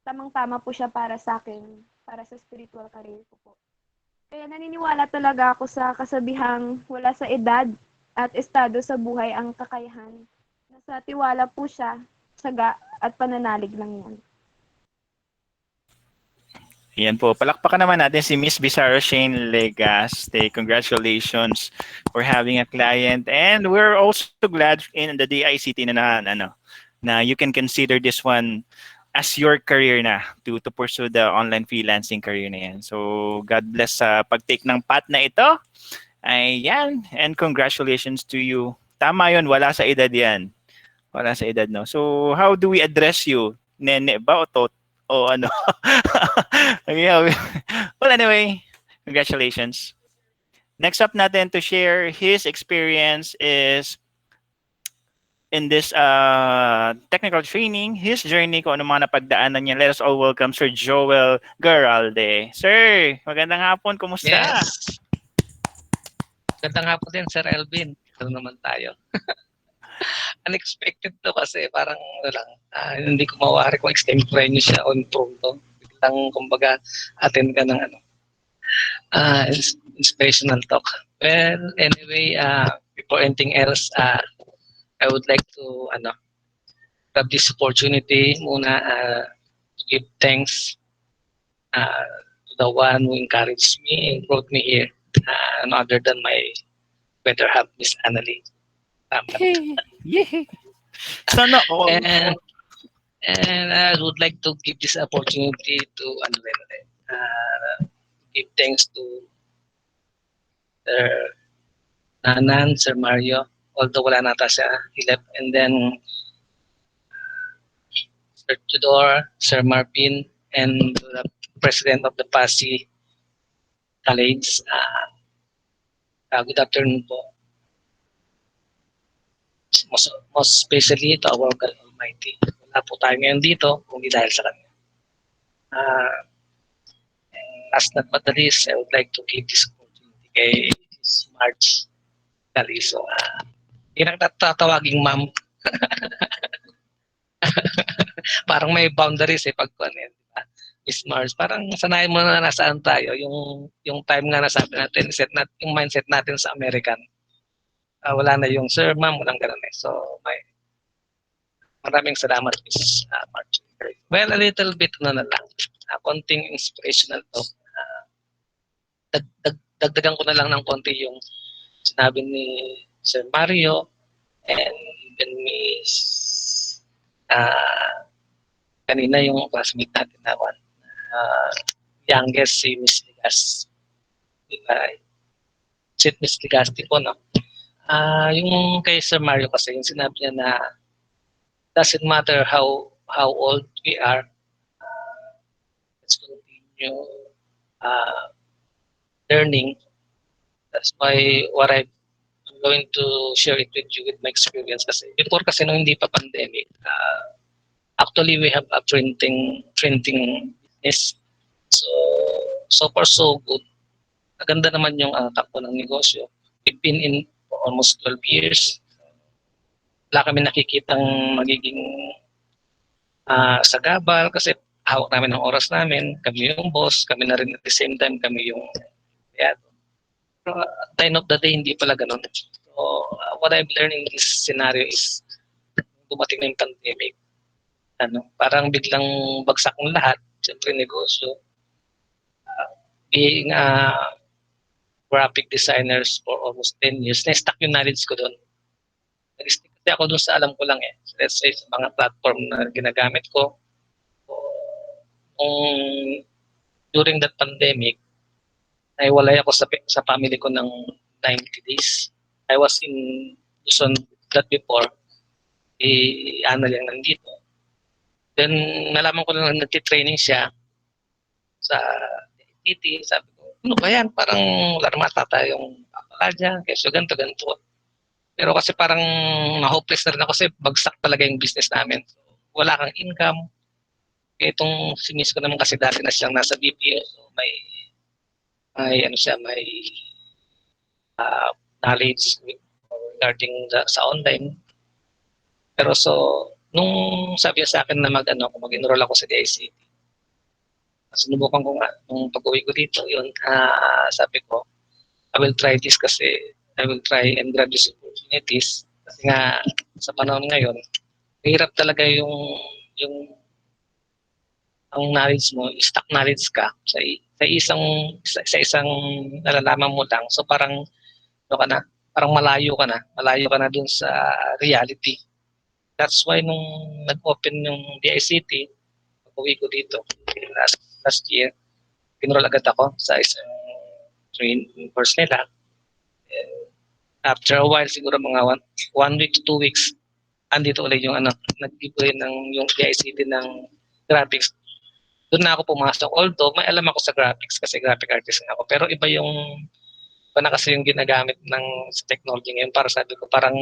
tamang-tama po siya para sa akin, para sa spiritual career ko po. Kaya naniniwala talaga ako sa kasabihang wala sa edad at estado sa buhay ang kakayahan. Nasa tiwala po siya, tiyaga at pananalig lang yan. Yan po. Palakpakan naman natin si Miss Bizarro Shane Legaste. Congratulations for having a client. And we're also glad in the DICT na you can consider this one as your career na to pursue the online freelancing career na yan. So, God bless sa pag-take ng path na ito. Ayan. And congratulations to you. Tama yun. Wala sa edad yan. Wala sa edad, no? So, how do we address you? Nene ba o tot? O ano? Yeah. Well, anyway, congratulations. Next up natin to share his experience is in this technical training, his journey, kung ano mga napagdaanan niya. Let us all welcome Sir Joel Garalde. Sir, magandang hapon. Kumusta? Yes. Magandang hapon din, Sir Elvin. Ito naman tayo. Unexpected to kasi parang hindi ko mawari kung extemporaneous siya on pronto. Biglang kumbaga attend ka ng inspirational talk. Well, anyway, before anything else, I would like to grab this opportunity muna to give thanks to the one who encouraged me and brought me here, none other than my better half, Miss Annalie. Yeah. Sana all. And I would like to give this opportunity to give thanks to Sir Nanan, Sir Mario, although wala nata siya, he left. And then Sir Tudor, Sir Marpin, and the President of the Passi College. Good afternoon po. Most especially to our God Almighty. Wala po tayo ngayon dito, kundi dahil sa Kanya. Last but not the least, I would like to give this opportunity kay March Caliso. Hindi na tatawaging ma'am. Parang may boundaries pag diba? Miss Mars, parang sanayin mo na nasaan tayo. Yung time nga na sabi natin, yung mindset natin sa American. Wala na yung sir, ma'am, walang ganun eh. So, maraming salamat, Miss March. Well, a little bit na lang. Konting inspirational to. Dagdagan ko na lang ng konti yung sinabi ni Sir Mario and even Miss kanina yung classmate natin na one. Youngest si Miss Ligas. Si Miss Ligasti po, no? Yung kay Sir Mario kasi, yung sinabi niya na doesn't matter how old we are, let's continue uh, learning. That's why what I'm going to share it with you with my experience. Kasi before kasi nung hindi pa pandemic, actually we have a printing business. So so far so good. Maganda naman yung takbo ng negosyo. We've been in for almost 12 years. Wala kami nakikitang magiging sagabal kasi hawak namin ng oras namin. Kami yung boss, kami na rin at the same time kami yung empleyado. Pero at the end of the day, hindi pala ganun. So, what I've learned in this scenario is dumating na yung pandemic. Parang biglang bagsak ng lahat. Siyempre, negosyo. Being a graphic designers for almost 10 years, na-stuck yung knowledge ko doon. Nag-stick kasi ako doon sa alam ko lang eh. Let's say, sa mga platform na ginagamit ko. During that pandemic, naiwalay ako sa family ko ng 90 days. I was in Luzon that before. Ano lang nandito. Then, nalaman ko na nagtitraining siya sa DIT. Sabi ko, ano ba yan? Parang wala naman tayong papala dyan. Kaya ganito. Pero kasi parang na-hopeless na rin ako kasi bagsak talaga yung business namin. So, wala kang income. Kaya itong si Miss ko naman kasi dati na siyang nasa BPO. So, may knowledge regarding sa online. Pero so, nung sabi sa akin na mag-enroll ako sa DICT, sinubukan ko nga, nung pag-uwi ko dito, yun, sabi ko, I will try this kasi I will try and grab these opportunities. Kasi nga, sa panahon ngayon, hirap talaga yung ang knowledge mo, stock knowledge ka sa isang nalalaman mo lang. So parang parang malayo ka na dun sa reality. That's why nung nag-open yung DICT, pag-uwi ko dito last year, pinroll agad ako sa isang training course nila. After a while, siguro mga 1 week to 2 weeks, andito ulit yung nag-giveaway ng yung DICT ng graphics. Doon na ako pumasok. Although, may alam ako sa graphics kasi graphic artist na ako. Pero iba na kasi yung ginagamit ng sa technology ngayon. Para sabi ko, parang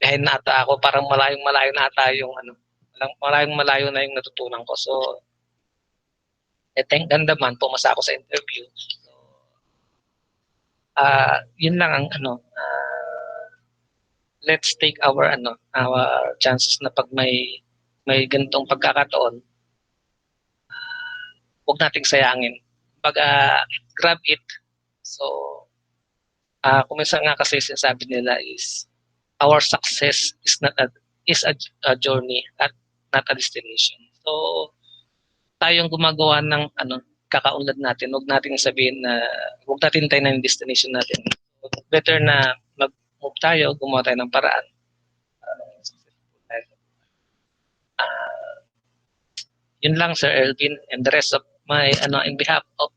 behind na ata ako. Parang malayong-malayo na ata yung malayong-malayo na yung natutunan ko. So, thank God naman, pumasa ako sa interview. So, yun lang ang let's take our chances na pag may ganitong pagkakataon, huwag nating sayangin. Grab it. So, kung minsan nga kasi sinasabi nila is our success is a journey at not a destination. So, tayong gumagawa ng kakaunlad natin. Huwag nating sabihin na huwag natin tayo ng destination natin. Better na mag-move tayo, gumawa tayo ng paraan. Yun lang, Sir Elvin, and the rest of my in behalf of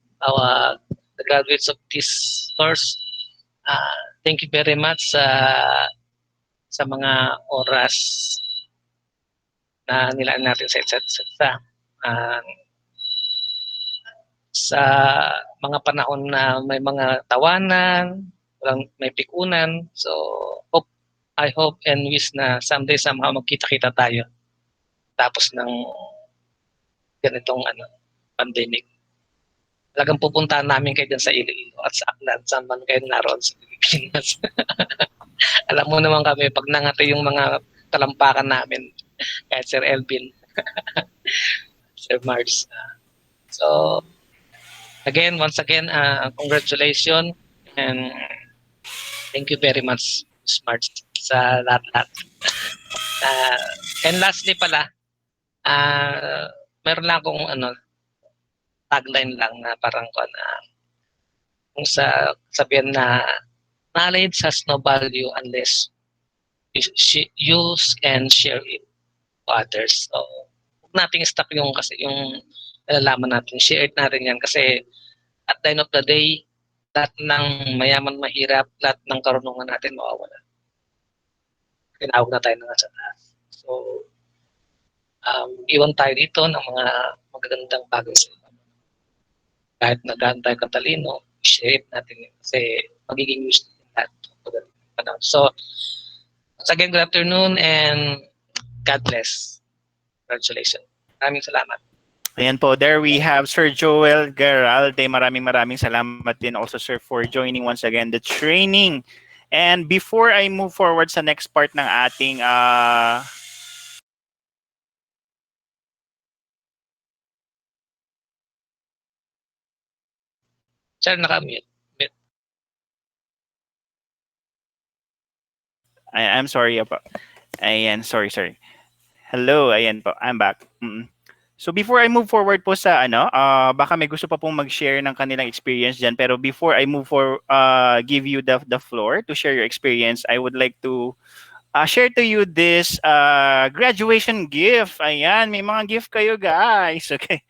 the graduates of this course, thank you very much sa mga oras na nilaan natin sa mga panahon na may mga tawanan, may pikunan. So I hope and wish na someday somehow magkita-kita tayo tapos ng ganitong pandemic. Talagang pupuntahan namin kayo dyan sa Iloilo at sa Aklan, saan man kayo naroon sa Pilipinas. Alam mo naman kami, pag nangati yung mga talampakan namin, kahit Sir Elvin, Sir Mars. So, once again, congratulations and thank you very much, Smart, sa lahat-lahat. And lastly pala, meron lang akong tagline lang na parang kung sabihin na knowledge has no value unless you use and share it to others. So, huwag nating stop kasi yung nalalaman natin, share it natin yan kasi at the end of the day, lahat ng mayaman mahirap, lahat ng karunungan natin mawawala. Tinawag na tayo ng nasa taas. So, iwan tayo dito ng mga magagandang bagay sa kahit na gaano tayo katalino, share it natin yun. Kasi magiging use natin lahat. So, once again, good afternoon and God bless. Congratulations. Maraming salamat. Ayan po, there we have Sir Joel Garalde. Maraming salamat din also, sir, for joining once again the training. And before I move forward sa next part ng ating Sir, naka-mute. I'm sorry po. Ayan, sorry. Hello, ayan po. I'm back. So before I move forward po sa baka may gusto pa pong mag-share ng kanilang experience diyan, pero before I move for give you the floor to share your experience, I would like to share to you this graduation gift. Ayan, may mga gift kayo, guys. Okay.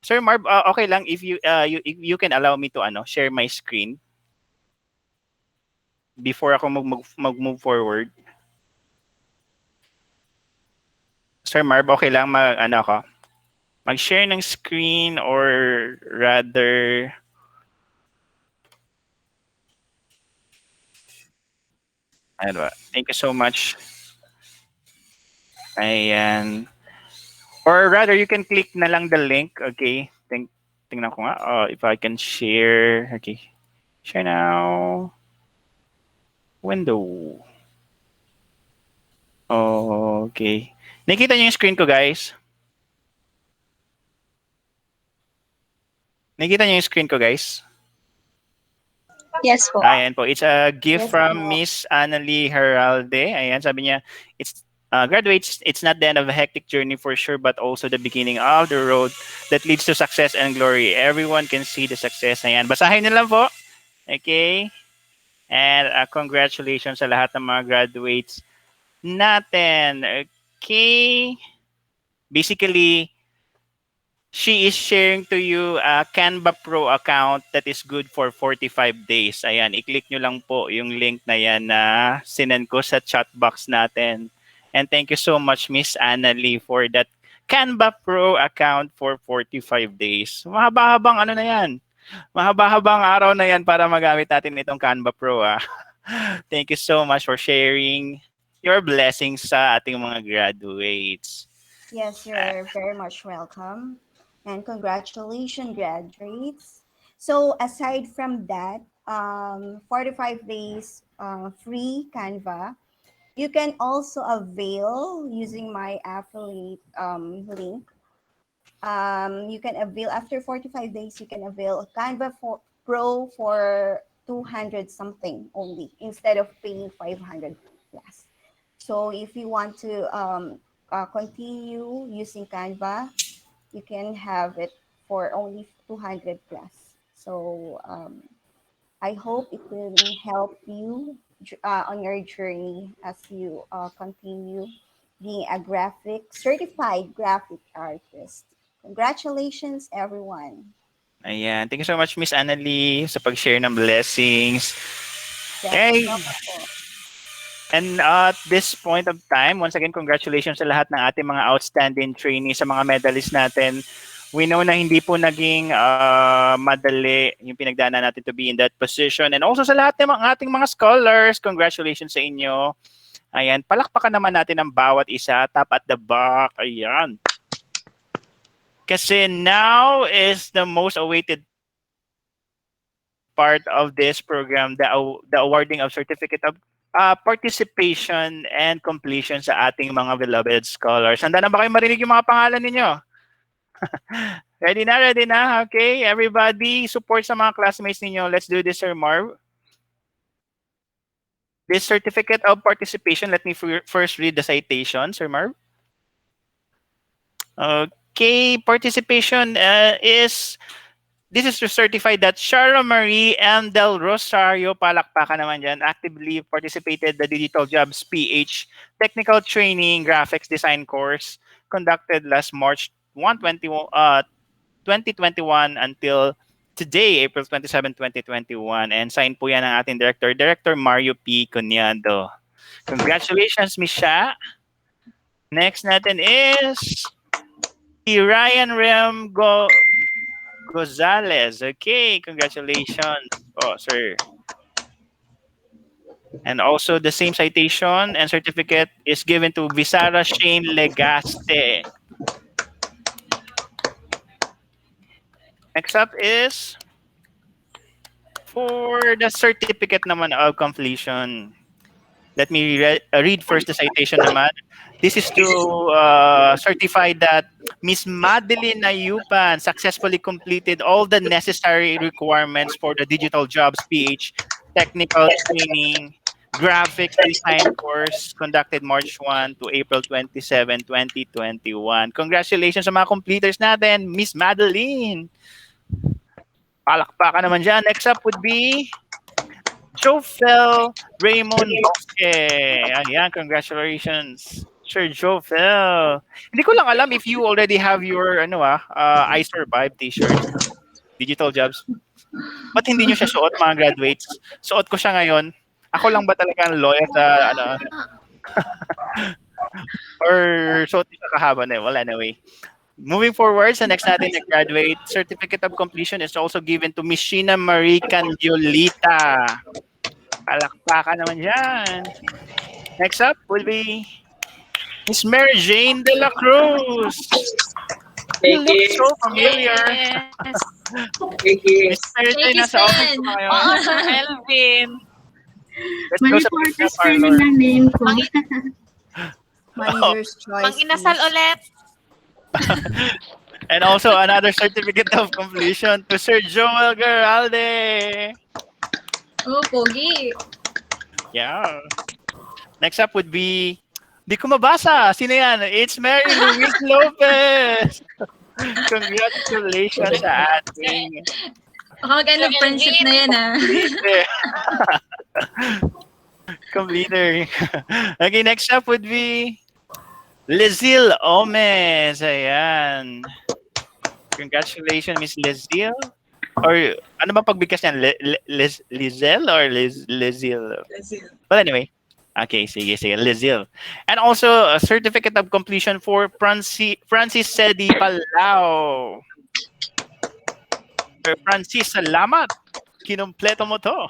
Sir Marv, okay lang if you can allow me to share my screen before ako mag-move forward. Sir Marv, okay lang mag-share ng screen, or rather ano ba? Thank you so much. Ayan. Or rather, you can click na lang the link. Okay. Tingnan ko nga. If I can share. Okay. Share now. Window. Okay. Nakita niyo yung screen ko, guys? Nakita niyo yung screen ko, guys? Yes po. Ayan po. It's a gift Yes from po. Miss Annalie Heralde. Ayan, sabi niya, it's graduates, it's not the end of a hectic journey for sure, but also the beginning of the road that leads to success and glory. Everyone can see the success. Ayan, basahin niyo lang po. Okay? And congratulations sa lahat ng mga graduates natin. Okay? Basically, she is sharing to you a Canva Pro account that is good for 45 days. Ayan, i-click nyo lang po yung link na yan na sinend ko sa chat box natin. And thank you so much, Miss Annalie, for that Canva Pro account for 45 days. Mahaba-habang ano na yan. Mahaba-habang araw na yan para magamit natin itong Canva Pro. Thank you so much for sharing your blessings sa ating mga graduates. Yes, you're very much welcome. And congratulations, graduates. So aside from that, 45 days free Canva, you can also avail using my affiliate link. You can avail after 45 days, you can avail Canva Pro for 200 something only instead of paying 500 plus. So if you want to continue using Canva, you can have it for only 200 plus. So I hope it will help you on your journey as you continue being a certified graphic artist. Congratulations, everyone. Ayan. Thank you so much, Miss Annalie, sa pag-share ng blessings. Okay. And at this point of time, once again, congratulations sa lahat ng ating mga outstanding trainees, sa mga medalists natin. We know na hindi po naging madali yung pinagdaanan natin to be in that position. And also sa lahat ng ating mga scholars, congratulations sa inyo. Ayan, palakpakan naman natin ang bawat isa, top at the back. Ayan. Kasi now is the most awaited part of this program, the awarding of certificate of participation and completion sa ating mga beloved scholars. Handa na ba kayo marinig yung mga pangalan ninyo? Ready na? Okay, everybody, support sa mga classmates ninyo. Let's do this, Sir Marv. This certificate of participation, let me first read the citation, Sir Marv. Okay, participation this is to certify that Shara Marie and Del Rosario, palakpakan naman dyan, actively participated the Digital Jobs PH Technical Training Graphics Design course conducted last March 2021 until today, April 27, 2021. And signed po yan ng ating Director Mario P. Cunado. Congratulations, Miss Sha. Next natin is si Ryan Rem Gonzalez. Okay, congratulations. Oh, sir. And also the same citation and certificate is given to Visara Shane Legaste. Next up is for the certificate naman of completion. Let me read first the citation naman. This is to certify that Miss Madeline Ayupan successfully completed all the necessary requirements for the Digital Jobs PH technical training graphics design course conducted March 1 to April 27, 2021. Congratulations sa mga completers natin, Miss Madeline. Palakpakan naman dyan. Next up would be Jofel Raymond Bosque. Ayan, congratulations, Sir Jofel. Hindi ko lang alam if you already have your I Survive t-shirts, Digital Jobs. Ba't hindi nyo siya suot, mga graduates? Suot ko siya ngayon. Ako lang ba talaga ang loyal sa or suot ko siya kahaba na well, anyway. Moving forward, sa next natin na graduate, certificate of completion is also given to Miss Sheena Marie Candiolita. Palakpakan naman dyan. Next up will be Miss Mary Jane De La Cruz. You look so familiar. Miss Mary Jane, nasa office ko ngayon. Oo, Sir Elvin. Let's go sa pizza parlor. Manager's choice. Mang-inasal ulit. And also another certificate of completion to Sir Joel Garalde. Oh, pogi. Yeah. Next up would be, di ko mabasa. Sino yan? It's Mary Louise Lopez. Congratulations sa ating Maganda friendship na yan, ah. completer. Okay, next up would be Lizil Omes. Ayan. Congratulations, Miss Lizil. Or ano ba pagbigkas niyan? Lizil or Lizil? Well, anyway. Okay, sige. Lizil. And also, a certificate of completion for Francis Sedi Palau. Sir Francis, salamat. Kinumpleto mo to.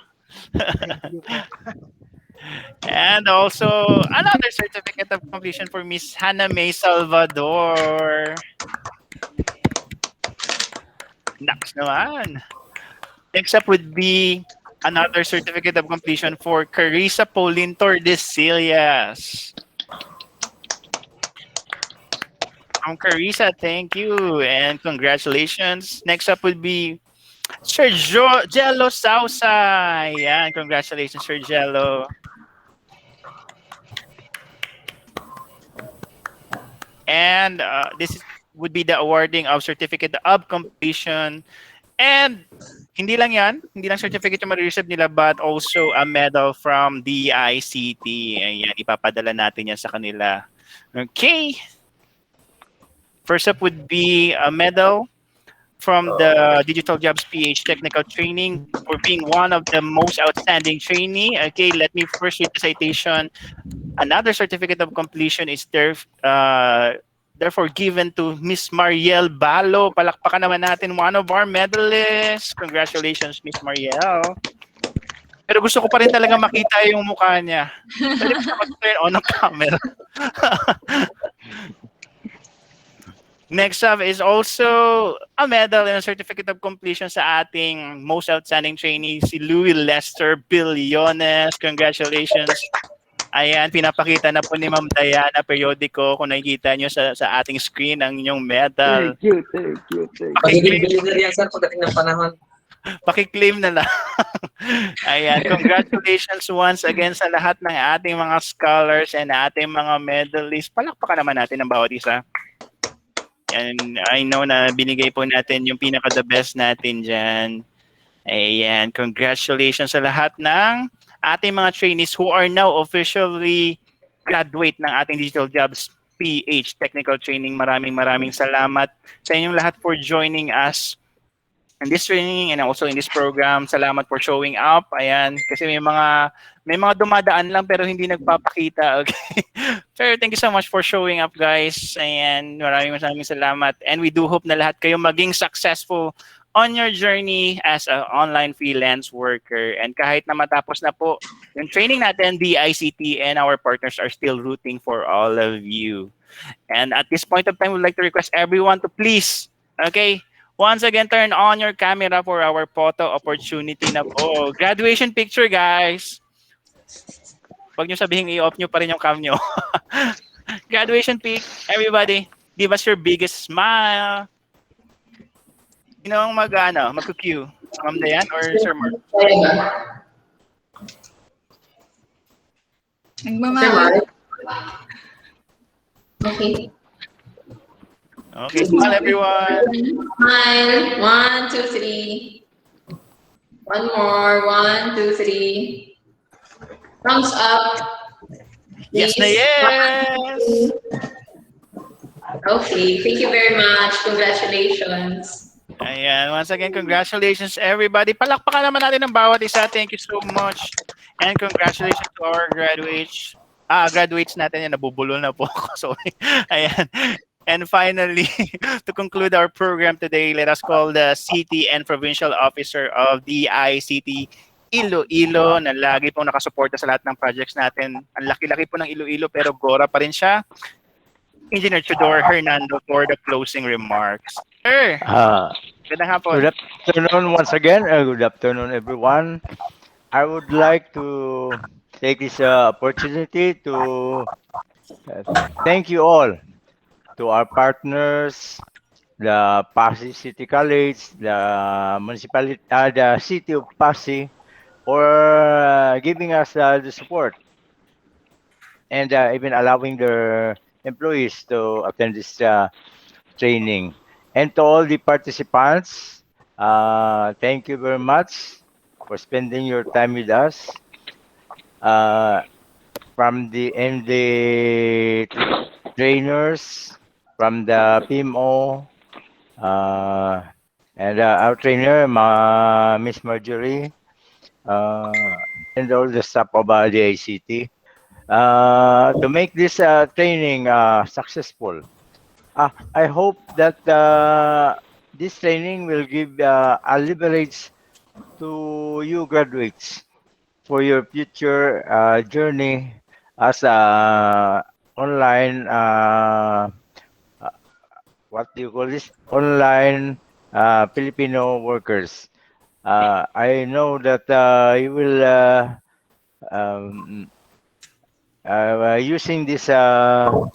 And also, another certificate of completion for Miss Hannah May Salvador. Next naman. Next up would be another certificate of completion for Carissa Pauline Tordesillas. Carissa, thank you and congratulations. Next up would be Sir Jello Sausa. Ayan, congratulations, Sir Jello. And would be the awarding of certificate of completion. And hindi lang certificate yung ma-receive nila, but also a medal from DICT. Ayan, ipapadala natin yan sa kanila. Okay. First up would be a medal from the Digital Jobs PH Technical Training for being one of the most outstanding trainee. Okay, let me first read the citation. Another certificate of completion is therefore given to Miss Mariel Balo. Palakpakan naman natin one of our medalists. Congratulations, Miss Mariel. Pero gusto ko pa rin talaga makita yung mukha niya. Pwede ko siya mag-turn on ang camera. Next up is also a medal and a certificate of completion sa ating most outstanding trainee, si Louis Lester Billones. Congratulations. Ayan, pinapakita na po ni Ma'am Diana periodiko kung nakikita nyo sa ating screen ang inyong medal. Thank you. Pagiging na yan, sir, pagdating ng panahon. Pakiklaim na lang. Ayan, congratulations once again sa lahat ng ating mga scholars and ating mga medalists. Palakpakan naman natin ang bawat isa. And I know na binigay po natin yung pinaka-the best natin dyan. Ayan, congratulations sa lahat ng ating mga trainees who are now officially graduate ng ating Digital Jobs PH Technical Training. Maraming salamat sa inyong lahat for joining us in this training and also in this program. Salamat for showing up. Ayan, kasi may mga dumadaan lang pero hindi nagpapakita. Okay. Sir, thank you so much for showing up, guys. Ayan, maraming salamat. And we do hope na lahat kayo maging successful on your journey as an online freelance worker. And kahit na matapos na po yung training natin, the ICT and our partners are still rooting for all of you. And at this point of time, we'd like to request everyone to please, okay, once again, turn on your camera for our photo opportunity na po. Graduation picture, guys. Huwag nyo sabihin i-off nyo pa rin yung cam nyo. Graduation pic. Everybody, give us your biggest smile. Sino ang mag-cue? Ma'am Dayan or Sir Mark? Nagmamahal. Okay. Okay, smile everyone. Smile. 1, 2, 3. One more. 1, 2, 3. Thumbs up. Yes na yes! Okay, thank you very much. Congratulations. Ayan, once again, congratulations everybody. Palakpakan naman natin ng bawat isa. Thank you so much. And congratulations to our graduates natin. Yan, nabubulol na po ako. Sorry. Ayan. And finally, to conclude our program today, let us call the City and Provincial Officer of the ICT Iloilo na lagi pong nakasuporta sa lahat ng projects natin. Ang laki-laki po ng Iloilo pero Gora pa rin siya. Engineer Tudor Hernando for the closing remarks. Sir, gandang hapon. Good afternoon once again. Good afternoon, everyone. I would like to take this opportunity to thank you all, to our partners, the Passi City College, the municipality, the city of Passi, for giving us the support and even allowing their employees to attend this training. And to all the participants, thank you very much for spending your time with us. From the trainers, from the PMO, and our trainer, Miss Marjorie, and all the staff of the ICT, to make this training successful. I hope that this training will give a leverage to you graduates for your future journey as online, what do you call this? Online Filipino workers. I know that you will um, using this, you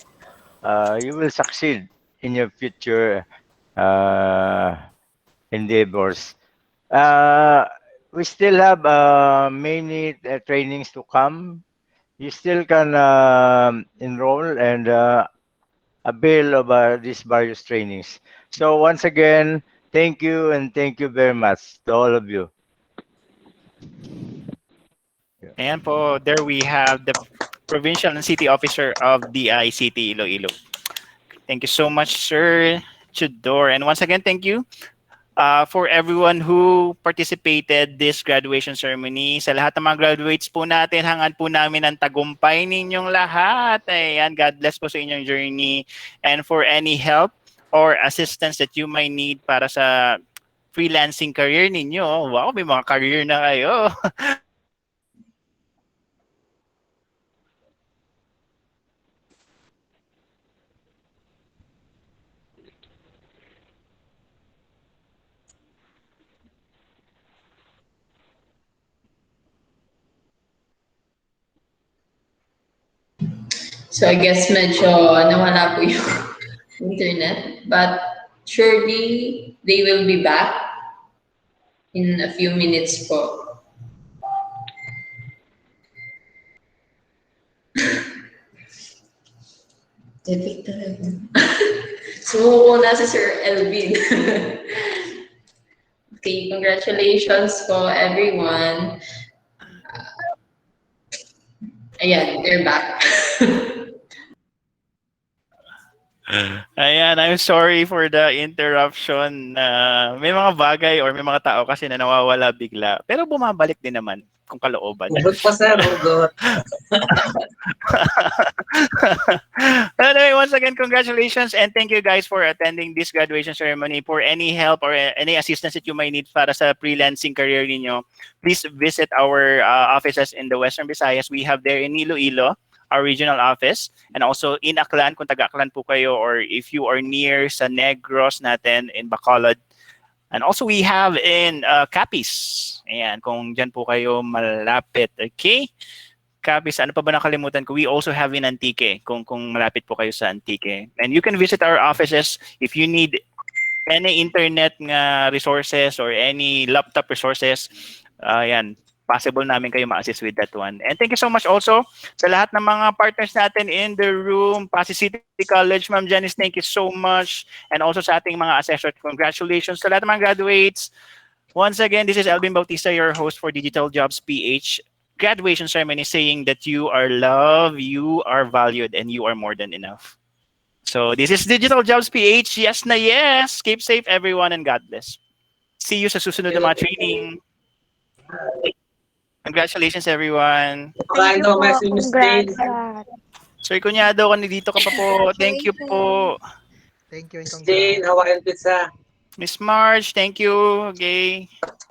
will succeed in your future endeavors. We still have many trainings to come. You still can enroll and avail of these various trainings. So once again, thank you and thank you very much to all of you. Ayan po, there we have the Provincial and City Officer of the ICT Iloilo. Thank you so much, Sir Chudor. And once again, thank you for everyone who participated this graduation ceremony. Sa lahat ng mga graduates po natin, hangad po namin ang tagumpay ninyong lahat. Ayan, God bless po sa inyong journey. And for any help or assistance that you might need para sa freelancing career ninyo, wow, may mga career na kayo. So I guess medyo nawala po yung internet, but surely they will be back in a few minutes po. Epic talaga. Sumuko na si Sir Elvin. Okay, congratulations po everyone. Ayan, they're back. Ayan, I'm sorry for the interruption. May mga bagay or may mga tao kasi na nawawala bigla. Pero bumabalik din naman kung kalooban. Hugot pa, sir. Hugot. Anyway, once again, congratulations and thank you guys for attending this graduation ceremony. For any help or any assistance that you may need para sa freelancing career ninyo, please visit our offices in the Western Visayas. We have there in Iloilo, our regional office, and also in Aklan, kung taga-Aklan po kayo, or if you are near sa Negros natin in Bacolod. And also we have in Capiz. Ayan, kung dyan po kayo malapit. Okay? Capiz, ano pa ba nakalimutan ko? We also have in Antique, kung malapit po kayo sa Antique. And you can visit our offices if you need any internet nga resources or any laptop resources. Ayan, possible namin kayo ma-assist with that one. And thank you so much also sa lahat ng mga partners natin in the room. Passi City College, Ma'am Janice, thank you so much. And also sa ating mga assessors, congratulations sa lahat ng mga graduates. Once again, this is Alvin Bautista, your host for Digital Jobs PH graduation ceremony, saying that you are loved, you are valued, and you are more than enough. So this is Digital Jobs PH. Yes na yes. Keep safe everyone and God bless. See you sa susunod na mga training. Congratulations, everyone. Thank you po. Congrats. Sir Cunyado, kung dito ka pa po, thank you po. Thank you and Miss Jane, Hawaiian pizza. Miss Marge, thank you. Okay.